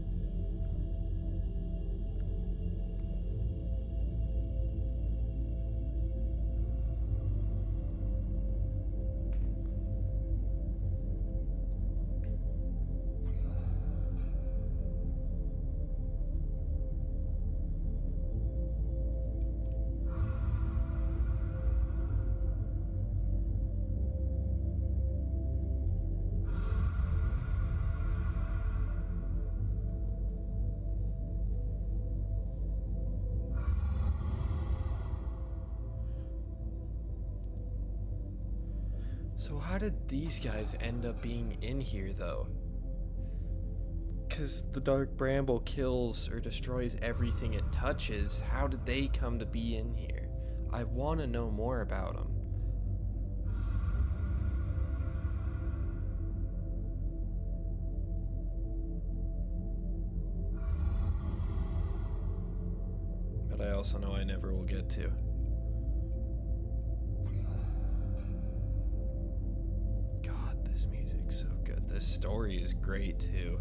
So how did these guys end up being in here, though? Because the Dark Bramble kills or destroys everything it touches. How did they come to be in here? I want to know more about them. But I also know I never will get to. God, this music's so good. This story is great too.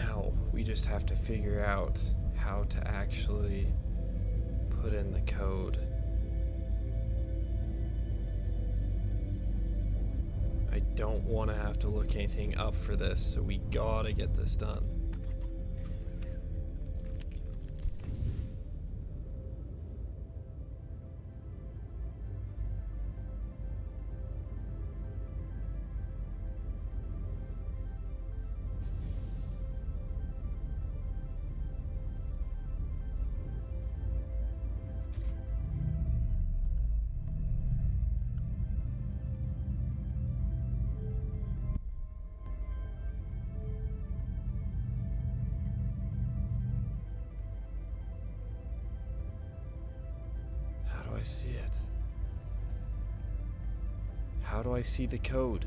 Now we just have to figure out how to actually put in the code. I don't want to have to look anything up for this, so we gotta get this done. How do I see it? How do I see the code?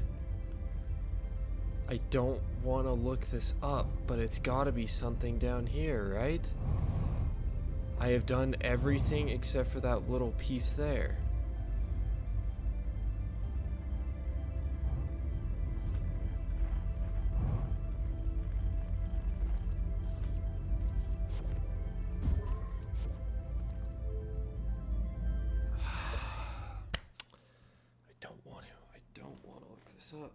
I don't want to look this up, but it's gotta be something down here, right? I have done everything except for that little piece there. I don't want to look this up.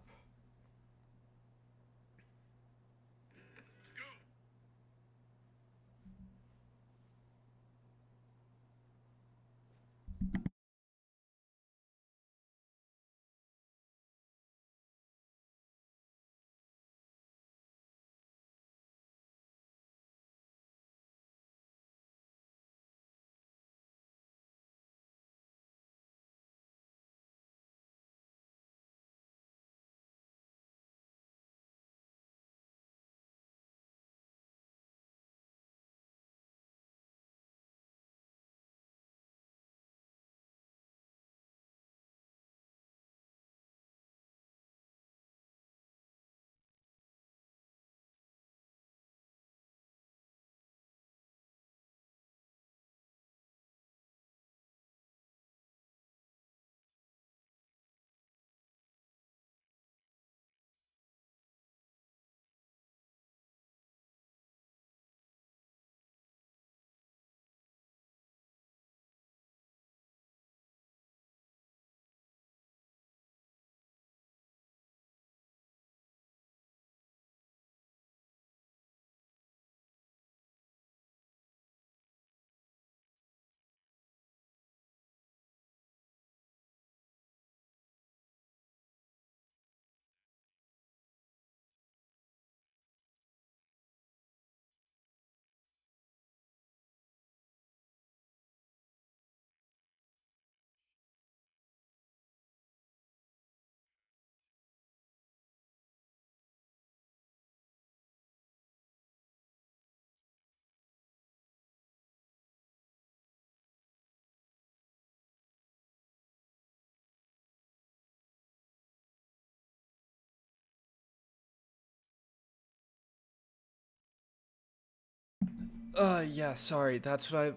Yeah, sorry. That's what I've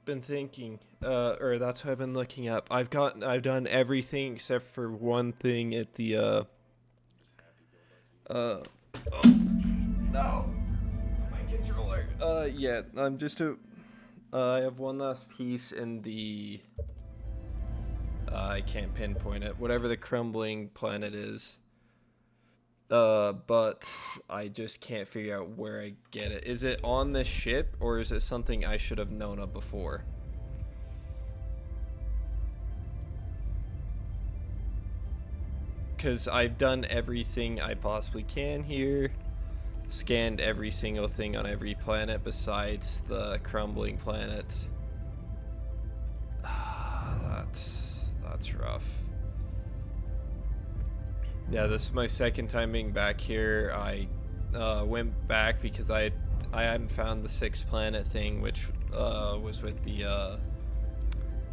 been thinking. Or that's what I've been looking up. I've done everything except for one thing at the, oh, no! My controller. Yeah, I have one last piece in the, I can't pinpoint it. Whatever the crumbling planet is. But I just can't figure out where I get it. Is it on this ship, or is it something I should have known of before? Because I've done everything I possibly can here. Scanned every single thing on every planet besides the crumbling planet. That's rough. Yeah, this is my second time being back here. I went back because I hadn't found the 6th planet thing, which was with the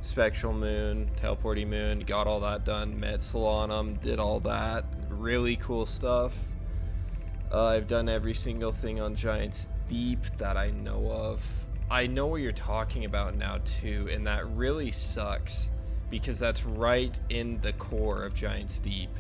spectral moon, teleporting moon. Got all that done, met Solanum, did all that. Really cool stuff. I've done every single thing on Giant's Deep that I know of. I know what you're talking about now too, and that really sucks because that's right in the core of Giant's Deep.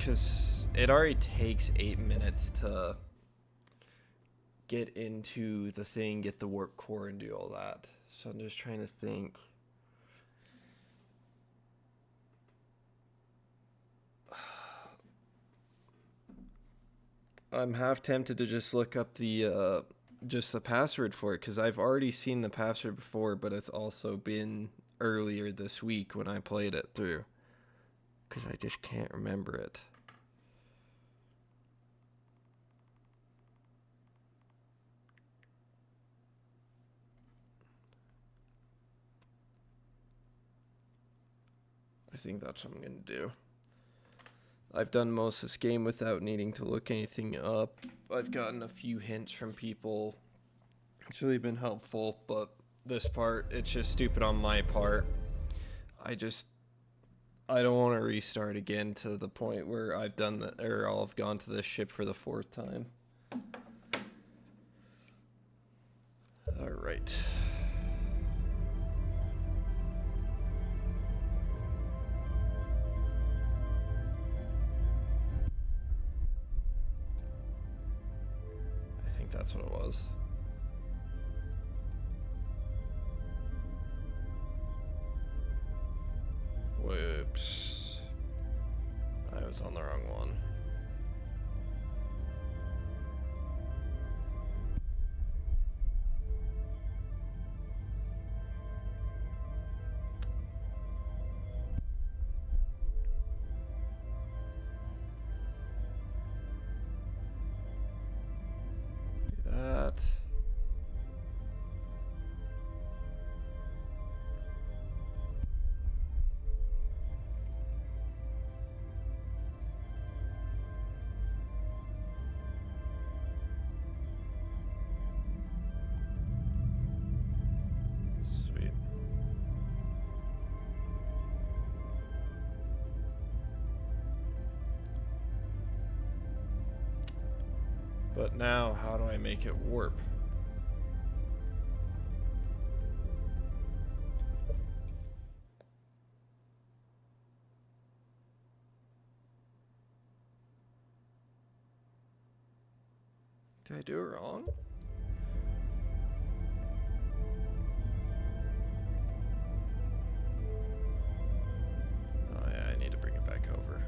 because it already takes 8 minutes to get into the thing, get the warp core, and do all that. So I'm just trying to think. I'm half tempted to just look up the password for it, because I've already seen the password before, but it's also been earlier this week when I played it through, because I just can't remember it. I think that's what I'm going to do. I've done most of this game without needing to look anything up. I've gotten a few hints from people. It's really been helpful, but this part, it's just stupid on my part. I don't want to restart again to the point where I've done that, or I've gone to this ship for the 4th time. All right. I think that's what it was. Whoops. I was on the wrong one. Do that. Sweet. But now, how do I make it warp? Did I do it wrong? Oh yeah, I need to bring it back over.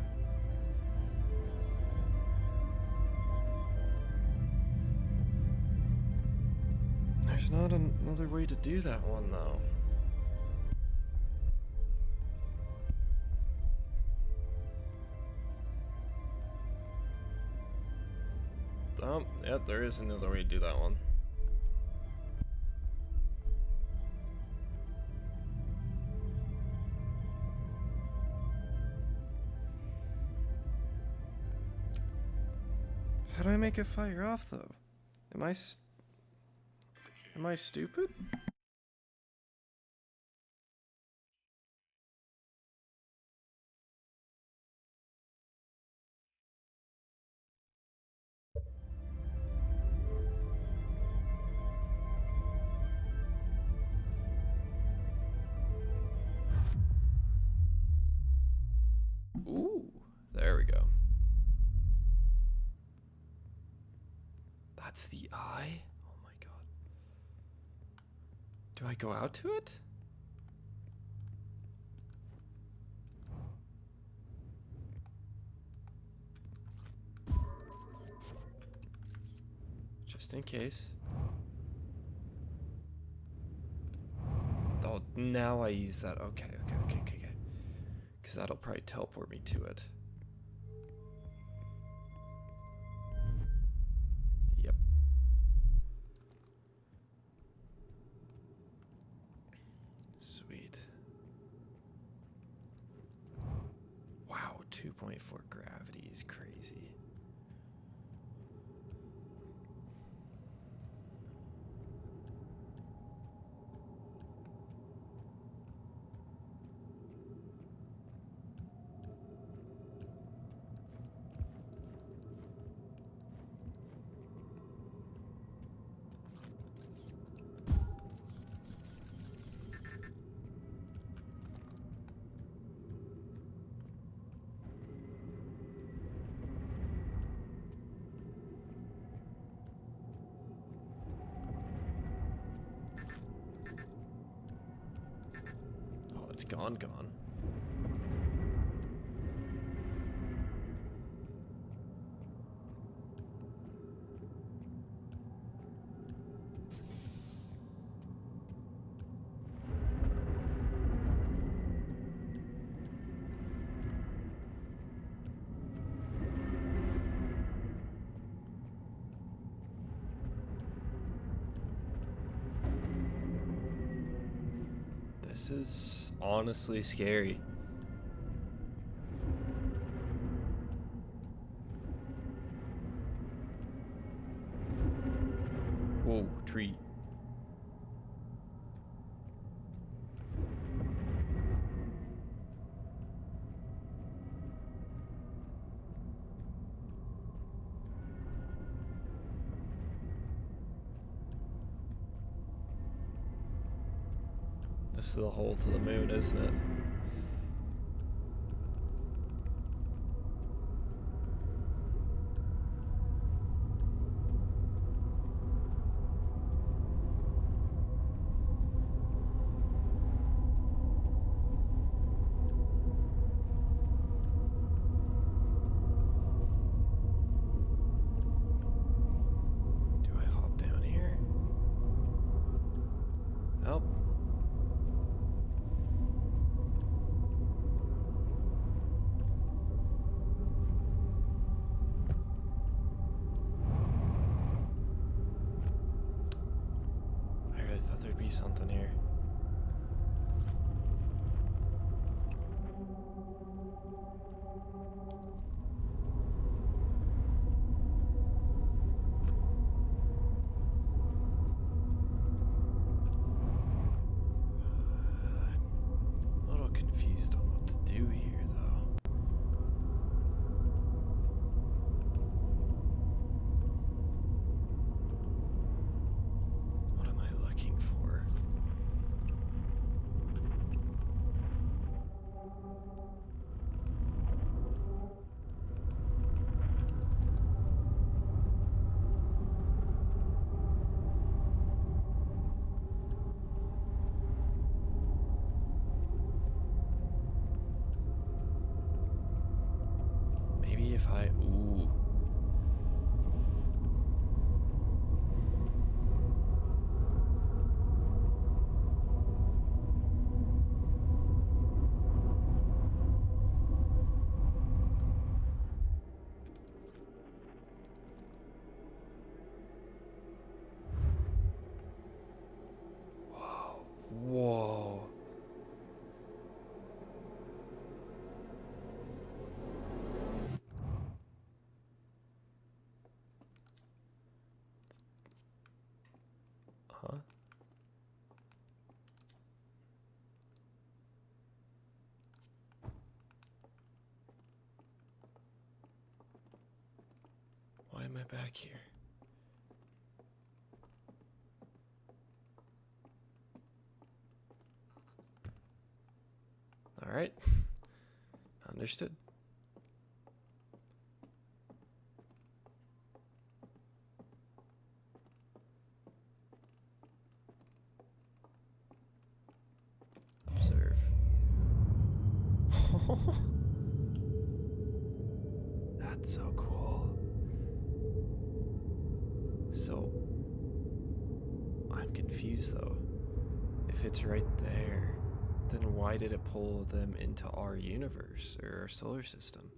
There's not another way to do that one, though. Oh, yeah, there is another way to do that one. How do I make it fire off, though? Am I stupid? Ooh, there we go. That's the eye? Oh my god. Do I go out to it? Just in case. Oh, now I use that. Okay. Because that'll probably teleport me to it. Yep. Sweet. Wow, 2.4 gravity is crazy. it's gone. This is honestly scary. Whoa, tree. This is the hole to the moon, isn't it? Do I hop down here? Nope. I really thought there'd be something here. I'm a little confused on what to do here, though. What am I looking for? Maybe if I... Ooh. Whoa. Whoa. Huh? Why am I back here? All right. Understood. Observe. That's so cool. So, I'm confused though. If it's right there, then why did it pull them into our universe or our solar system?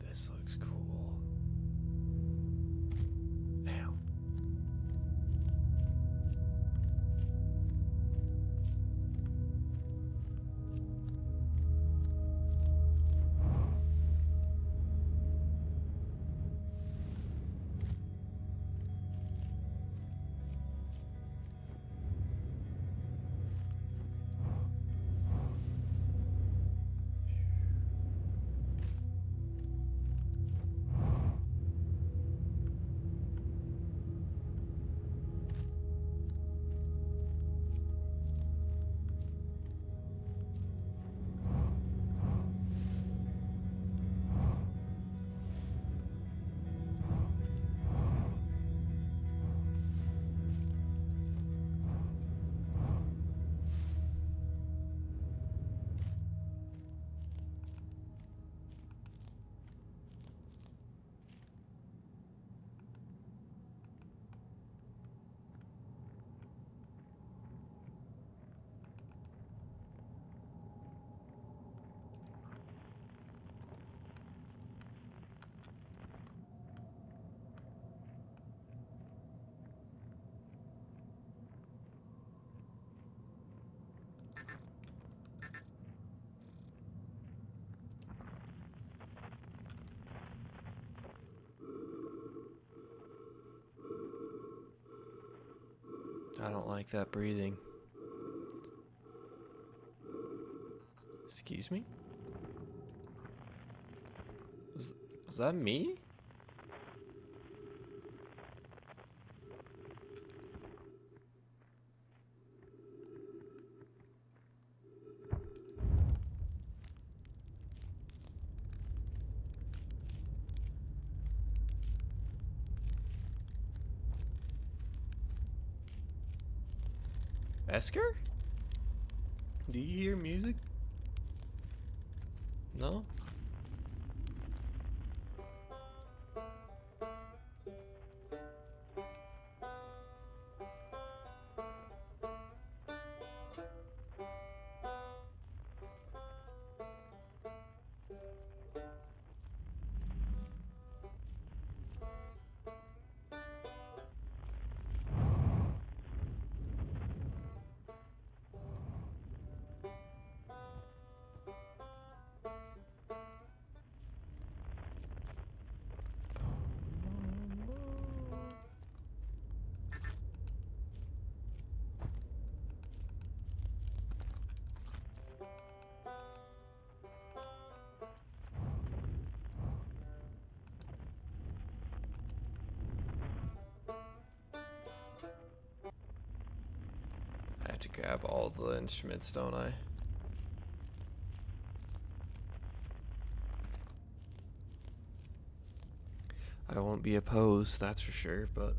This looks cool. I don't like that breathing. Excuse me? Was that me? Esker? Do you hear music? No? I have to grab all the instruments, don't I? I won't be opposed, that's for sure, but...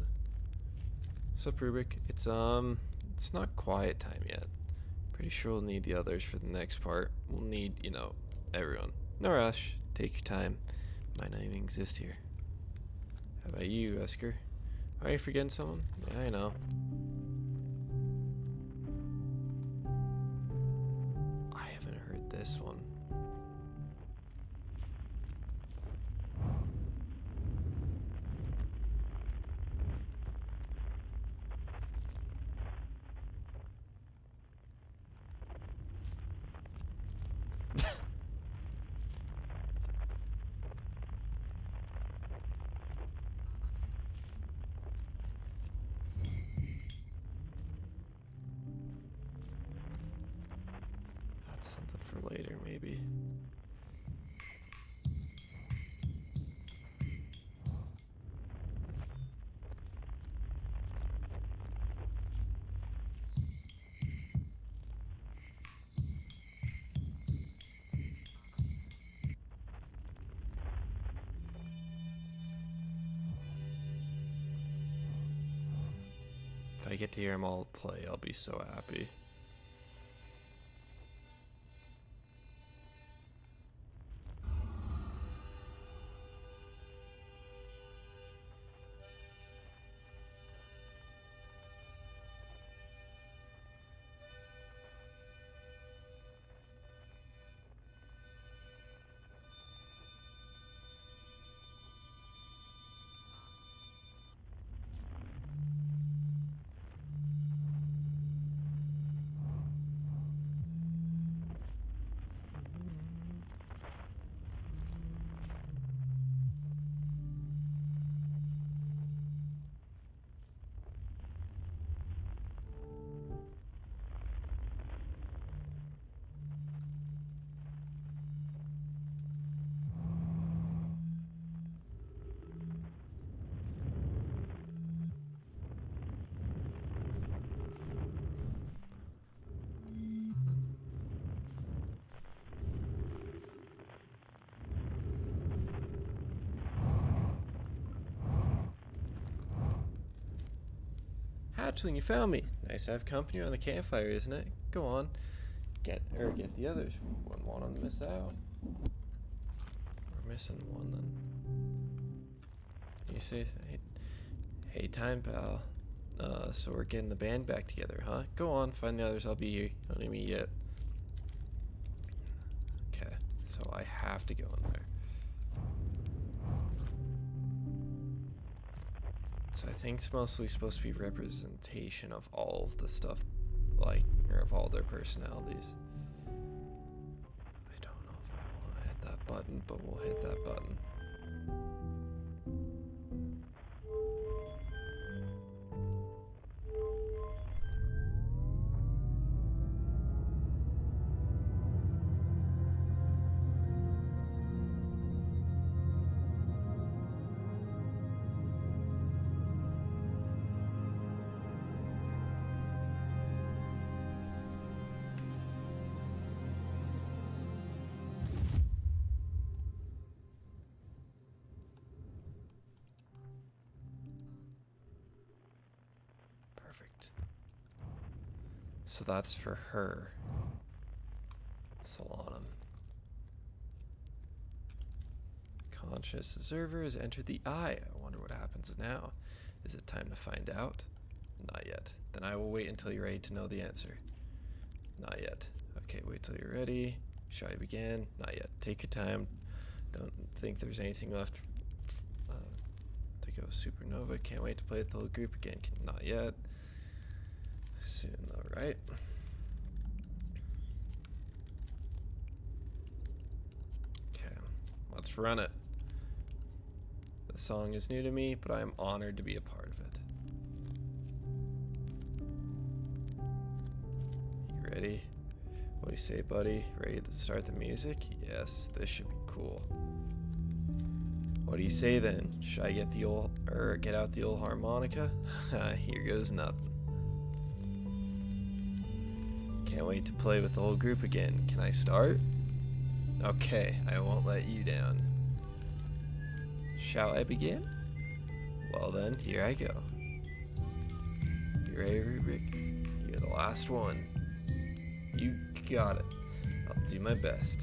What's up, Rubik? It's not quiet time yet. Pretty sure we'll need the others for the next part. We'll need, you know, everyone. No rush. Take your time. Might not even exist here. How about you, Esker? Are you forgetting someone? Yeah, I know. I haven't heard this one. That's something for later, maybe. If I get to hear them all play, I'll be so happy. Hatchling, you found me. Nice to have company on the campfire, isn't it? Go on. Get the others. Wouldn't want them to miss out. We're missing one then. You say, hey time, pal. So we're getting the band back together, huh? Go on, find the others. I'll be here. Don't need me yet. Okay, so I have to go in there. So I think it's mostly supposed to be representation of all of the stuff, like, or of all their personalities. I don't know if I want to hit that button, but we'll hit that button. Perfect. So that's for her. Solanum. Conscious observer has entered the eye. I wonder what happens now. Is it time to find out? Not yet. Then I will wait until you're ready to know the answer. Not yet. Okay, wait till you're ready. Shall I begin? Not yet. Take your time. Don't think there's anything left to go supernova. Can't wait to play with the whole group again. Not yet. Soon though, right? Okay, let's run it. The song is new to me, but I am honored to be a part of it. You ready? What do you say, buddy? Ready to start the music? Yes, this should be cool. What do you say then? Should I get out the old harmonica? Here goes nothing. Can't wait to play with the whole group again. Can I start? Okay, I won't let you down. Shall I begin? Well then, here I go. You ready, Rubric? You're the last one. You got it. I'll do my best.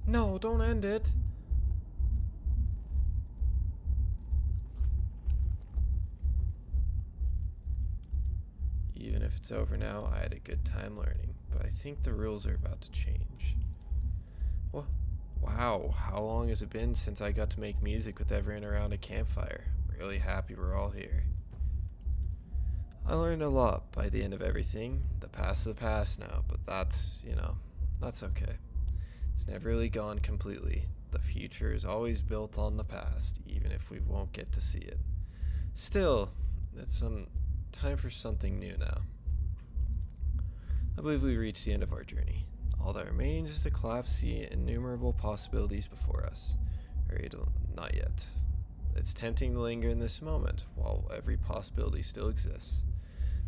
No, don't end it. Even if it's over now, I had a good time learning, but I think the rules are about to change. Well, wow, how long has it been since I got to make music with everyone around a campfire? Really happy we're all here. I learned a lot by the end of everything. The past is the past now, but that's, that's okay. It's never really gone completely. The future is always built on the past, even if we won't get to see it. Still, it's time for something new now. I believe we've reached the end of our journey. All that remains is to collapse the innumerable possibilities before us. Not yet. It's tempting to linger in this moment, while every possibility still exists.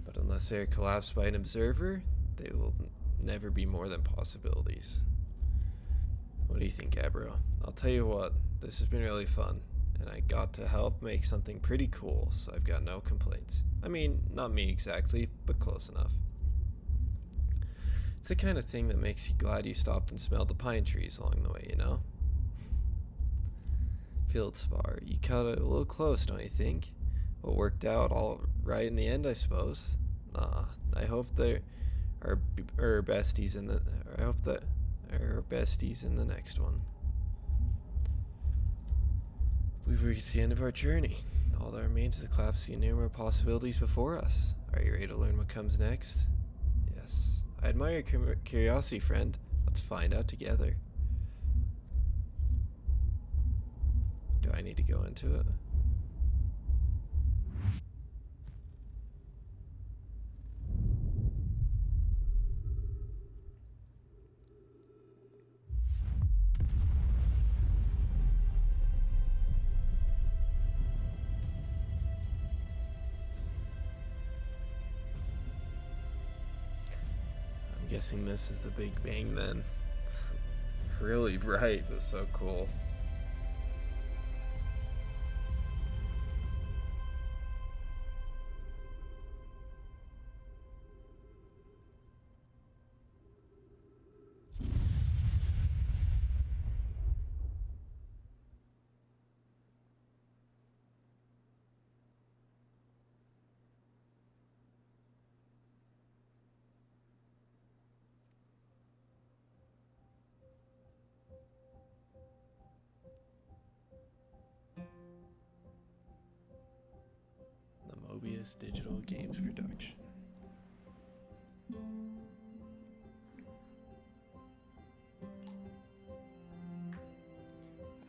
But unless they are collapsed by an observer, they will never be more than possibilities. What do you think, Gabriel? I'll tell you what, this has been really fun, and I got to help make something pretty cool, so I've got no complaints. I mean, not me exactly, but close enough. It's the kind of thing that makes you glad you stopped and smelled the pine trees along the way, Fieldspar, you cut it a little close, don't you think? Well, worked out all right in the end, I suppose. I hope that our besties in the next one. We've reached the end of our journey. All that remains is to collapse the innumerable possibilities before us. Are you ready to learn what comes next? Yes. I admire your curiosity, friend. Let's find out together. Do I need to go into it? I'm guessing this is the Big Bang then. It's really bright, but so cool. Mobius Digital Games Production.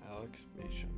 Alex Basham.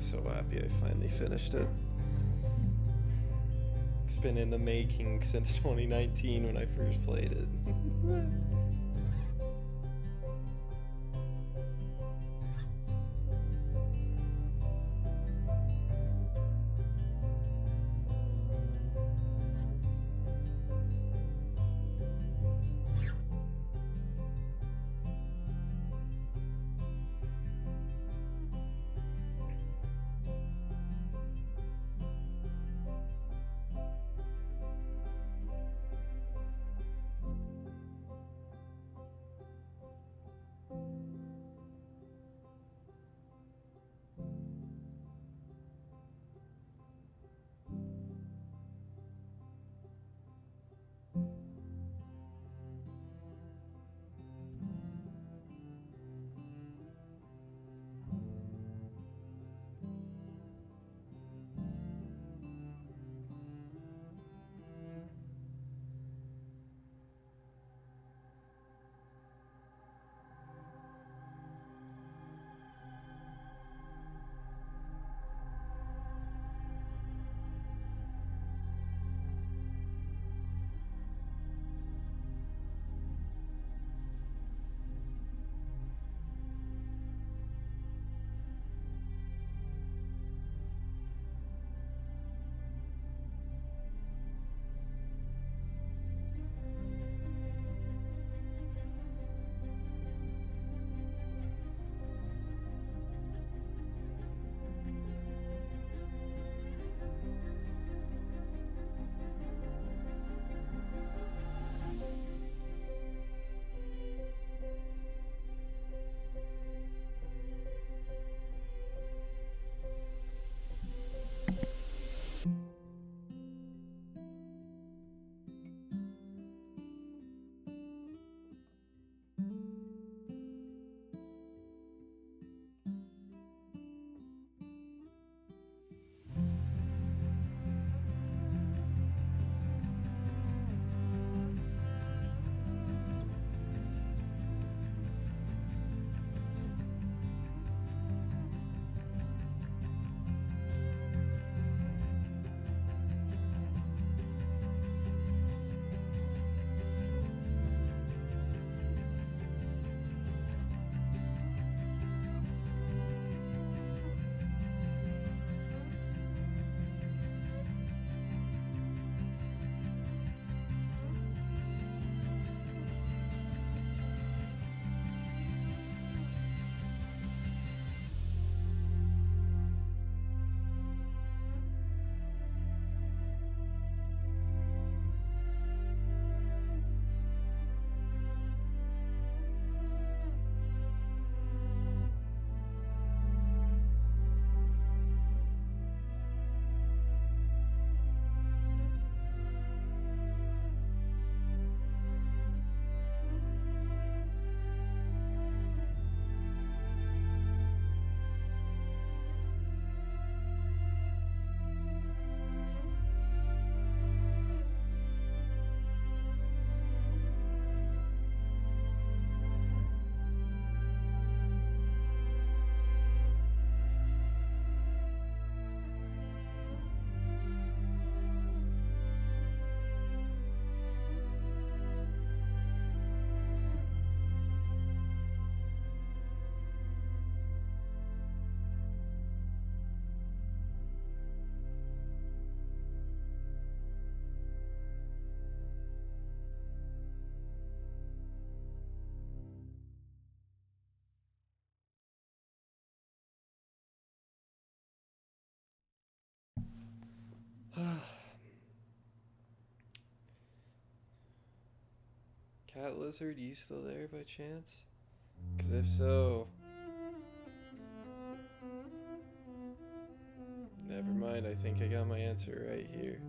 so happy I finally finished it. It's been in the making since 2019 when I first played it. Cat Lizard, you still there by chance? Because if so, never mind, I think I got my answer right here.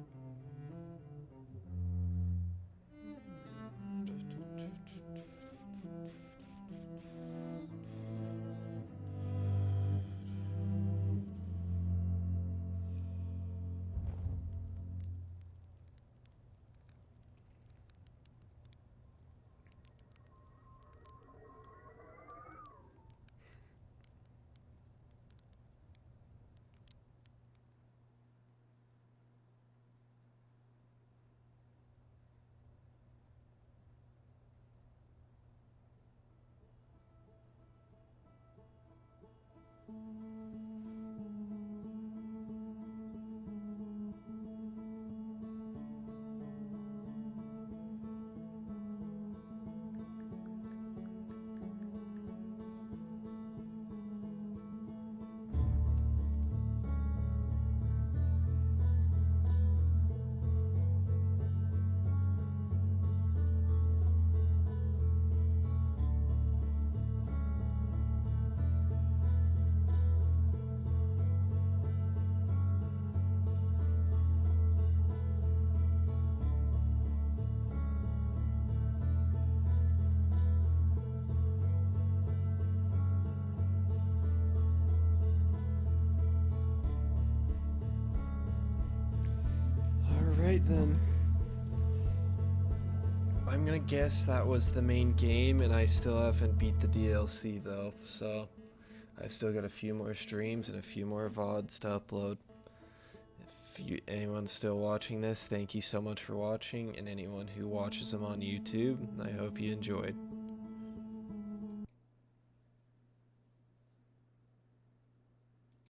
Alright then. I'm gonna guess that was the main game, and I still haven't beat the DLC though, so I've still got a few more streams and a few more VODs to upload. If anyone's still watching this, thank you so much for watching, and anyone who watches them on YouTube, I hope you enjoyed.